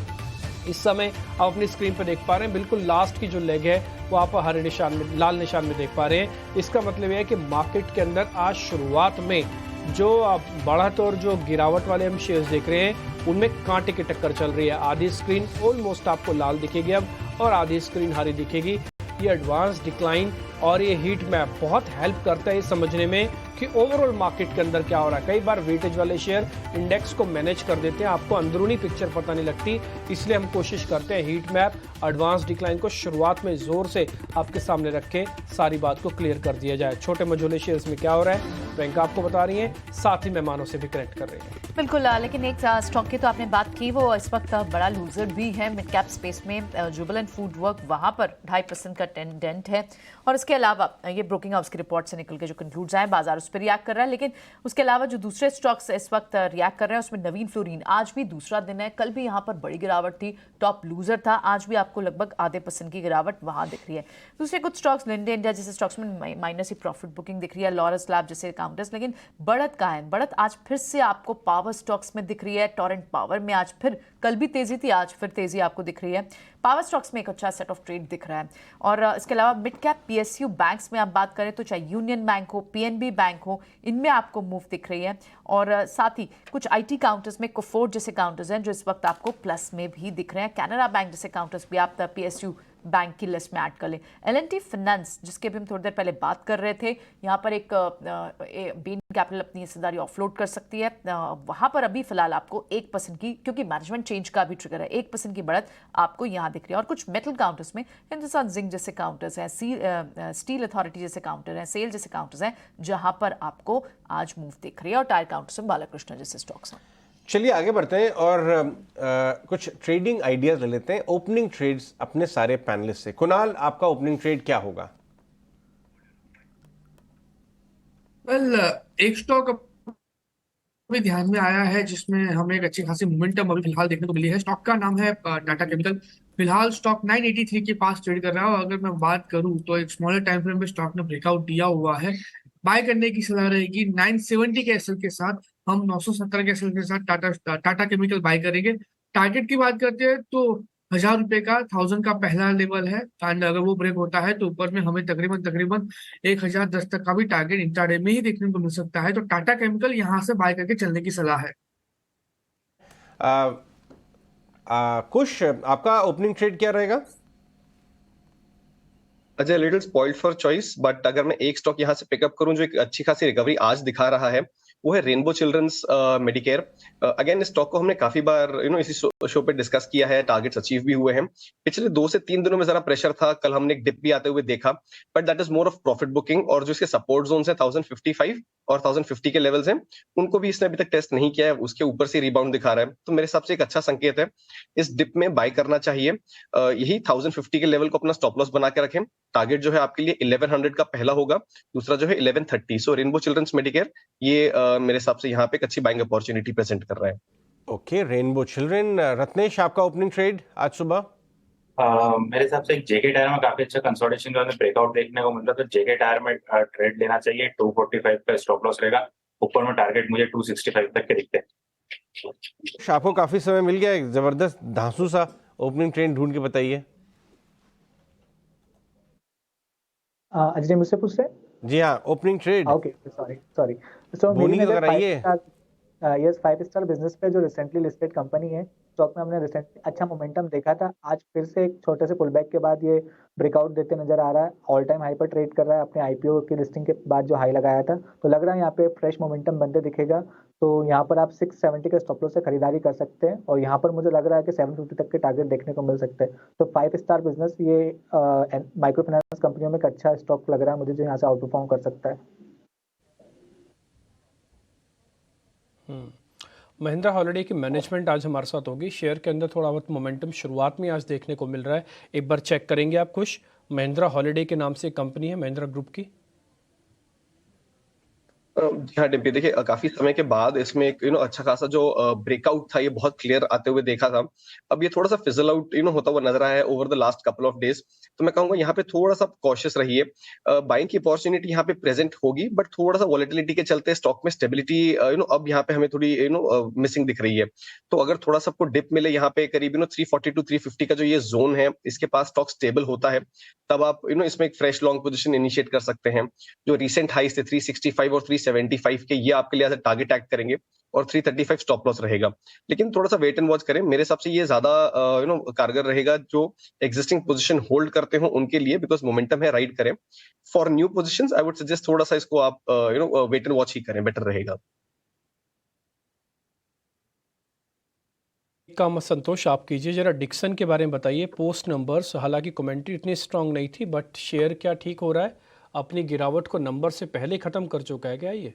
इस समय आप अपनी स्क्रीन पर देख पा रहे हैं बिल्कुल लास्ट की जो लेग है वो आप हरे निशान में, लाल निशान में देख पा रहे हैं। इसका मतलब यह है कि मार्केट के अंदर आज शुरुआत में जो बढ़त और जो गिरावट वाले हम शेयर्स देख रहे हैं उनमें कांटे की टक्कर चल रही है। आधी स्क्रीन ऑलमोस्ट आपको लाल दिखेगी अब और आधी स्क्रीन हरी दिखेगी। ये एडवांस डिक्लाइन और ये हीट मैप बहुत हेल्प करता है ये समझने में कि ओवरऑल मार्केट के अंदर क्या हो रहा है। कई बार वेटेज वाले शेयर इंडेक्स को मैनेज कर देते हैं, आपको अंदरूनी पिक्चर पता नहीं लगती, इसलिए हम कोशिश करते हैं हीट मैप एडवांस डिक्लाइन को शुरुआत में जोर से आपके सामने रख के सारी बात को क्लियर कर दिया जाए। छोटे मझोले शेयर्स में क्या हो रहा है प्रियंका आपको बता रही है, साथ ही मेहमानों से भी कनेक्ट कर रही है। बिल्कुल, लेकिन एक स्टॉक की तो आपने बात की, वो इस वक्त बड़ा लूजर भी है मिड कैप स्पेस में। जुबिलेंट फूडवर्क वहां पर 2.5% का डेंट है और इसके अलावा ये ब्रोकिंग हाउस की रिपोर्ट से निकल के जो कंक्लूड्स आए बाजार उस पर रिएक्ट कर रहा है। लेकिन उसके अलावा जो दूसरे स्टॉक्स इस वक्त रिएक्ट कर रहे हैं उसमें नवीन फ्लोरीन आज भी दूसरा दिन है। कल भी यहाँ पर बड़ी गिरावट थी, टॉप लूजर था, आज भी आपको लगभग ½ % की गिरावट वहां दिख रही है। दूसरे कुछ स्टॉक्स लिंडे इंडिया जैसे स्टॉक्स में माइनस ही प्रॉफिट बुकिंग दिख रही है, लॉरस लैब जैसे काउंटर्स, लेकिन बढ़त कहाँ है? बढ़त आज फिर से आपको पावर स्टॉक्स में दिख रही है। टोरेंट पावर में आज फिर, कल भी तेजी थी, आज फिर तेजी आपको दिख रही है। पावर स्टॉक्स में एक अच्छा सेट ऑफ ट्रेड दिख रहा है। और इसके अलावा मिड कैप PSU बैंक्स में आप बात करें तो चाहे यूनियन बैंक हो, PNB बैंक हो, इनमें आपको मूव दिख रही है। और साथ ही कुछ IT काउंटर्स में कोफोर्ड जैसे काउंटर्स हैं जो इस वक्त आपको प्लस में भी दिख रहे हैं। कैनरा बैंक जैसे काउंटर्स भी आप PSU बैंक की लिस्ट में ऐड कर लें। L&T फाइनेंस जिसके भी हम थोड़ी देर पहले बात कर रहे थे, यहाँ पर एक बेन कैपिटल अपनी हिस्सेदारी ऑफलोड कर सकती है। वहाँ पर अभी फिलहाल आपको 1% की, क्योंकि मैनेजमेंट चेंज का भी ट्रिगर है, 1% की बढ़त आपको यहाँ दिख रही है। और कुछ मेटल काउंटर्स में हिंदुस्तान जिंक जैसे काउंटर्स हैं, स्टील अथॉरिटी जैसे काउंटर हैं, सेल जैसे काउंटर्स हैं जहाँ पर आपको आज मूव दिख रही है। और टायर काउंटर्स में बालाकृष्ण जैसे स्टॉक्स हैं। चलिए आगे बढ़ते हैं और कुछ ट्रेडिंग आइडियाज ले लेते हैं। ओपनिंग ट्रेड्स अपने सारे पैनलिस्ट से। कुणाल, आपका ओपनिंग ट्रेड क्या होगा? एक स्टॉक अभी ध्यान में आया है जिसमें हमें एक अच्छी खासी मोमेंटम अभी फिलहाल देखने को मिली है। स्टॉक का नाम है टाटा केमिकल। फिलहाल स्टॉक 983 के पास ट्रेड कर रहा है और अगर मैं बात करूं तो एक स्मॉलर टाइम फ्रेम में स्टॉक ने ब्रेकआउट दिया हुआ है। बाय करने की सलाह रहेगी 970 के एसएल के साथ। हम 970 के एसएल के साथ टाटा केमिकल बाय करेंगे। टारगेट की बात करते हैं तो 1000 रुपए का 1000 का पहला लेवल है एंड अगर वो ब्रेक होता है तो ऊपर में हमें तकरीबन 1010 तक का भी टारगेट इंट्राडे में ही देखने को मिल सकता है। तो टाटा केमिकल यहाँ से बाय करके चलने की सलाह है। कुश, आपका ओपनिंग ट्रेड क्या रहेगा? Ajay, little spoiled for choice, but अगर मैं एक स्टॉक यहाँ से पिकअप करूं जो एक अच्छी खासी रिकवरी आज दिखा रहा है वो है रेनबो चिल्ड्रंस मेडिकेयर। अगेन इस स्टॉक को हमने काफी बार इसी शो पे डिस्कस किया है, टारगेट्स अचीव भी हुए हैं। पिछले 2 से 3 दिनों में जरा प्रेशर था, कल हमने एक डिप भी आते हुए देखा, but that is more of profit booking. और जो इसके सपोर्ट जोन है 1055 और 1050 के लेवल्स हैं, उनको भी इसने अभी तक टेस्ट नहीं किया है, उसके ऊपर से रिबाउंड दिखा रहा है, तो मेरे हिसाब से एक अच्छा संकेत है, इस डिप में बाय करना चाहिए। यही 1050 के लेवल को अपना स्टॉप लॉस बना के रखें। टारगेट जो है आपके लिए 1100 का पहला होगा, दूसरा जो है 1130। सो रेनबो चिल्ड्रंस मेडिकेयर ये मेरे हिसाब से यहाँ पे एक अच्छी बाइंग अपॉर्चुनिटी प्रेजेंट कर रहा है। Okay, rainbow children. रत्नेश, आपका ओपनिंग ट्रेड आज सुबह? मेरे हिसाब से एक जेके टायर में काफी अच्छा कंसोलिडेशन का ब्रेकआउट देखने को मिल रहा है, तो जेके टायर में ट्रेड लेना चाहिए। 245 का स्टॉप लॉस रहेगा, ऊपर में टारगेट मुझे 265 तक के दिखते हैं। आपको काफी समय मिल गया, एक जबरदस्त धांसू सा ओपनिंग ट्रेड ढूंढ के बताइए। अजय मुझसे पूछ रहे हैं? जी हाँ, opening trade. Okay, sorry. So बोनी की तो कराइए। यस, 5 स्टार बिजनेस पे जो रिसेंटली लिस्टेड कंपनी है, स्टॉक में हमने रिसेंटली अच्छा मोमेंटम देखा था। आज फिर से एक छोटे से पुलबैक के बाद ये ब्रेकआउट देते नजर आ रहा है, ऑल टाइम हाई पर ट्रेड कर रहा है अपने आईपीओ की लिस्टिंग के बाद जो हाई लगाया था, तो लग रहा है यहाँ पे फ्रेश मोमेंटम बनते दिखेगा। तो यहाँ पर आप 670 के स्टॉप लॉस से खरीदारी कर सकते हैं, और यहाँ पर मुझे लग रहा है कि 750 तक के टारगेट देखने को मिल सकते हैं। तो 5 स्टार बिजनेस ये माइक्रो फाइनेंस कंपनियों में एक अच्छा स्टॉक लग रहा है मुझे, जो यहाँ से आउट परफॉर्म कर सकता है। महिंद्रा हॉलिडे की मैनेजमेंट आज हमारे साथ होगी। शेयर के अंदर थोड़ा बहुत मोमेंटम शुरुआत में आज देखने को मिल रहा है, एक बार चेक करेंगे आप कुछ? महिंद्रा हॉलिडे के नाम से एक कंपनी है महिंद्रा ग्रुप की। जी हाँ डिम्पी, देखिए काफी समय के बाद इसमें एक अच्छा खासा जो ब्रेकआउट था, ये बहुत क्लियर आते हुए देखा था। अब ये थोड़ा सा फिजल आउट होता हुआ नजर आया है over the last couple of days. तो मैं कहूंगा यहाँ पे थोड़ा सा कॉशियस रहिए। बाइंग की अपॉर्चुनिटी यहाँ पे प्रेजेंट होगी, बट थोड़ा सा वॉलेटिलिटी के चलते स्टॉक में स्टेबिलिटी अब यहाँ पे हमें थोड़ी मिसिंग दिख रही है। तो अगर थोड़ा सा आपको डिप मिले यहाँ पे करीब 340 टू 350 का जो ये जोन है, इसके पास स्टॉक स्टेबल होता है, तब आप इसमें एक फ्रेश लॉन्ग पोजीशन इनिशिएट कर सकते हैं। जो रिसेंट हाई थे 365 और 375 के, ये आपके लिए टारगेट एक्ट करेंगे, और 335 स्टॉप लॉस रहेगा। लेकिन थोड़ा सा वेट एंड वॉच करें, मेरे हिसाब से ये ज्यादा कारगर रहेगा जो एग्जिस्टिंग पोजीशन होल्ड करते हो उनके लिए, बिकॉज मोमेंटम है, राइड करें। For new positions I would suggest थोड़ा सा इसको आप वेट एंड वॉच ही करें, बेटर रहेगा। काम संतोष आप कीजिए जरा, डिक्सन के बारे में बताइए। पोस्ट नंबर्स हालांकि कमेंट्री इतनी स्ट्रांग नहीं थी, बट शेयर क्या ठीक हो रहा है? अपनी गिरावट को नंबर से पहले खत्म कर चुका है क्या ये?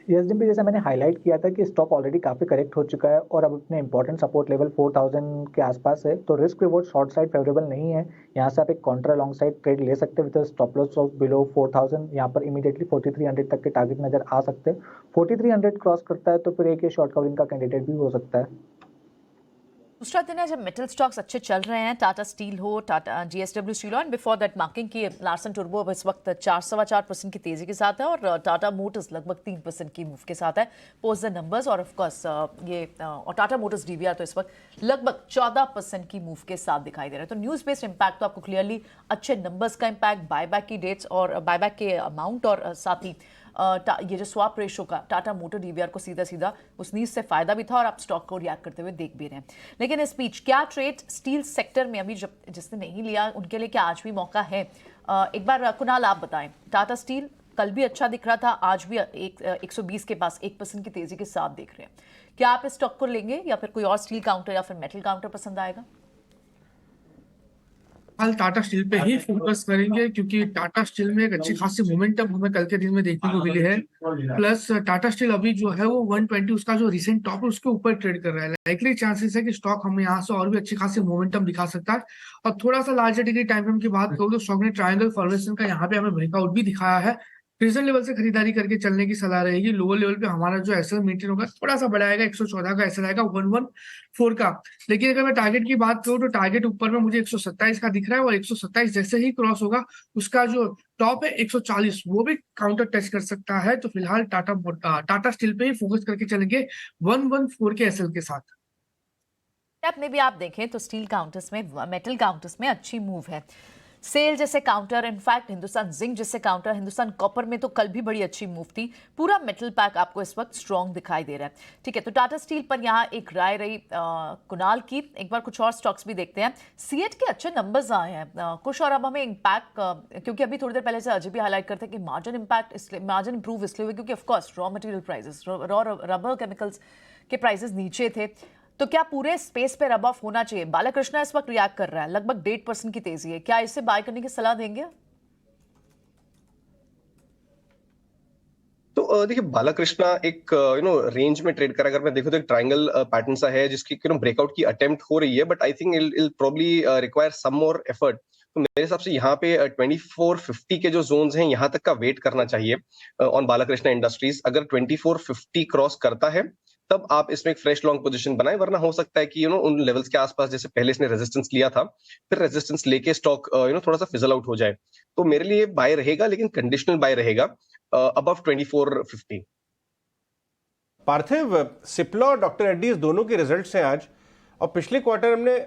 यस डिम्पी, जैसा मैंने हाईलाइट किया था कि स्टॉक ऑलरेडी काफ़ी करेक्ट हो चुका है और अब अपने इंपॉर्टेंट सपोर्ट लेवल 4000 के आसपास है, तो risk reward short side favourable नहीं है। यहाँ से आप एक काउंटर लॉन्ग साइड ट्रेड ले सकते हैं with stop loss of below 4000। यहाँ पर इमीडिएटली 4300 तक के टारगेट नजर आ सकते हैं। 4300 क्रॉस करता है तो फिर एक शॉर्ट कवरिंग का कैंडिडेट भी हो सकता है। दूसरा दिन है जब मेटल स्टॉक्स अच्छे चल रहे हैं, टाटा स्टील हो, टाटा जीएसडब्ल्यू स्टील हो, एंड बिफोर दैट मार्किंग की लार्सन टुर्बो अब इस वक्त 4.25% की तेजी के साथ है, और टाटा मोटर्स लगभग 3% की मूव के साथ है पोस्ट द नंबर्स। और ऑफकोर्स और टाटा मोटर्स डीवीआर तो इस वक्त लगभग 14% की मूव के साथ दिखाई दे रहा है। तो न्यूज़ बेस्ड इम्पैक्ट तो आपको क्लियरली अच्छे नंबर्स का इम्पैक्ट, बायबैक की डेट्स और बायबैक के अमाउंट, और साथ ही ये जो स्वैप रेशो का टाटा मोटर डीवीआर को सीधा सीधा उस नीज से फायदा भी था, और आप स्टॉक को रिएक्ट करते हुए देख भी रहे हैं। लेकिन इस बीच क्या ट्रेड स्टील सेक्टर में अभी जिसने नहीं लिया उनके लिए क्या आज भी मौका है? एक बार कुणाल आप बताएं। टाटा स्टील कल भी अच्छा दिख रहा था, आज भी 120 के पास 1% की तेजी के साथ देख रहे हैं। क्या आप इस स्टॉक को लेंगे या फिर कोई और स्टील काउंटर या फिर मेटल काउंटर पसंद आएगा? हाल टाटा स्टील पे ही फोकस करेंगे, क्योंकि टाटा स्टील में एक अच्छी खासी मोमेंटम हमें कल के दिन में देखने को मिली है। प्लस टाटा स्टील अभी जो है वो 120 उसका जो रिसेंट टॉप है उसके ऊपर ट्रेड कर रहा है। लाइकली चांसेस है कि स्टॉक हमें यहाँ से और भी अच्छी खासी मोमेंटम दिखा सकता है। और थोड़ा सा लार्जर डिग्री टाइम फ्रेम की बात करूँ तो स्टॉक ने ट्रायंगल फॉर्मेशन का यहाँ पे हमें ब्रेकआउट भी दिखाया है। प्रेजेंट लेवल से खरीदारी करके चलने की सलाह रहेगी। लोअर लेवल पे हमारा जो एसएल मेंटेन होगा, थोड़ा सा बढ़ाएगा, 114 का एसएल आएगा 114 का। लेकिन अगर मैं टारगेट की बात करूँ तो टारगेट ऊपर में मुझे 127 का दिख रहा है, और 127 जैसे ही क्रॉस होगा उसका जो टॉप है 140 वो भी काउंटर टच कर सकता है। तो फिलहाल टाटा स्टील पे ही फोकस करके चलेंगे 114 के एसएल के साथ। में भी आप देखें तो स्टील काउंटर्स में, मेटल काउंटर्स में अच्छी मूव है। सेल जैसे काउंटर, इनफैक्ट हिंदुस्तान जिंक जैसे काउंटर, हिंदुस्तान कॉपर में तो कल भी बड़ी अच्छी मूव थी। पूरा मेटल पैक आपको इस वक्त स्ट्रॉन्ग दिखाई दे रहा है। ठीक है, तो टाटा स्टील पर यहाँ एक राय रही कुणाल की। एक बार कुछ और स्टॉक्स भी देखते हैं। सीएट के अच्छे नंबर्स आए हैं कुछ, और अब हमें इम्पैक्ट, क्योंकि अभी थोड़ी देर पहले से अजय भी हाईलाइट करते हैं कि मार्जिन इम्पैक्ट इसलिए, मार्जिन इंप्रूव इसलिए हुए क्योंकि of course raw material prices, raw rubber chemicals के प्राइसेस नीचे थे। तो क्या पूरे स्पेस पे रब ऑफ होना चाहिए? बालाकृष्णा इस वक्त रिएक्ट कर रहा है, लगभग 1.5% की तेजी है, क्या इसे बाय करने की सलाह देंगे? तो देखिए बालाकृष्णा एक रेंज में ट्रेड करा, अगर मैं देखूं तो एक ट्रायंगल पैटर्न सा है जिसकी ब्रेकआउट की अटेम्प्ट हो रही है, but I think I'll probably require some more effort. तो मेरे हिसाब से यहाँ पे 2450 के जो जोन्स हैं यहाँ तक का वेट करना चाहिए ऑन बालाकृष्णा इंडस्ट्रीज। अगर 2450 क्रॉस करता है तब आप इसमें एक फ्रेश लॉन्ग पोजीशन बनाए, वरना हो सकता है कि उन लेवल्स के आसपास जैसे पहले इसने रेजिस्टेंस लिया था, फिर रेजिस्टेंस लेके स्टॉक थोड़ा सा फिजल आउट हो जाए। तो मेरे लिए बाय रहेगा, लेकिन कंडीशनल बाय रहेगा अबव 2450। पार्थिव, सिप्ला और डॉक्टर रेड्डीज दोनों के रिजल्ट्स हैं आज, और पिछले क्वार्टर हमने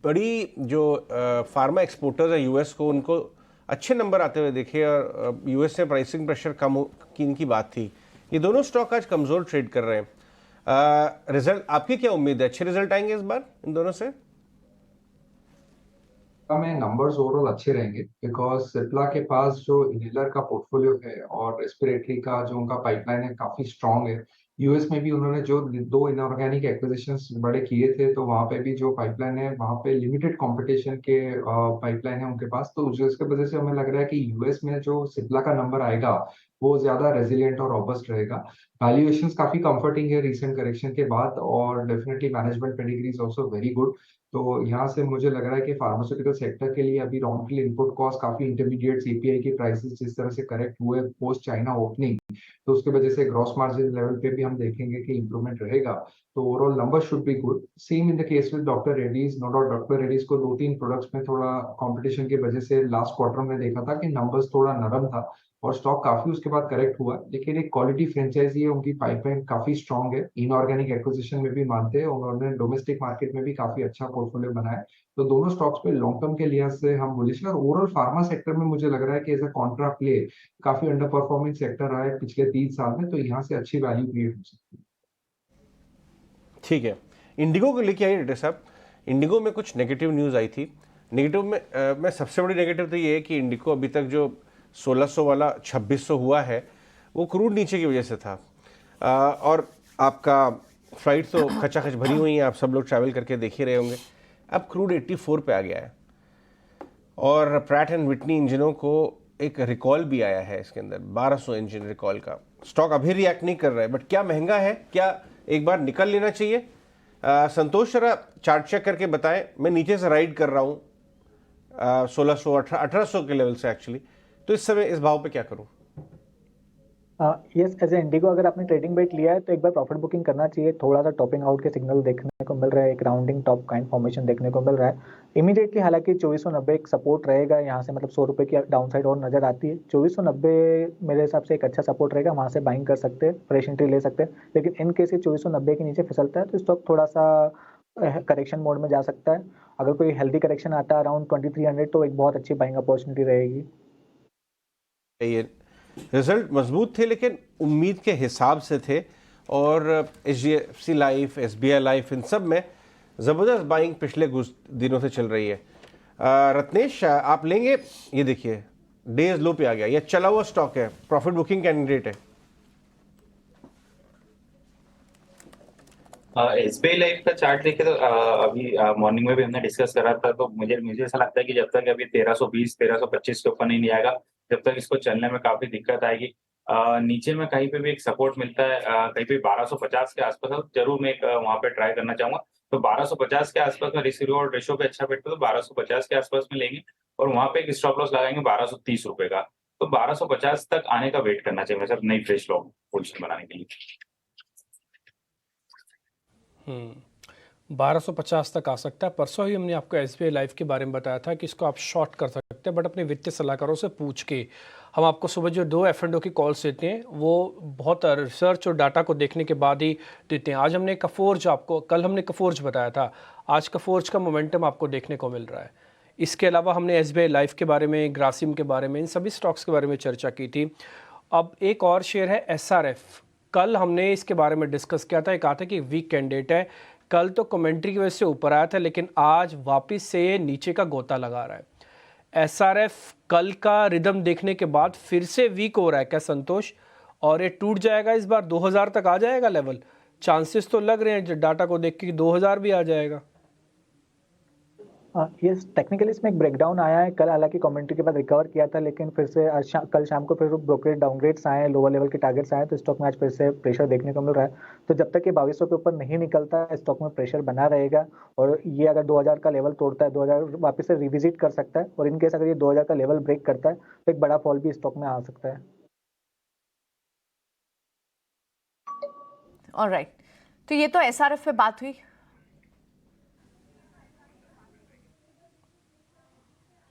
बड़ी जो फार्मा एक्सपोर्टर्स है यूएस को, उनको अच्छे नंबर आते हुए देखे, और यूएस से प्राइसिंग प्रेशर कम की इनकी बात थी। ये दोनों स्टॉक आज कमजोर ट्रेड कर रहे हैं। रिजल्ट आपकी क्या उम्मीद है? अच्छे रिजल्ट आएंगे इस बार इन दोनों से? में नंबर्स ओवरऑल अच्छे रहेंगे बिकॉज सिप्ला के पास जो इनहेलर का पोर्टफोलियो है और रेस्पिरेटरी का जो उनका पाइपलाइन है काफी स्ट्रांग है। यूएस में भी उन्होंने जो 2 इनऑर्गेनिक एक्विजिशंस बड़े किए थे, तो वहां पे भी जो पाइपलाइन है वहां पे लिमिटेड कंपटीशन के पाइपलाइन है उनके पास। तो जिसके वजह से हमें लग रहा है कि यूएस में जो सिप्ला का नंबर आएगा वो ज्यादा रेजिलिएंट और रॉबस्ट रहेगा। वैल्यूएशंस काफी कंफर्टिंग है रिसेंट करेक्शन के बाद, और definitely management pedigree is also very good. तो यहाँ से मुझे लग रहा है कि फार्मास्यूटिकल सेक्टर के लिए अभी रॉ मटेरियल इनपुट कॉस्ट काफी इंटरमीडिएट एपीआई की प्राइसेस जिस तरह से करेक्ट हुए पोस्ट चाइना ओपनिंग, तो उसकी वजह से ग्रॉस मार्जिन लेवल पे भी हम देखेंगे कि इंप्रूवमेंट रहेगा। तो overall number should be good. Same in the case with doctor Reddy's. No doubt doctor Reddy's को 2-3 प्रोडक्ट्स में थोड़ा कंपटीशन की वजह से लास्ट क्वार्टर में देखा था कि नंबर्स थोड़ा नरम था और स्टॉक काफी उसके बाद करेक्ट हुआ, लेकिन एक क्वालिटी फ्रेंचाइजी है, उनकी पाइपलाइन काफी स्ट्रांग है, इनऑर्गेनिक एक्विजिशन में भी मानते हैं, उन्होंने डोमेस्टिक मार्केट में भी काफी अच्छा पोर्टफोलियो बनाया। तो दोनों स्टॉक्स पे लॉन्ग टर्म के लिहाज से हम बुलिश हैं। और ओवरऑल फार्मा सेक्टर में मुझे लग रहा है कि एज अ कॉन्ट्रा प्ले काफी अंडर परफॉर्मिंग सेक्टर रहा है पिछले 3 साल में, तो यहाँ से अच्छी वैल्यू क्रिएट हो सकती है। ठीक है, इंडिगो को लेके आइए डॉक्टर साहब। इंडिगो में कुछ नेगेटिव न्यूज़ आई थी। नेगेटिव में सबसे बड़ी नेगेटिव तो ये है कि इंडिगो अभी तक जो 1600 वाला 2600 हुआ है वो क्रूड नीचे की वजह से था, और आपका फ्लाइट तो खचाखच भरी हुई हैं, आप सब लोग ट्रैवल करके देख ही रहे होंगे। अब क्रूड 84 पे आ गया है, और प्रैट एंड विटनी इंजनों को एक रिकॉल भी आया है इसके अंदर, 1200 इंजन रिकॉल का। स्टॉक अभी रिएक्ट नहीं कर रहा है, बट क्या महंगा है? क्या एक बार निकल लेना चाहिए? संतोष जरा चार्ट चेक करके बताएं। मैं नीचे से राइड कर रहा हूँ 1600 1800 के लेवल से एक्चुअली, तो इस समय इस भाव पे क्या करूं? यस, एज ए इंडिगो अगर आपने ट्रेडिंग बेट लिया है तो एक बार प्रॉफिट बुकिंग करना चाहिए। थोड़ा सा टॉपिंग आउट के सिग्नल देखने को मिल रहा है, एक राउंडिंग टॉप काइंड फॉर्मेशन देखने को मिल रहा है इमीडिएटली। हालांकि 2490 एक सपोर्ट रहेगा यहाँ से, मतलब 100 रुपये की डाउन साइड और नजर आती है। 2490 मेरे हिसाब से एक अच्छा सपोर्ट रहेगा, वहाँ से बाइंग कर सकते हैं, फ्रेश एंट्री ले सकते हैं। लेकिन इन केस 2490 के नीचे फिसलता है तो स्टॉक थोड़ा सा करेक्शन मोड में जा सकता है। अगर कोई हेल्दी करेक्शन आता है अराउंड 2300 तो एक बहुत अच्छी बाइंग अपॉर्चुनिटी रहेगी। ये रिजल्ट मजबूत थे, लेकिन उम्मीद के हिसाब से थे, और HDFC लाइफ, SBI लाइफ, इन सब में ज़बरदस्त बाइंग पिछले कुछ दिनों से चल रही है। रत्नेश, आप लेंगे? ये देखिए डेज लो पे आ गया, ये चला हुआ स्टॉक है, प्रॉफिट बुकिंग कैंडिडेट है। SBI लाइफ का चार्ट देखे तो अभी मॉर्निंग में भी हमने डिस्कस करा था, तो मुझे ऐसा लगता है कि जब तक अभी 1320 1325 के ऊपर नहीं आएगा, जब तक इसको चलने में काफी दिक्कत आएगी। नीचे में कहीं पे भी एक सपोर्ट मिलता है, कहीं पे 1250 के आसपास, तो जरूर मैं वहां पे ट्राई करना चाहूंगा। तो 1250 के आसपास में रिस्क रिवॉर्ड रेशियो पे अच्छा बैठता है, तो 1250 के आसपास में लेंगे, और वहां पे एक स्टॉप लॉस लगाएंगे 1230 रुपए का। तो 1250 तक आने का वेट करना चाहिए सर, नई फ्रेश लॉन्ग पोजीशन बनाने के लिए। 1250 तक आ सकता है। परसों ही हमने आपको SBI लाइफ के बारे में बताया था कि इसको आप शॉर्ट कर सकते हैं, बट अपने वित्तीय सलाहकारों से पूछ के। हम आपको सुबह जो 2 F&O की कॉल्स देते हैं वो बहुत रिसर्च और डाटा को देखने के बाद ही देते हैं। आज हमने कफोर्ज, आपको कल हमने कफोर्ज बताया था, आज कफोर्ज का मोमेंटम आपको देखने को मिल रहा है। इसके अलावा हमने SBI लाइफ के बारे में, ग्रासिम के बारे में, इन सभी स्टॉक्स के बारे में चर्चा की थी। अब एक और शेयर है SRF। कल हमने इसके बारे में डिस्कस किया था, कहा था कि वीक कैंडिडेट है। कल तो कमेंट्री की वजह से ऊपर आया था, लेकिन आज वापस से नीचे का गोता लगा रहा है। SRF कल का रिदम देखने के बाद फिर से वीक हो रहा है क्या संतोष? और ये टूट जाएगा इस बार, 2000 तक आ जाएगा लेवल? चांसेस तो लग रहे हैं डाटा को देख के 2000 भी आ जाएगा। ये टेक्निकली इसमें एक ब्रेकडाउन आया है कल, हालांकि कमेंट्री के बाद रिकवर किया था, लेकिन फिर से कल शाम को फिर ब्रोकरेज डाउनग्रेड्स आए हैं, लोअर लेवल के टारगेट्स आए हैं, तो स्टॉक में आज फिर से प्रेशर देखने को मिल रहा है। तो जब तक ये 2200 के ऊपर नहीं निकलता है, स्टॉक में प्रेशर बना रहेगा, और ये अगर 2000 का लेवल तोड़ता है, 2000 वापस से रिविजिट कर सकता है, और इनकेस अगर ये 2000 का लेवल ब्रेक करता है तो एक बड़ा फॉल भी स्टॉक में आ सकता है। ऑलराइट, तो ये तो SRF पे बात हुई।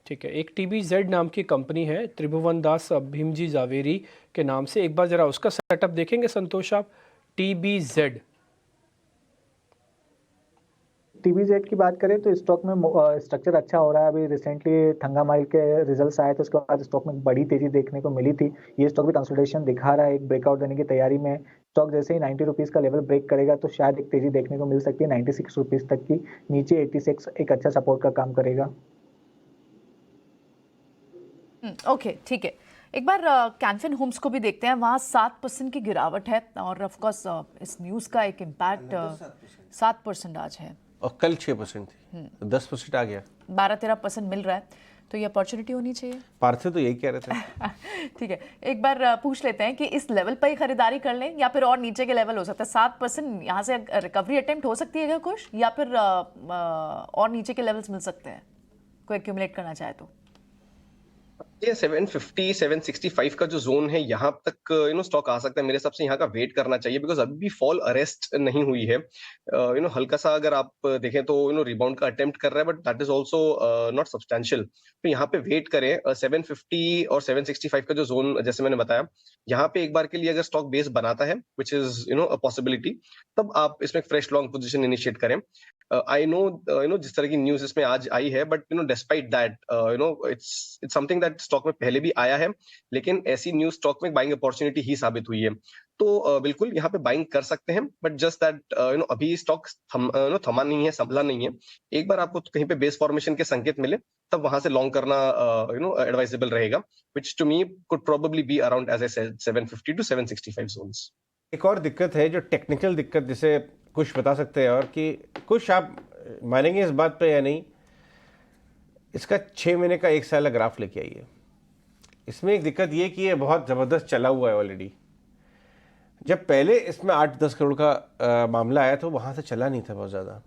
ठीक है, एक TBZ नाम की कंपनी है, त्रिभुवन दास भीमजी जावेरी के नाम से। एक बार जरा उसका सेटअप देखेंगे संतोष आप? TBZ की बात करें तो स्टॉक में स्ट्रक्चर अच्छा हो रहा है। अभी रिसेंटली थंगामाइल के रिजल्ट्स आए थे, उसके बाद स्टॉक में बड़ी तेजी देखने को मिली थी। ये स्टॉक भी कंसोलिडेशन दिखा रहा है, एक ब्रेकआउट देने की तैयारी में। स्टॉक जैसे ही 90 रुपीज़ का लेवल ब्रेक करेगा तो शायद एक तेजी देखने को मिल सकती है 96 रुपीज़ तक की। नीचे 86 एक अच्छा सपोर्ट का काम करेगा। ओके, ठीक है। एक बार कैनफिन होम्स को भी देखते हैं, वहाँ 7% की गिरावट है, और ऑफ कोर्स इस न्यूज़ का एक इम्पैक्ट 7% आज है, और कल 6% थी, तो 10% आ गया, 12-13% मिल रहा है, तो ये अपॉर्चुनिटी होनी चाहिए। पार्थिव तो यही कह रहे थे। ठीक है, एक बार पूछ लेते हैं कि इस लेवल पर ही खरीदारी कर लें या फिर और नीचे के लेवल हो सकता है? 7% यहाँ से रिकवरी अटेम्प्ट हो सकती है क्या कुछ, या फिर और नीचे के लेवल्स मिल सकते हैं कोई एक्यूमुलेट करना चाहे तो? ये 750 765 का जो जोन है, यहाँ तक स्टॉक आ सकता है। मेरे हिसाब से यहाँ का वेट करना चाहिए, बिकॉज अभी भी फॉल अरेस्ट नहीं हुई है। हल्का सा अगर आप देखें तो रिबाउंड का अटेम्प्ट कर रहा है, but that is also not substantial. तो यहाँ पे वेट करें। 750 और 765 का जो जोन, जैसे मैंने बताया, यहाँ पे एक बार के लिए अगर स्टॉक बेस बनाता है, विच इज अ पॉसिबिलिटी, तब आप इसमें फ्रेश लॉन्ग पोजिशन इनिशिएट करें। आई नो जिस तरह की न्यूज इसमें आज आई है, but despite that it's something that stock में पहले भी आया है, लेकिन ऐसी न्यूज स्टॉक में बाइंग अपॉर्चुनिटी ही साबित हुई है। तो बिल्कुल यहाँ पे बाइंग कर सकते हैं, बट जस्ट दैट अभी स्टॉक थमा नहीं है, संभला नहीं है। एक बार आपको कहीं पे बेस फॉर्मेशन के संकेत मिले, तब वहां से लॉन्ग करना एडवाइजेबल रहेगा, which to me could probably be around as I said 750 to 765 zones. एक और दिक्कत है, जो टेक्निकल दिक्कत, जिसे कुछ बता सकते हैं, और कि कुछ आप मानेंगे इस बात पे या नहीं, इसका 6 महीने का 1 साल का ग्राफ लेके आइए। इसमें एक दिक्कत ये कि ये बहुत ज़बरदस्त चला हुआ है ऑलरेडी। जब पहले इसमें 8-10 करोड़ का मामला आया तो वहाँ से चला नहीं था बहुत ज़्यादा,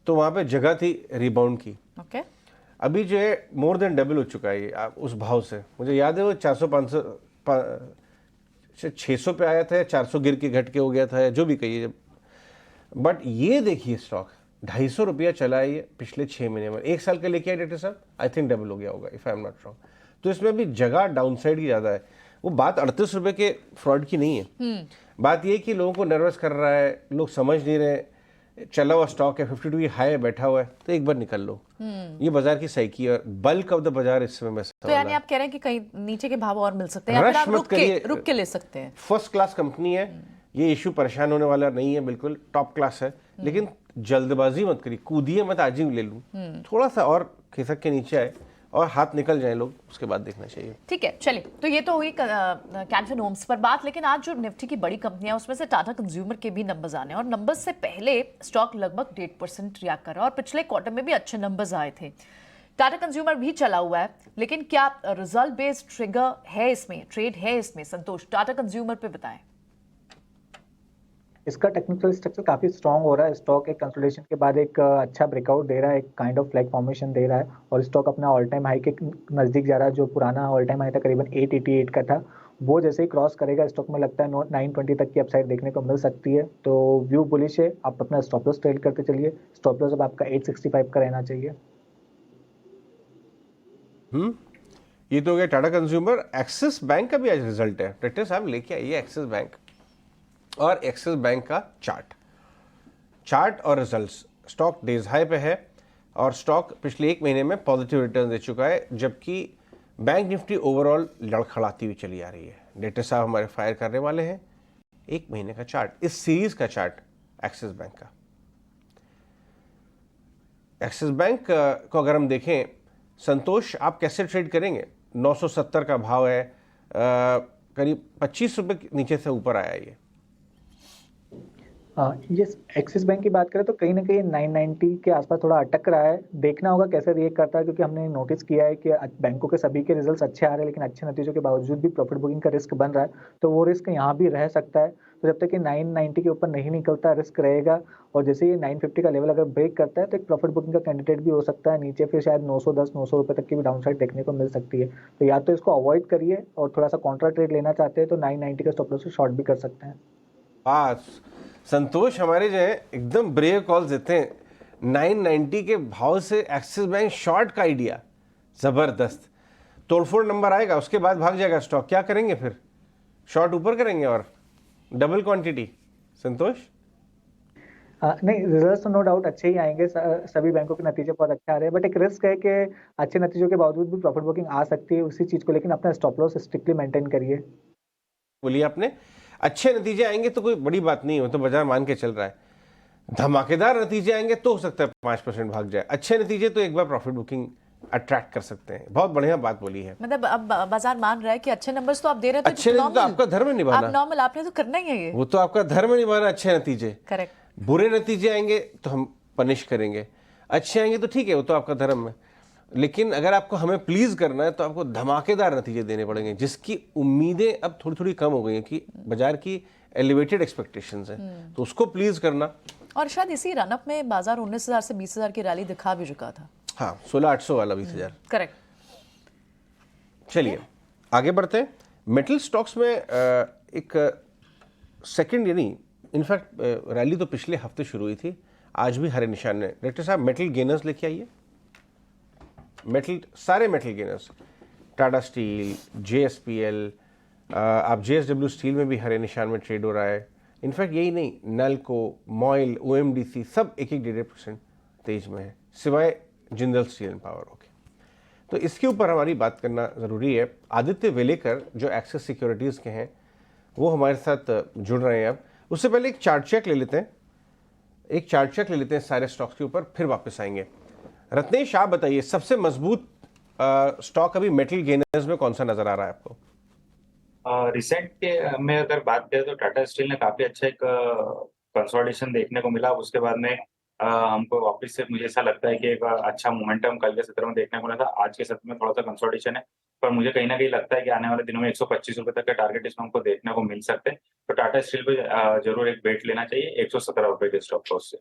तो वहाँ पे जगह थी रिबाउंड की। ओके, अभी जो है मोर देन डबल हो चुका है ये उस भाव से। मुझे याद है वो 400-500 600 पे आया था, या 400 गिर के घट के हो गया था, जो भी कहिए। बट ये देखिए स्टॉक 250 रुपया चला है ये पिछले 6 महीने में। 1 साल का लेके आए डायरेक्टर साहब, आई थिंक डबल हो गया होगा, if I am not wrong. तो इसमें भी जगह डाउनसाइड की ज़्यादा है। वो बात 38 रुपये के फ्रॉड की नहीं है, बात ये कि लोगों को नर्वस कर रहा है, लोग समझ नहीं रहे, चला हुआ स्टॉक है, 52 हाई बैठा हुआ है, तो एक बार निकल लो। ये बाजार की साइकी है, बल्क ऑफ द बाजार इस समय। तो यानी आप कह रहे हैं कि कहीं नीचे के भाव और मिल सकते हैं, या फिर आप रुक के ले सकते हैं? फर्स्ट क्लास कंपनी है, ये इशू परेशान होने वाला नहीं है, बिल्कुल टॉप क्लास है। लेकिन जल्दबाजी मत करिए, कूदिए मत आज ही ले लूं, थोड़ा सा और खिसक के नीचे आए और हाथ निकल जाए लोग, उसके बाद देखना चाहिए। ठीक है, चलिए, तो ये तो हुई कैनफिन होम्स पर बात। लेकिन आज जो निफ्टी की बड़ी कंपनियां, उसमें से टाटा कंज्यूमर के भी नंबर्स आने, और नंबर्स से पहले स्टॉक लगभग 1.5% रिएक्ट कर रहा है, और पिछले क्वार्टर में भी अच्छे नंबर्स आए थे। टाटा कंज्यूमर भी चला हुआ है, लेकिन क्या रिजल्ट बेस्ड ट्रिगर है इसमें, ट्रेड है इसमें? संतोष, टाटा कंज्यूमर पे बताएं। इसका टेक्निकल स्ट्रक्चर काफी स्ट्रांग हो रहा है। स्टॉक एक कंसोलिडेशन के बाद एक अच्छा ब्रेकआउट दे रहा है, एक काइंड ऑफ फ्लैग फॉर्मेशन दे रहा है, और स्टॉक अपना ऑल टाइम हाई के नजदीक जा रहा है। जो पुराना ऑल टाइम हाई था करीबन 888 का था, वो जैसे ही क्रॉस करेगा, स्टॉक में लगता है 920 तक की अपसाइड देखने को मिल सकती है। तो व्यू बुलिश है, आप अपना स्टॉप लॉस ट्रेड करते चलिए। स्टॉप लॉस अब आपका 865 का रहना चाहिए। ये तो हो गया टाटा कंज्यूमर। एक्सिस बैंक का भी आज रिजल्ट है, डायरेक्टर साहब लेके आइए एक्सिस बैंक और एक्सिस बैंक का चार्ट और रिजल्ट्स। स्टॉक डेज हाई पे है और स्टॉक पिछले एक महीने में पॉजिटिव रिटर्न दे चुका है, जबकि बैंक निफ्टी ओवरऑल लड़खड़ाती हुई चली आ रही है। डायरेक्टर साहब हमारे फायर करने वाले हैं एक महीने का चार्ट, इस सीरीज का चार्ट एक्सिस बैंक का। एक्सिस बैंक को अगर हम देखें, संतोष आप कैसे ट्रेड करेंगे? 970 का भाव है, करीब 25 रुपये नीचे से ऊपर आया ये। ये एक्सिस बैंक की बात करें तो कहीं ना कहीं 990 के आसपास थोड़ा अटक रहा है। देखना होगा कैसे रिएक्ट करता है, क्योंकि हमने नोटिस किया है कि बैंकों के सभी के रिजल्ट्स अच्छे आ रहे हैं, लेकिन अच्छे नतीजों के बावजूद भी प्रॉफिट बुकिंग का रिस्क बन रहा है, तो वो रिस्क यहाँ भी रह सकता है। तो जब तक कि 990 के ऊपर नहीं निकलता रिस्क रहेगा, और जैसे ये 950 का लेवल अगर ब्रेक करता है तो एक प्रॉफिट बुकिंग का कैंडिडेट भी हो सकता है नीचे, फिर शायद 910-900 रुपये तक की भी डाउन साइड देखने को मिल सकती है। तो या तो इसको अवॉइड करिए, और थोड़ा सा कॉन्ट्रा ट्रेड लेना चाहते हैं तो 990 का स्टॉप लॉस से शॉर्ट भी कर सकते हैं। संतोष हमारे जो है एकदम ब्रेव कॉल्स देते हैं। 990 के भाव से एक्सिस बैंक शॉर्ट का आइडिया जबरदस्त। तोड़फोड़ नंबर आएगा, उसके बाद भाग जाएगा स्टॉक, क्या करेंगे फिर? शॉर्ट ऊपर करेंगे और डबल क्वांटिटी। संतोष नहीं, रिजल्ट्स तो नो डाउट अच्छे ही आएंगे, सभी बैंकों के नतीजे बहुत अच्छे आ रहे हैं, बट एक रिस्क है कि अच्छे नतीजों के बावजूद भी प्रॉफिट बुकिंग आ सकती है उसी चीज को, लेकिन अपना स्टॉप लॉस स्ट्रिक्टली मेंटेन करिए। बोलिए आपने, अच्छे नतीजे आएंगे तो कोई बड़ी बात नहीं है, तो बाजार मान के चल रहा है। धमाकेदार नतीजे आएंगे तो हो सकता है 5% भाग जाए, अच्छे नतीजे तो एक बार प्रॉफिट बुकिंग अट्रैक्ट कर सकते हैं। बहुत बढ़िया बात बोली है। मतलब अब बाजार मान रहा है कि अच्छे नंबर्स तो आप दे रहे हैं, अच्छे नतीजे तो आपका धर्म निभाना, आप नॉर्मल आपने तो करना ही है ये, वो तो आपका धर्म निभाना। अच्छे नतीजे, करेक्ट। बुरे नतीजे आएंगे तो हम पनिश करेंगे, अच्छे आएंगे तो ठीक है, वो तो आपका धर्म है। लेकिन अगर आपको हमें प्लीज करना है तो आपको धमाकेदार नतीजे देने पड़ेंगे, जिसकी उम्मीदें अब थोड़ी थोड़ी कम हो गई हैं कि बाजार की एलिवेटेड एक्सपेक्टेशंस हैं, तो उसको प्लीज करना। और शायद इसी रनअप में बाजार 19,000 से 20,000 की रैली दिखा भी चुका था। हाँ, 16,800 वाला 20,000, करेक्ट। चलिए आगे बढ़ते हैं। मेटल स्टॉक्स में एक सेकंड, यानी इनफैक्ट रैली तो पिछले हफ्ते शुरू हुई थी, आज भी हरे निशान ने। डायरेक्टर साहब मेटल गेनर्स लेके आइए। मेटल, सारे metal gainers, Tata steel, JSPL, आप JSW स्टील में भी हरे निशान में ट्रेड हो रहा है। इनफैक्ट यही नहीं, नलको, मॉइल, OMDC सब 1-1.5% तेज में है, सिवाय Jindal steel and power. Okay, तो इसके ऊपर हमारी बात करना ज़रूरी है। आदित्य वेलेकर जो एक्सिस सिक्योरिटीज़ के हैं वो हमारे साथ जुड़ रहे हैं। अब उससे पहले एक चार्ट चेक ले लेते हैं, सारे स्टॉक्स के ऊपर, फिर वापस आएंगे। रत्नेश आप बताइए, सबसे मजबूत स्टॉक अभी मेटल गेनर्स में कौन सा नजर आ रहा है आपको? रिसेंट के में अगर बात करें तो टाटा स्टील ने काफी अच्छा एक कंसोलिडेशन देखने को मिला। उसके बाद में हमको वापस से मुझे ऐसा लगता है कि एक अच्छा मोमेंटम कल के सत्र में देखने को मिला था। आज के सत्र में थोड़ा सा कंसोलिडेशन है, पर मुझे कहीं ना कहीं लगता है कि आने वाले दिनों में 125 रुपए तक का टारगेट इसमें हमको देखने को मिल सकते हैं। तो टाटा स्टील पे जरूर एक बेट लेना चाहिए 117 रुपए के स्टॉप लॉस से।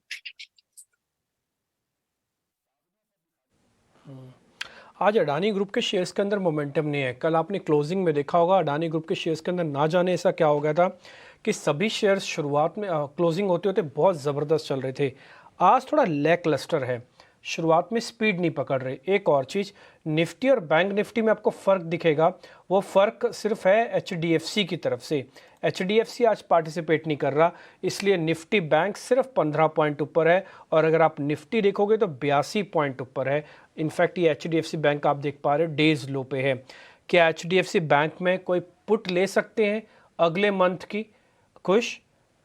आज अडानी ग्रुप के शेयर्स के अंदर मोमेंटम नहीं है। कल आपने क्लोजिंग में देखा होगा अडानी ग्रुप के शेयर्स के अंदर ना जाने ऐसा क्या हो गया था कि सभी शेयर्स शुरुआत में क्लोजिंग होते होते बहुत ज़बरदस्त चल रहे थे। आज थोड़ा लैक लस्टर है, शुरुआत में स्पीड नहीं पकड़ रहे। एक और चीज़, निफ्टी और बैंक निफ्टी में आपको फ़र्क दिखेगा, वो फ़र्क सिर्फ है HDFC की तरफ से। HDFC आज पार्टिसिपेट नहीं कर रहा, इसलिए निफ्टी बैंक सिर्फ 15 पॉइंट ऊपर है, और अगर आप निफ्टी देखोगे तो 82 पॉइंट ऊपर है। इनफैक्ट ये HDFC बैंक आप देख पा रहे हो डेज लो पे है। क्या HDFC बैंक में कोई पुट ले सकते हैं अगले मंथ की? खुश,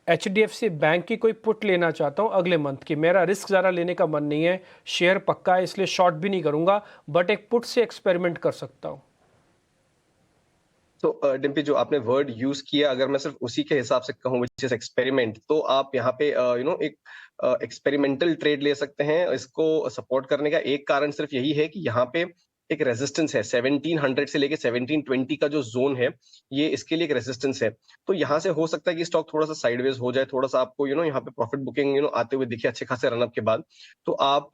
HDFC बैंक की कोई पुट लेना चाहता हूं अगले मंथ की। मेरा रिस्क ज़्यादा लेने का मन नहीं है, शेयर पक्का है इसलिए शॉर्ट भी नहीं करूंगा, बट एक पुट से एक्सपेरिमेंट कर सकता हूं। तो डिम्पी, जो आपने वर्ड यूज किया, अगर मैं सिर्फ उसी के हिसाब से कहूँ विच इज एक्सपेरिमेंट, तो आप यहाँ पे एक एक्सपेरिमेंटल ट्रेड ले सकते हैं। इसको सपोर्ट करने का एक कारण सिर्फ यही है कि यहाँ पे एक रेजिस्टेंस है 1700 से लेके 1720 का जो जोन है, ये इसके लिए एक रेजिस्टेंस है। तो यहाँ से हो सकता है कि स्टॉक थोड़ा सा साइडवेज हो जाए, थोड़ा सा आपको यहाँ पे प्रॉफिट बुकिंग आते हुए दिखे अच्छे खासे रनअप के बाद। तो आप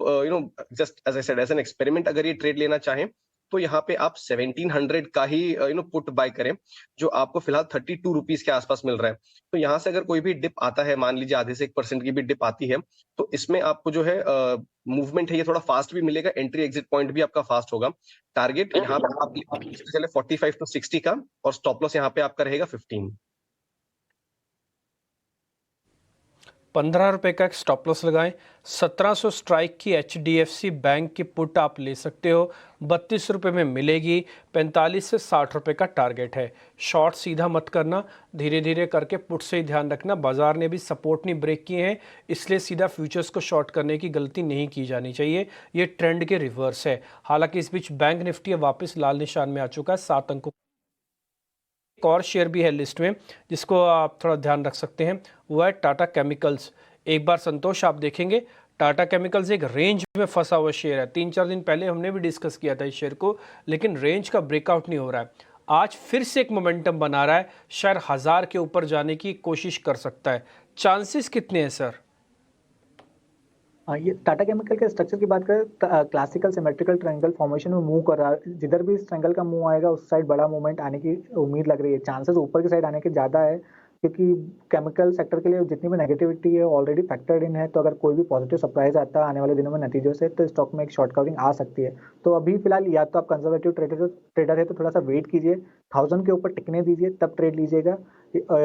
just as I said as an experiment अगर ये ट्रेड लेना चाहें तो यहाँ पे आप 1700 का ही पुट बाय करें, जो आपको फिलहाल 32 रुपीज के आसपास मिल रहा है। तो यहाँ से अगर कोई भी डिप आता है, मान लीजिए आधे से 1% की भी डिप आती है, तो इसमें आपको जो है मूवमेंट है ये थोड़ा फास्ट भी मिलेगा, एंट्री एग्जिट पॉइंट भी आपका फास्ट होगा। टारगेट यहाँ पे आप चले 45 to 60 का, और स्टॉप लॉस यहाँ पे आपका रहेगा 15। 15 रुपए का एक स्टॉप लॉस लगाएं। 1700 स्ट्राइक की HDFC बैंक की पुट आप ले सकते हो, 32 रुपये में मिलेगी। 45 से 60 रुपये का टारगेट है। शॉर्ट सीधा मत करना, धीरे धीरे करके पुट से ही ध्यान रखना। बाजार ने भी सपोर्ट नहीं ब्रेक किए हैं, इसलिए सीधा फ्यूचर्स को शॉर्ट करने की गलती नहीं की जानी चाहिए। ये ट्रेंड के रिवर्स है। हालांकि इस बीच बैंक निफ्टी वापस लाल निशान में आ चुका है 7 अंकों। एक और शेयर भी है लिस्ट में जिसको आप थोड़ा ध्यान रख सकते हैं, वो है टाटा केमिकल्स। एक बार संतोष आप देखेंगे, टाटा केमिकल्स एक रेंज में फंसा हुआ शेयर है। 3-4 दिन पहले हमने भी डिस्कस किया था इस शेयर को, लेकिन रेंज का ब्रेकआउट नहीं हो रहा है। आज फिर से एक मोमेंटम बना रहा है, शायद 1000 के ऊपर जाने की कोशिश कर सकता है। चांसेस कितने हैं सर? ये टाटा केमिकल के स्ट्रक्चर की बात करें, क्लासिकल सिमेट्रिकल ट्रायंगल फॉर्मेशन में मूव कर रहा है। जिधर भी इस ट्रायंगल का मूव आएगा उस साइड बड़ा मूवमेंट आने की उम्मीद लग रही है। चांसेस ऊपर की साइड आने के ज़्यादा है, क्योंकि केमिकल सेक्टर के लिए जितनी भी नेगेटिविटी है ऑलरेडी फैक्टर्ड इन है। तो अगर कोई भी पॉजिटिव सरप्राइज आता है आने वाले दिनों में नतीजों से, तो स्टॉक में एक शॉर्ट कवरिंग आ सकती है। तो अभी फिलहाल या तो आप कंजर्वेटिव ट्रेडर है तो थोड़ा सा वेट कीजिए, 1000 के ऊपर टिकने दीजिए, तब ट्रेड लीजिएगा।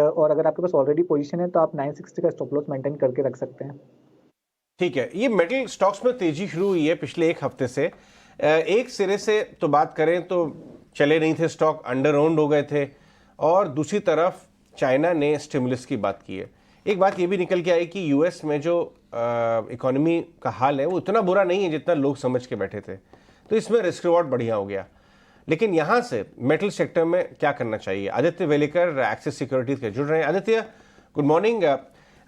और अगर आपके पास ऑलरेडी पोजीशन है तो आप 960 का स्टॉप लॉस मेंटेन करके रख सकते हैं। ठीक है, ये मेटल स्टॉक्स में तेजी शुरू हुई है पिछले एक हफ्ते से। एक सिरे से तो बात करें तो चले नहीं थे स्टॉक, अंडर ओन्ड हो गए थे, और दूसरी तरफ चाइना ने स्टिमुलस की बात की है। एक बात ये भी निकल के आई कि यूएस में जो इकोनॉमी का हाल है वो इतना बुरा नहीं है जितना लोग समझ के बैठे थे, तो इसमें रिस्क रिवॉर्ड बढ़िया हो गया। लेकिन यहाँ से मेटल सेक्टर में क्या करना चाहिए? आदित्य वेलेकर एक्सिस सिक्योरिटीज के जुड़ रहे हैं। Aditya, good morning.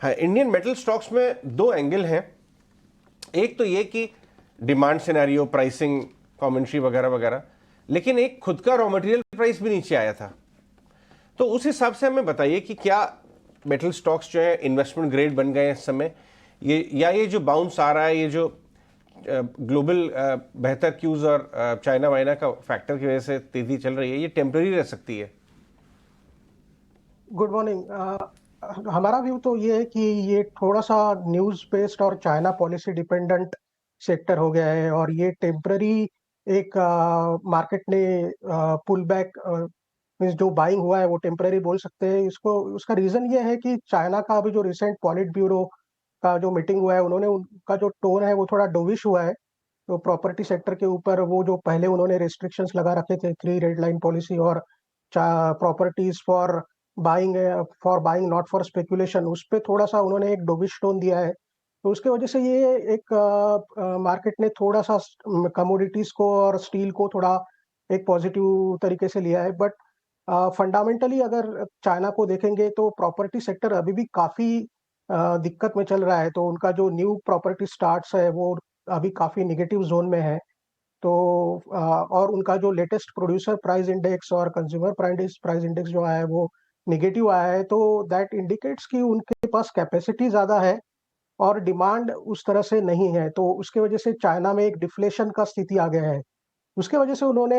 Indian metal stocks में दो एंगल हैं। एक तो ये कि डिमांड सिनेरियो, प्राइसिंग, कमेंट्री वगैरह वगैरह, लेकिन एक खुद का रॉ मटेरियल प्राइस भी नीचे आया था। तो उस हिसाब से हमें बताइए कि क्या मेटल स्टॉक्स जो है इन्वेस्टमेंट ग्रेड बन गए हैं इस समय, ये जो बाउंस आ रहा है, ये जो ग्लोबल बेहतर क्यूज और चाइना वाइना का फैक्टर की वजह से तेजी चल रही है, ये टेम्पररी रह सकती है? Good morning. हमारा व्यू तो ये है कि ये थोड़ा सा न्यूज़ बेस्ड और चाइना पॉलिसी डिपेंडेंट सेक्टर हो गया है, और ये टेम्पररी एक मार्केट ने पुल बैक मीन्स जो बाइंग हुआ है वो टेम्पररी बोल सकते हैं इसको। उसका रीज़न ये है कि चाइना का अभी जो रिसेंट पॉलिट ब्यूरो का जो मीटिंग हुआ है, उन्होंने उनका जो टोन है वो थोड़ा डोविश हुआ है। तो प्रॉपर्टी सेक्टर के ऊपर वो जो पहले उन्होंने रेस्ट्रिक्शंस लगा रखे थे, 3 रेड लाइन पॉलिसी और properties for buying not for speculation, उस पर थोड़ा सा उन्होंने एक डोविश टोन दिया है। तो उसके वजह से ये एक मार्केट ने थोड़ा सा कमोडिटीज को और स्टील को थोड़ा एक पॉजिटिव तरीके से लिया है। बट फंडामेंटली अगर चाइना को देखेंगे तो प्रॉपर्टी सेक्टर अभी भी काफ़ी दिक्कत में चल रहा है। तो उनका जो न्यू प्रॉपर्टी स्टार्ट्स है वो अभी काफ़ी निगेटिव जोन में है। तो और उनका जो लेटेस्ट प्रोड्यूसर प्राइस इंडेक्स और कंज्यूमर प्राइस इंडेक्स जो आया है वो निगेटिव आया है। तो दैट इंडिकेट्स कि उनके पास कैपेसिटी ज़्यादा है और डिमांड उस तरह से नहीं है। तो उसके वजह से चाइना में एक डिफ्लेशन का स्थिति आ गया है। उसके वजह से उन्होंने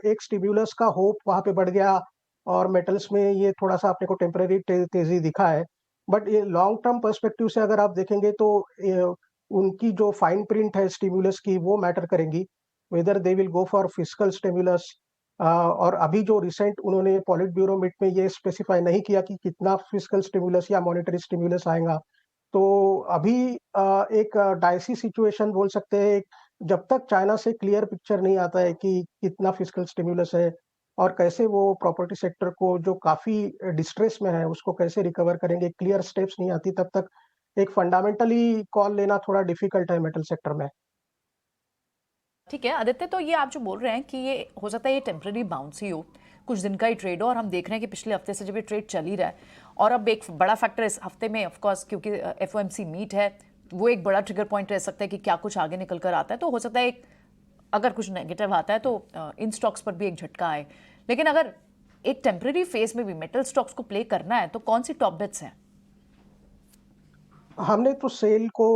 एक स्टिम्युलस का होप वहाँ पे बढ़ गया, और मेटल्स में ये थोड़ा सा अपने को टेम्पररी तेजी दिखा है। बट ये लॉन्ग टर्म पर्सपेक्टिव से अगर आप देखेंगे तो उनकी जो फाइन प्रिंट है स्टिम्युलस की वो मैटर करेंगी, whether they will go for fiscal stimulus. और अभी जो रिसेंट उन्होंने पॉलिट ब्यूरो मीट में ये स्पेसिफाई नहीं किया कि कितना फिस्कल स्टिम्युलस या मॉनेटरी स्टिम्युलस आएगा। तो अभी एक डाइसी सिचुएशन बोल सकते हैं, जब तक चाइना से क्लियर पिक्चर नहीं आता है कि कितना फिस्कल स्टिम्युलस है और कैसे वो प्रॉपर्टी सेक्टर को जो काफ़ी डिस्ट्रेस में है उसको कैसे रिकवर करेंगे, क्लियर स्टेप्स नहीं आती, तब तक एक फंडामेंटली कॉल लेना थोड़ा डिफिकल्ट है मेटल सेक्टर में। ठीक है आदित्य, तो ये आप जो बोल रहे हैं कि ये हो सकता है ये टेम्पररी बाउंस ही हो, कुछ दिन का ही ट्रेड हो, और हम देख रहे हैं कि पिछले हफ्ते से जब ये ट्रेड चल ही रहा है, और अब एक बड़ा फैक्टर इस हफ्ते में ऑफकोर्स क्योंकि FOMC मीट है, वो एक बड़ा ट्रिगर पॉइंट रह सकता है कि क्या कुछ आगे निकल कर आता है। तो हो सकता है एक अगर कुछ नेगेटिव आता है तो इन स्टॉक्स पर भी एक झटका आए। लेकिन अगर एक टेम्पररी फेज में भी मेटल स्टॉक्स को प्ले करना है तो कौन सी टॉप बेट्स हैं? हमने तो सेल को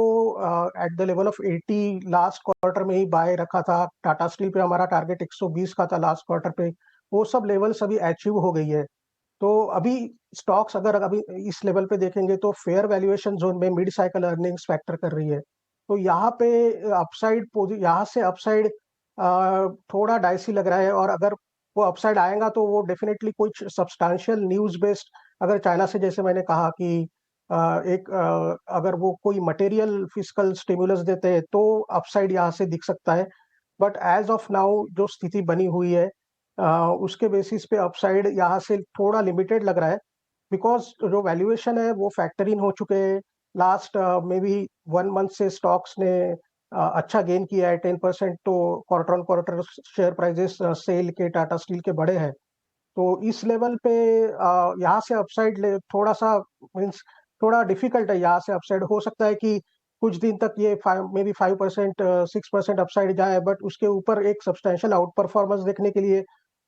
at the level of 80 last quarter में ही बाय रखा था। टाटा स्टील पे हमारा टारगेट 120 का था लास्ट क्वार्टर पे, वो सब लेवल्स अभी अचीव हो गई है। तो अभी स्टॉक्स अगर अभी इस लेवल पे देखेंगे तो फेयर वैल्यूएशन जोन में मिड साइकिल अर्निंग्स फैक्टर कर रही है। तो यहाँ पे यहाँ से अपसाइड थोड़ा डाइसी लग रहा है, और अगर वो अपसाइड आएगा तो वो डेफिनेटली कुछ सब्सटैंशियल न्यूज बेस्ड, अगर चाइना से जैसे मैंने कहा कि अगर वो कोई मटेरियल फिस्कल स्टिमुलस देते हैं तो अपसाइड यहाँ से दिख सकता है, बट एज ऑफ नाउ जो स्थिति बनी हुई है उसके बेसिस पे अपसाइड यहाँ से थोड़ा लिमिटेड लग रहा है, बिकॉज जो वैल्यूएशन है वो फैक्टर इन हो चुके हैं। लास्ट मे बी 1 मंथ से स्टॉक्स ने अच्छा गेन किया है 10%, तो quarter on quarter share prices sale के, टाटा स्टील के बड़े हैं। तो इस लेवल पे यहाँ से अपसाइड थोड़ा सा मीन्स थोड़ा डिफिकल्ट है। यहाँ से अपसाइड हो सकता है कि कुछ दिन तक ये मे बी 5% 6% अपसाइड जाए, बट उसके ऊपर एक सब्सटैंशियल आउट परफॉर्मेंस देखने के लिए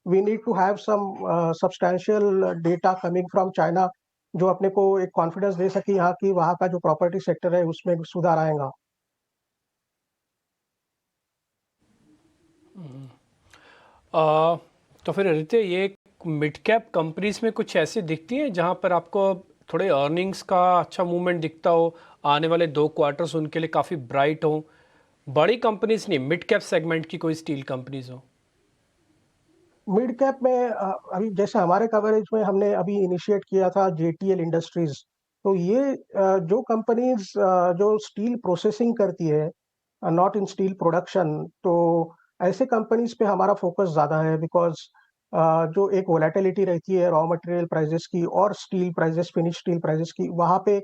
we need to have some substantial data coming from China, जो अपने को एक कॉन्फिडेंस दे सके यहाँ की वहाँ का जो प्रॉपर्टी सेक्टर है उसमें सुधार आएगा। तो फिर आदित्य, ये मिड कैप कंपनीज में कुछ ऐसी दिखती हैं जहां पर आपको थोड़े अर्निंग्स का अच्छा मूवमेंट दिखता हो, आने वाले 2 क्वार्टर्स उनके लिए काफ़ी ब्राइट हो? बड़ी कंपनीज नहीं, मिड कैप सेगमेंट की कोई स्टील कंपनीज हो? मिड कैप में अभी जैसे हमारे कवरेज में हमने अभी इनिशिएट किया था JTL इंडस्ट्रीज, तो ये जो कंपनीज जो स्टील प्रोसेसिंग करती है, नॉट इन स्टील प्रोडक्शन, तो ऐसे कंपनीज पे हमारा फोकस ज़्यादा है, बिकॉज जो एक वोलेटिलिटी रहती है रॉ मटेरियल प्राइजेस की और steel prices, finish steel prices की, वहाँ पे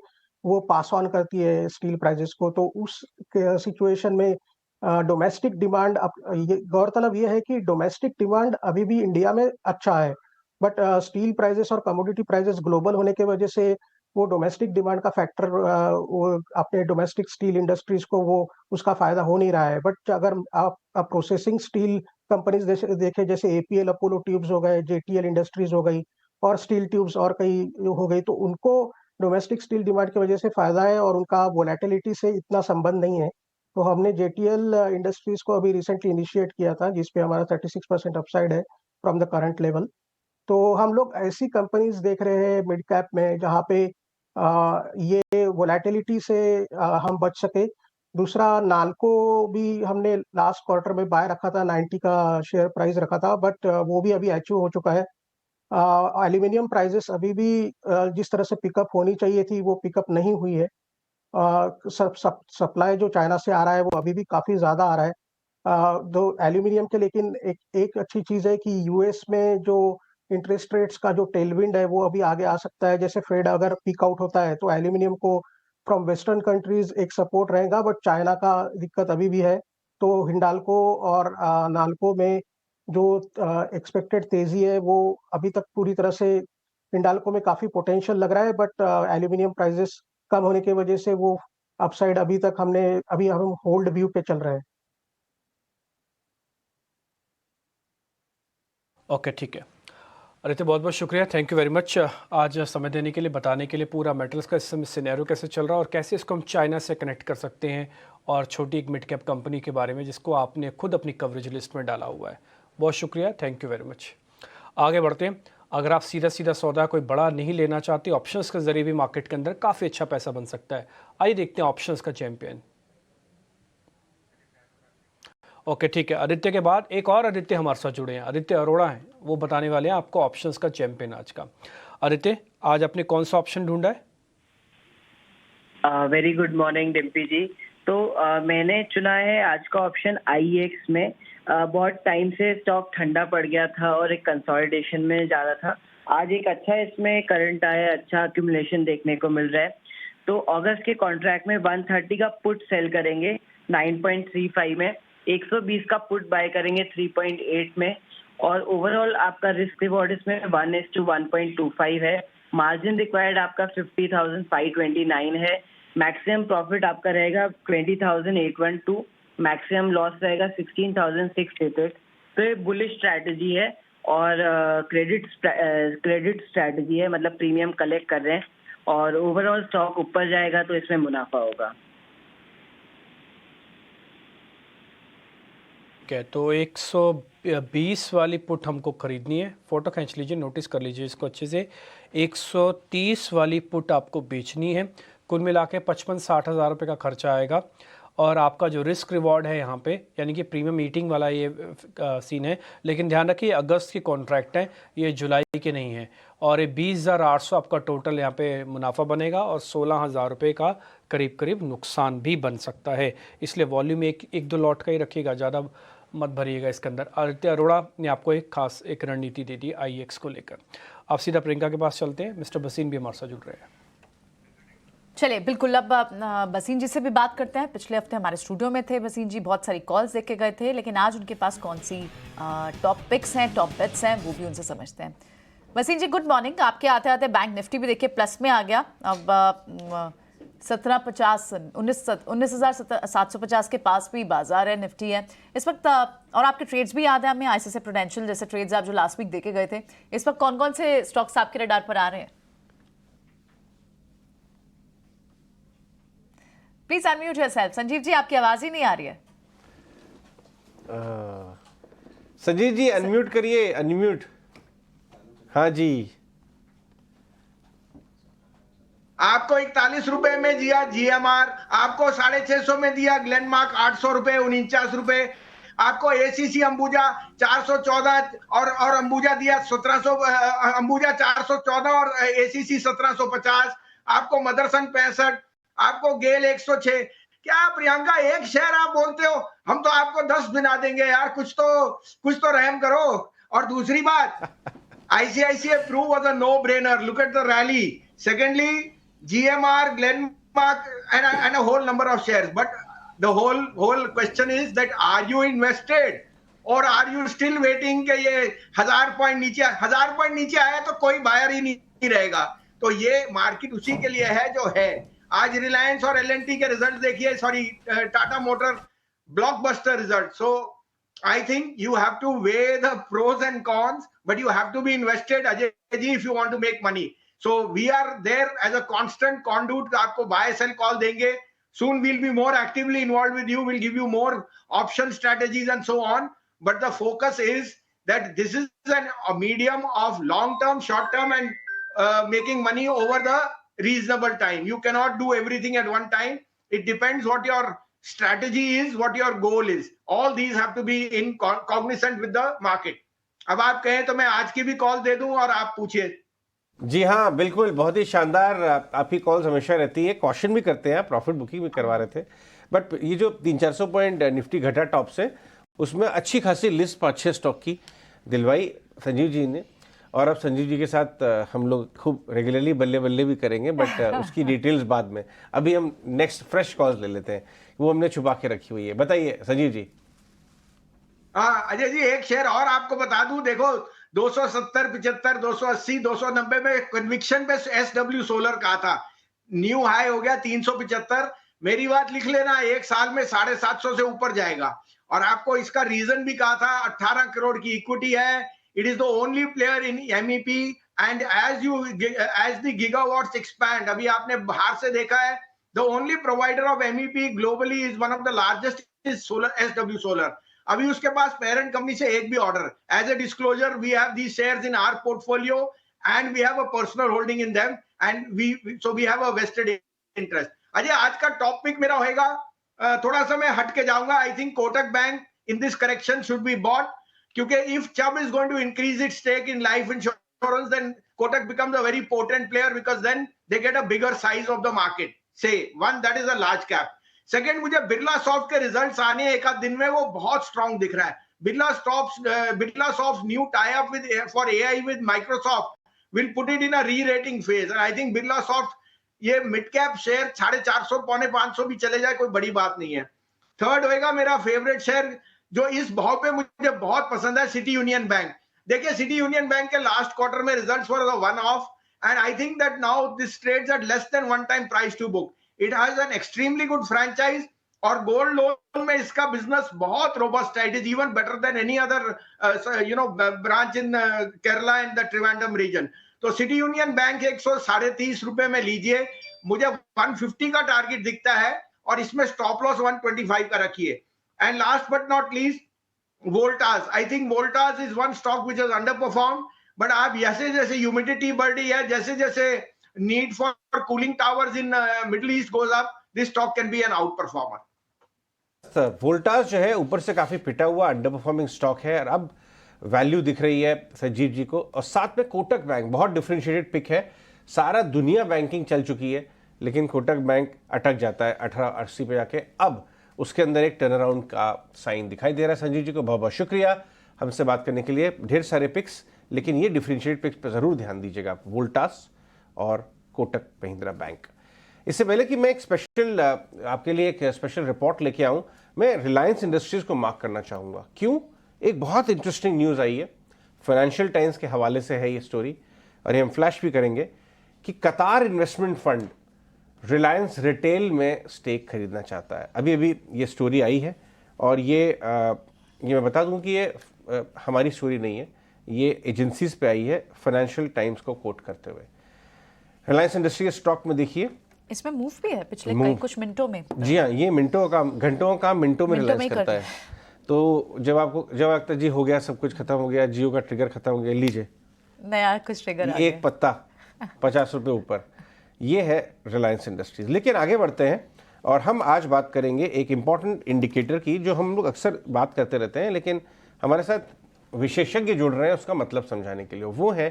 वो पास ऑन करती है स्टील प्राइजेस को। तो उस सिचुएशन में डोमेस्टिक डिमांड, गौरतलब ये है कि डोमेस्टिक डिमांड अभी भी इंडिया में अच्छा है, बट स्टील प्राइजेस और कमोडिटी प्राइजेस ग्लोबल होने के वजह से वो डोमेस्टिक डिमांड का फैक्टर अपने डोमेस्टिक स्टील इंडस्ट्रीज को वो उसका फायदा हो नहीं रहा है। बट अगर आप प्रोसेसिंग स्टील कंपनीज देखें, जैसे APL अपोलो ट्यूब्स हो गए, JTL इंडस्ट्रीज हो गई और स्टील ट्यूब्स और कई हो गई, तो उनको डोमेस्टिक स्टील डिमांड की वजह से फायदा है और उनका वोलेटिलिटी से इतना संबंध नहीं है। तो हमने JTL इंडस्ट्रीज को अभी रिसेंटली इनिशिएट किया था, जिसपे हमारा 36% अपसाइड है फ्रॉम द करंट लेवल। तो हम लोग ऐसी कंपनीज देख रहे हैं मिड कैप में जहाँ पे ये वोलेटिलिटी से हम बच सके। दूसरा, नाल्को भी हमने लास्ट क्वार्टर में बाय रखा था, 90 का शेयर प्राइस रखा था, बट वो भी अभी अचीव हो चुका है। एल्यूमिनियम प्राइजेस अभी भी जिस तरह से पिकअप होनी चाहिए थी वो पिकअप नहीं हुई है। सप्लाई जो चाइना से आ रहा है वो अभी भी काफ़ी ज़्यादा आ रहा है दो एल्यूमिनियम के। लेकिन एक अच्छी चीज़ है कि US में जो इंटरेस्ट रेट्स का जो टेलविंड है वो अभी आगे आ सकता है। जैसे फेड अगर पीक आउट होता है तो एल्यूमिनियम को फ्रॉम वेस्टर्न कंट्रीज एक सपोर्ट रहेगा, बट चाइना का दिक्कत अभी भी है। तो हिंडाल्को और नाल्को में जो एक्सपेक्टेड तेजी है वो अभी तक पूरी तरह से, हिंडाल्को में काफ़ी पोटेंशियल लग रहा है, बट एल्यूमिनियम प्राइजेस कम होने की वजह से वो अपसाइड अभी तक हम होल्ड व्यू पे चल रहे हैं। ओके, ठीक है आदित्य, बहुत बहुत शुक्रिया, थैंक यू वेरी मच आज समय देने के लिए, बताने के लिए पूरा मेटल्स का इस समय सिनेरियो कैसे चल रहा है और कैसे इसको हम चाइना से कनेक्ट कर सकते हैं, और छोटी एक मिड कैप कंपनी के बारे में जिसको आपने खुद अपनी कवरेज लिस्ट में डाला हुआ है। बहुत शुक्रिया, थैंक यू वेरी मच। आगे बढ़ते हैं। अगर आप सीधा सीधा सौदा कोई बड़ा नहीं लेना चाहते, ऑप्शंस के जरिए भी मार्केट के अंदर काफ़ी अच्छा पैसा बन सकता है। आइए देखते हैं ऑप्शंस का चैंपियन। ओके, ठीक है, आदित्य के बाद एक और आदित्य हमारे साथ जुड़े हैं, आदित्य अरोड़ा हैं, वो बताने वाले हैं आपको ऑप्शंस का चैंपियन आज का। आदित्य, आज आपने कौन सा ऑप्शन ढूंढा है? वेरी गुड मॉर्निंग डिम्पी जी। तो मैंने चुना है आज का ऑप्शन IEX में। बहुत टाइम से स्टॉक ठंडा पड़ गया था और एक कंसोलिडेशन में जा रहा था। आज एक अच्छा इसमें करंट आया, अच्छा एक्यूमुलेशन देखने को मिल रहा है। तो अगस्त के कॉन्ट्रैक्ट में 130 का पुट सेल करेंगे 9.35 में, 120 का पुट बाय करेंगे 3.8 में, और ओवरऑल आपका रिस्क रिवॉर्ड इसमें 1:1.25 है। मार्जिन रिक्वायर्ड आपका 50,529 है। मैक्सिमम प्रॉफिट आपका रहेगा 20,812, मैक्सिमम लॉस रहेगा 16,688। तो ये बुलिश स्ट्रैटेजी है और क्रेडिट स्ट्रैटेजी है, मतलब प्रीमियम कलेक्ट कर रहे हैं और ओवरऑल स्टॉक ऊपर जाएगा तो इसमें मुनाफा होगा। तो 120 वाली पुट हमको खरीदनी है, फोटो खींच लीजिए, नोटिस कर लीजिए इसको अच्छे से। 130 वाली पुट आपको बेचनी है। कुल मिला के 55-60 हज़ार रुपये का खर्चा आएगा, और आपका जो रिस्क रिवॉर्ड है यहाँ पे, यानी कि प्रीमियम मीटिंग वाला ये सीन है। लेकिन ध्यान रखिए अगस्त की कॉन्ट्रैक्ट है, ये जुलाई के नहीं है, और ये 20,800 आपका टोटल यहाँ पे मुनाफा बनेगा और 16,000 रुपये का करीब करीब नुकसान भी बन सकता है। इसलिए वॉल्यूम एक दो लॉट का ही रखिएगा, ज़्यादा मत भरिएगा इसके अंदर। आदित्य अरोड़ा ने आपको एक खास एक रणनीति दे दी IEX को लेकर। आप सीधा प्रियंका के पास चलते हैं, मिस्टर बसीन भी हमारे साथ जुड़ रहे हैं। चलिए बिल्कुल, अब बसीन जी से भी बात करते हैं। पिछले हफ्ते हमारे स्टूडियो में थे बसीन जी, बहुत सारी कॉल्स देके गए थे, लेकिन आज उनके पास कौन सी टॉप पिक्स हैं, टॉप बेट्स हैं, वो भी उनसे समझते हैं। बसीन जी गुड मॉर्निंग। आपके आते आते बैंक निफ्टी भी देखिए प्लस में आ गया, अब 19,750 के पास भी बाजार है, निफ्टी है इस वक्त। और आपके ट्रेड्स भी याद है हमें, ICICI प्रूडेंशियल जैसे ट्रेड्स आप जो लास्ट वीक देके गए थे। इस वक्त कौन कौन से स्टॉक्स आपके रडार पर आ रहे हैं? Please unmute yourself. Sanjeev ji आपकी आवाज ही नहीं आ रही है। संजीव जी अनम्यूट करिए, अनम्यूट। हाँ जी, आपको 41 रुपए में दिया GMR, आपको 650 में दिया ग्लेनमार्क 800 रुपए 49 रुपए, आपको ACC अंबुजा 414 और अंबुजा दिया 1700, अंबुजा 414 और ACC 1750, आपको मदरसन 65, आपको गेल 106। क्या प्रियंका एक शेयर आप बोलते हो, हम तो आपको 10 गिना देंगे यार, कुछ तो रहम करो। और दूसरी बात, ICICI Pru was a no-brainer. Look at the rally. Secondly, GMR, Glenmark, and a whole number of shares. But the whole question is that are you invested or are you still waiting कि ये 1000 point नीचे आया तो कोई buyer ही नहीं रहेगा। तो ये मार्केट उसी के लिए है जो है। आज रिलायंस और L&T के रिजल्ट देखिए, sorry Tata motor blockbuster result. So I think you have to weigh the pros and cons, but you have to be invested, Ajay ji, if you want to make money. So we are there as a constant conduit. आपको buy sell call देंगे. Soon we'll be more actively involved with you. We'll give you more option strategies and so on. But the focus is that this is a medium of long term, short term, and making money over the reasonable time. You cannot do everything at one time. It depends what your strategy is, what your goal is. All these have to be in cognizant with the market. अब आप कहें तो मैं आज की भी call दे दूं और आप पूछिए। जी हाँ बिल्कुल, बहुत ही शानदार आपकी कॉल्स हमेशा रहती है। क्वेश्चन भी करते हैं, प्रॉफिट बुकिंग भी करवा रहे थे। बट ये जो 300-400 पॉइंट निफ्टी घटा टॉप से, उसमें अच्छी खासी लिस्ट 5-6 स्टॉक की दिलवाई संजीव जी ने। और अब संजीव जी के साथ हम लोग खूब रेगुलरली बल्ले बल्ले भी करेंगे, बट उसकी डिटेल्स बाद में। अभी हम नेक्स्ट फ्रेश कॉल्स ले लेते हैं, वो हमने छुपा के रखी हुई है। बताइए संजीव जी। हाँ अजय जी, एक शेयर और आपको बता दूं, देखो 270, 75, 280, 290 में कन्विक्शन पे SW सोलर का था, न्यू हाई हो गया 375। मेरी बात लिख लेना, एक साल में 750 से ऊपर जाएगा। और आपको इसका रीजन भी कहा था, 18 करोड़ की इक्विटी है, it is the only player in MEP, and as the gigawatts expand, अभी आपने बाहर से देखा है, the only provider of MEP globally is one of the largest is solar, SW solar. अभी उसके पास पेरेंट कंपनी से एक भी order. As a disclosure, we have these shares in our portfolio and we have a personal holding in them, and we have a vested interest. Ajay आज का topic मेरा होगा, थोड़ा सा मैं हट के जाऊंगा। I think Kotak bank in this correction should be bought, क्योंकि if Chubb is going to increase its stake in life insurance, then Kotak becomes a very potent player, because then they get a bigger size of the market. Say one, that is a large cap. Second, मुझे Birla soft के results आने एक आध दिन में, वो बहुत strong दिख रहा है। Birlasoft new tie up with for AI with Microsoft will put it in a re-rating phase. And I think Birlasoft ये मिड कैप शेयर 450, 450 भी चले जाए कोई बड़ी बात नहीं है। थर्ड होएगा मेरा फेवरेट शेयर, जो इस भाव पे मुझे बहुत पसंद है, सिटी यूनियन बैंक। देखिए सिटी यूनियन बैंक के लास्ट क्वार्टर में results were one of, and I think that now this trades at less than 1 time price to book. It has an extremely good franchise, और gold loan में इसका business बहुत robust है। It is even better than any other branch in Kerala and the Trivandrum region. तो City Union Bank 130 रुपए में लीजिए, मुझे 150 का टारगेट दिखता है, और इसमें स्टॉप लॉस 125 का रखिए। And last but not least, Voltas. I think Voltas is one stock which has underperformed, but आप जैसे जैसे humidity बढ़ रही है, जैसे जैसे need for cooling towers in Middle East goes up, this stock can be an outperformer. Voltas जो है ऊपर से काफी पिटा हुआ अंडर परफॉर्मिंग स्टॉक है, और अब वैल्यू दिख रही है संजीव जी को। और साथ में कोटक बैंक बहुत डिफरेंशिएटेड पिक है। सारा दुनिया बैंकिंग चल चुकी है लेकिन कोटक बैंक अटक जाता है 1880 पे जाके। अब उसके अंदर एक टर्न अराउंड का साइन दिखाई दे रहा है। संजीव जी को बहुत बहुत शुक्रिया हमसे बात करने के लिए। ढेर सारे पिक्स, लेकिन ये डिफरेंशिएटेड पिक्स पर ज़रूर ध्यान दीजिएगा, वोल्टास और कोटक महिंद्रा बैंक। इससे पहले कि मैं एक स्पेशल आपके लिए एक स्पेशल रिपोर्ट लेके आऊँ, मैं रिलायंस इंडस्ट्रीज़ को मार्क करना चाहूँगा। क्यों? एक बहुत इंटरेस्टिंग न्यूज़ आई है, फाइनेंशियल टाइम्स के हवाले से है ये स्टोरी, और ये हम फ्लैश भी करेंगे कि कतार इन्वेस्टमेंट फंड रिलायंस रिटेल में स्टेक खरीदना चाहता है। अभी अभी ये स्टोरी आई है और ये मैं बता दूं कि ये हमारी स्टोरी नहीं है, ये एजेंसीज पे आई है फाइनेंशियल टाइम्स को कोट करते हुए। रिलायंस इंडस्ट्री के स्टॉक में देखिए इसमें मूव भी है पिछले कुछ मिनटों में। जी हाँ, ये मिनटों का घंटों का मिनटों में रिलायंस करता है। तो जब लगता है जी हो गया, सब कुछ खत्म हो गया, जियो का ट्रिगर खत्म हो गया, लीजिए नया कुछ ट्रिगर आ गया, एक पत्ता 50 रुपए ऊपर। ये है रिलायंस इंडस्ट्रीज। लेकिन आगे बढ़ते हैं और हम आज बात करेंगे एक इंपॉर्टेंट इंडिकेटर की, जो हम लोग अक्सर बात करते रहते हैं लेकिन हमारे साथ विशेषज्ञ जुड़ रहे हैं उसका मतलब समझाने के लिए। वो है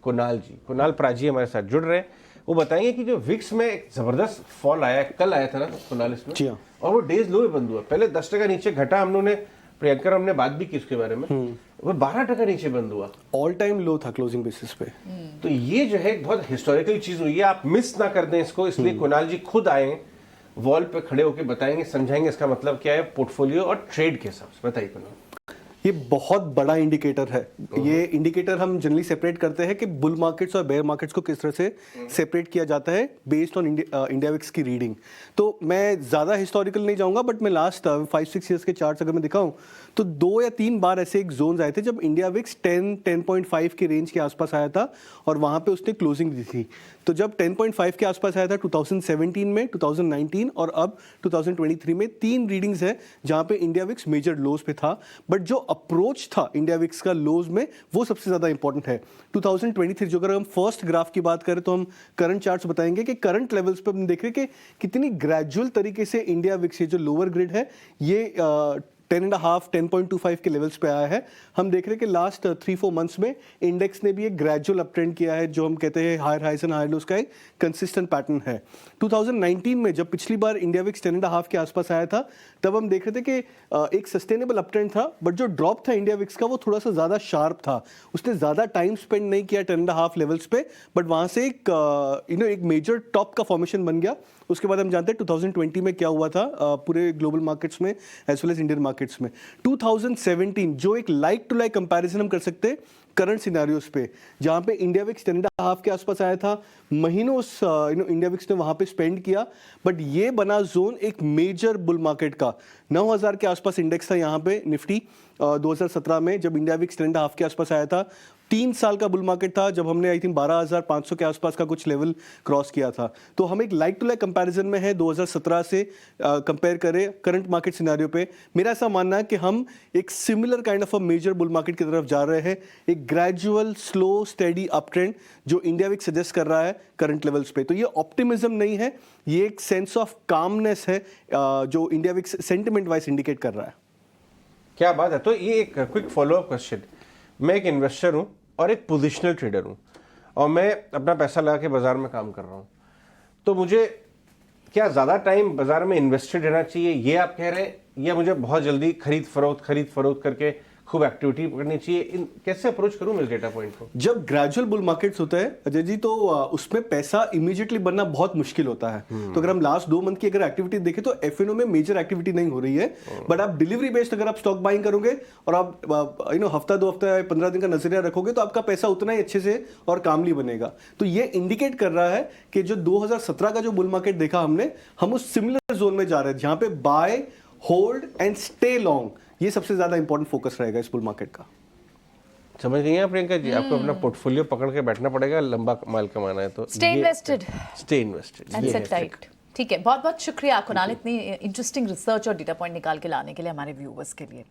कुणाल जी, कुणाल प्राजी हमारे साथ जुड़ रहे हैं। वो बताएंगे कि जो विक्स में एक जबरदस्त फॉल आया, कल आया था ना कुणाल इसमें, और वो डेज लो में बंद हुआ। पहले 10% नीचे घटा, हम लोगों ने प्रियंका हमने बात भी की उसके बारे में, वो 12% नीचे बंद हुआ, ऑल टाइम लो था क्लोजिंग बेसिस पे। तो ये जो है बहुत हिस्टोरिकल चीज हुई है, आप मिस ना कर दें इसको। इसलिए कुणाल जी खुद आए, वॉल पे खड़े होकर बताएंगे, समझाएंगे इसका मतलब क्या है पोर्टफोलियो और ट्रेड के हिसाब से। बताइए कुणाल। ये बहुत बड़ा इंडिकेटर है। ये इंडिकेटर हम जनरली सेपरेट करते हैं कि बुल मार्केट्स और बेयर मार्केट्स को किस तरह से सेपरेट किया जाता है बेस्ड ऑन इंडिया विक्स की रीडिंग। तो मैं ज़्यादा हिस्टोरिकल नहीं जाऊंगा, बट मैं लास्ट 5-6 ईयर्स के चार्ट्स अगर मैं दिखाऊं तो 2 या 3 बार ऐसे एक जोन्स आए थे जब इंडिया विक्स 10-10.5 के रेंज के आसपास आया था और वहाँ पे उसने क्लोजिंग दी थी। तो जब 10.5 के आसपास आया था 2017 में, 2019 और अब 2023 में 3 रीडिंग्स है जहाँ पे इंडिया विक्स मेजर लोज पे था। बट जो अप्रोच था इंडिया विक्स का लोज में वो सबसे ज़्यादा इंपॉर्टेंट है। 2023 जो अगर हम फर्स्ट ग्राफ की बात करें तो हम करंट चार्ट्स बताएंगे कि करंट लेवल्स पे हम देख रहे हैं कि कितनी ग्रेजुअल तरीके से इंडिया विक्स ये जो लोअर ग्रिड है ये 10.5-10.25 के लेवल्स पे आया है। हम देख रहे हैं कि लास्ट 3-4 मंथ्स में इंडेक्स ने भी एक ग्रेजुअल अप ट्रेंड किया है, जो हम कहते हैं higher highs and higher lows का एक कंसिस्टेंट पैटर्न है। 2019 में जब पिछली बार इंडिया विक्स 10.5 के आसपास आया था तब हम देख रहे थे कि एक सस्टेनेबल अप ट्रेंड था, बट जो ड्रॉप था इंडिया विक्स का वो थोड़ा सा ज़्यादा शार्प था। उसने ज़्यादा टाइम स्पेंड नहीं किया 10.5 लेवल्स पे, बट वहाँ से एक मेजर टॉप का फॉर्मेशन बन गया। उसके बाद हम जानते हैं 2020 में क्या हुआ था पूरे ग्लोबल मार्केट्स में as well as Indian markets में। 2017 जो एक लाइक टू लाइक कंपैरिजन हम कर सकते हैं करंट सिनेरियोस पे, जहां पे इंडिया विक्स 10.5 के आसपास आया था, महीनों इंडिया विक्स ने वहां पे स्पेंड किया, बट ये बना जोन एक मेजर बुल मार्केट का। 9000 के आसपास इंडेक्स था यहाँ पे निफ्टी 2017 में जब इंडिया विक्स 10.5 के आसपास आया था। 3 साल का बुल मार्केट था जब हमने आई थिंक 12,500 के आसपास का कुछ लेवल क्रॉस किया था। तो हम एक लाइक टू लाइक कंपैरिजन में है 2017 से कंपेयर करें करंट मार्केट सिनेरियो पे। मेरा ऐसा मानना है कि हम एक similar kind of a major bull market की तरफ जा रहे हैं, एक gradual slow steady up trend जो इंडिया विक्स सजेस्ट कर रहा है करंट लेवल्स पे। तो ये ऑप्टिमिज्म नहीं है, ये एक सेंस ऑफ कामनेस है जो India Vicks sentiment wise indicate कर रहा है। क्या बात है। तो ये एक क्विक फॉलोअप क्वेश्चन, मैं एक इन्वेस्टर हूं और एक पोजिशनल ट्रेडर हूं और मैं अपना पैसा लगा के बाजार में काम कर रहा हूं, तो मुझे क्या ज़्यादा टाइम बाजार में इन्वेस्टेड रहना चाहिए ये आप कह रहे हैं, या मुझे बहुत जल्दी खरीद फरोख्त करके खूब एक्टिविटी करनी चाहिए? कैसे अप्रोच करूं मैं डेटा पॉइंट को? जब ग्रेजुअल बुल मार्केट्स होता है अजय जी तो उसमें पैसा इमीडिएटली बनना बहुत मुश्किल होता है। तो अगर हम लास्ट 2 मंथ की अगर एक्टिविटी देखें तो एफएनओ में मेजर एक्टिविटी नहीं हो रही है, बट आप डिलीवरी बेस्ड अगर आप स्टॉक बाइंग करोगे और आप हफ्ता 2 हफ्ता 15 दिन का नजरिया रखोगे तो आपका पैसा उतना ही अच्छे से और कामली बनेगा। तो ये इंडिकेट कर रहा है कि जो 2017 का जो बुल मार्केट देखा हमने, हम उस सिमिलर जोन में जा रहे हैं जहां पे buy hold and stay long ये सबसे ज्यादा इंपॉर्टेंट फोकस रहेगा इस बुल मार्केट का। समझ गई हैं प्रियंका जी? आपको अपना पोर्टफोलियो पकड़ के बैठना पड़ेगा, लंबा माल कमाना है तो stay invested and sit tight. ठीक है, बहुत बहुत शुक्रिया कुणाल इतनी इंटरेस्टिंग रिसर्च और डेटा पॉइंट निकाल के लाने के लिए हमारे व्यूअर्स के लिए।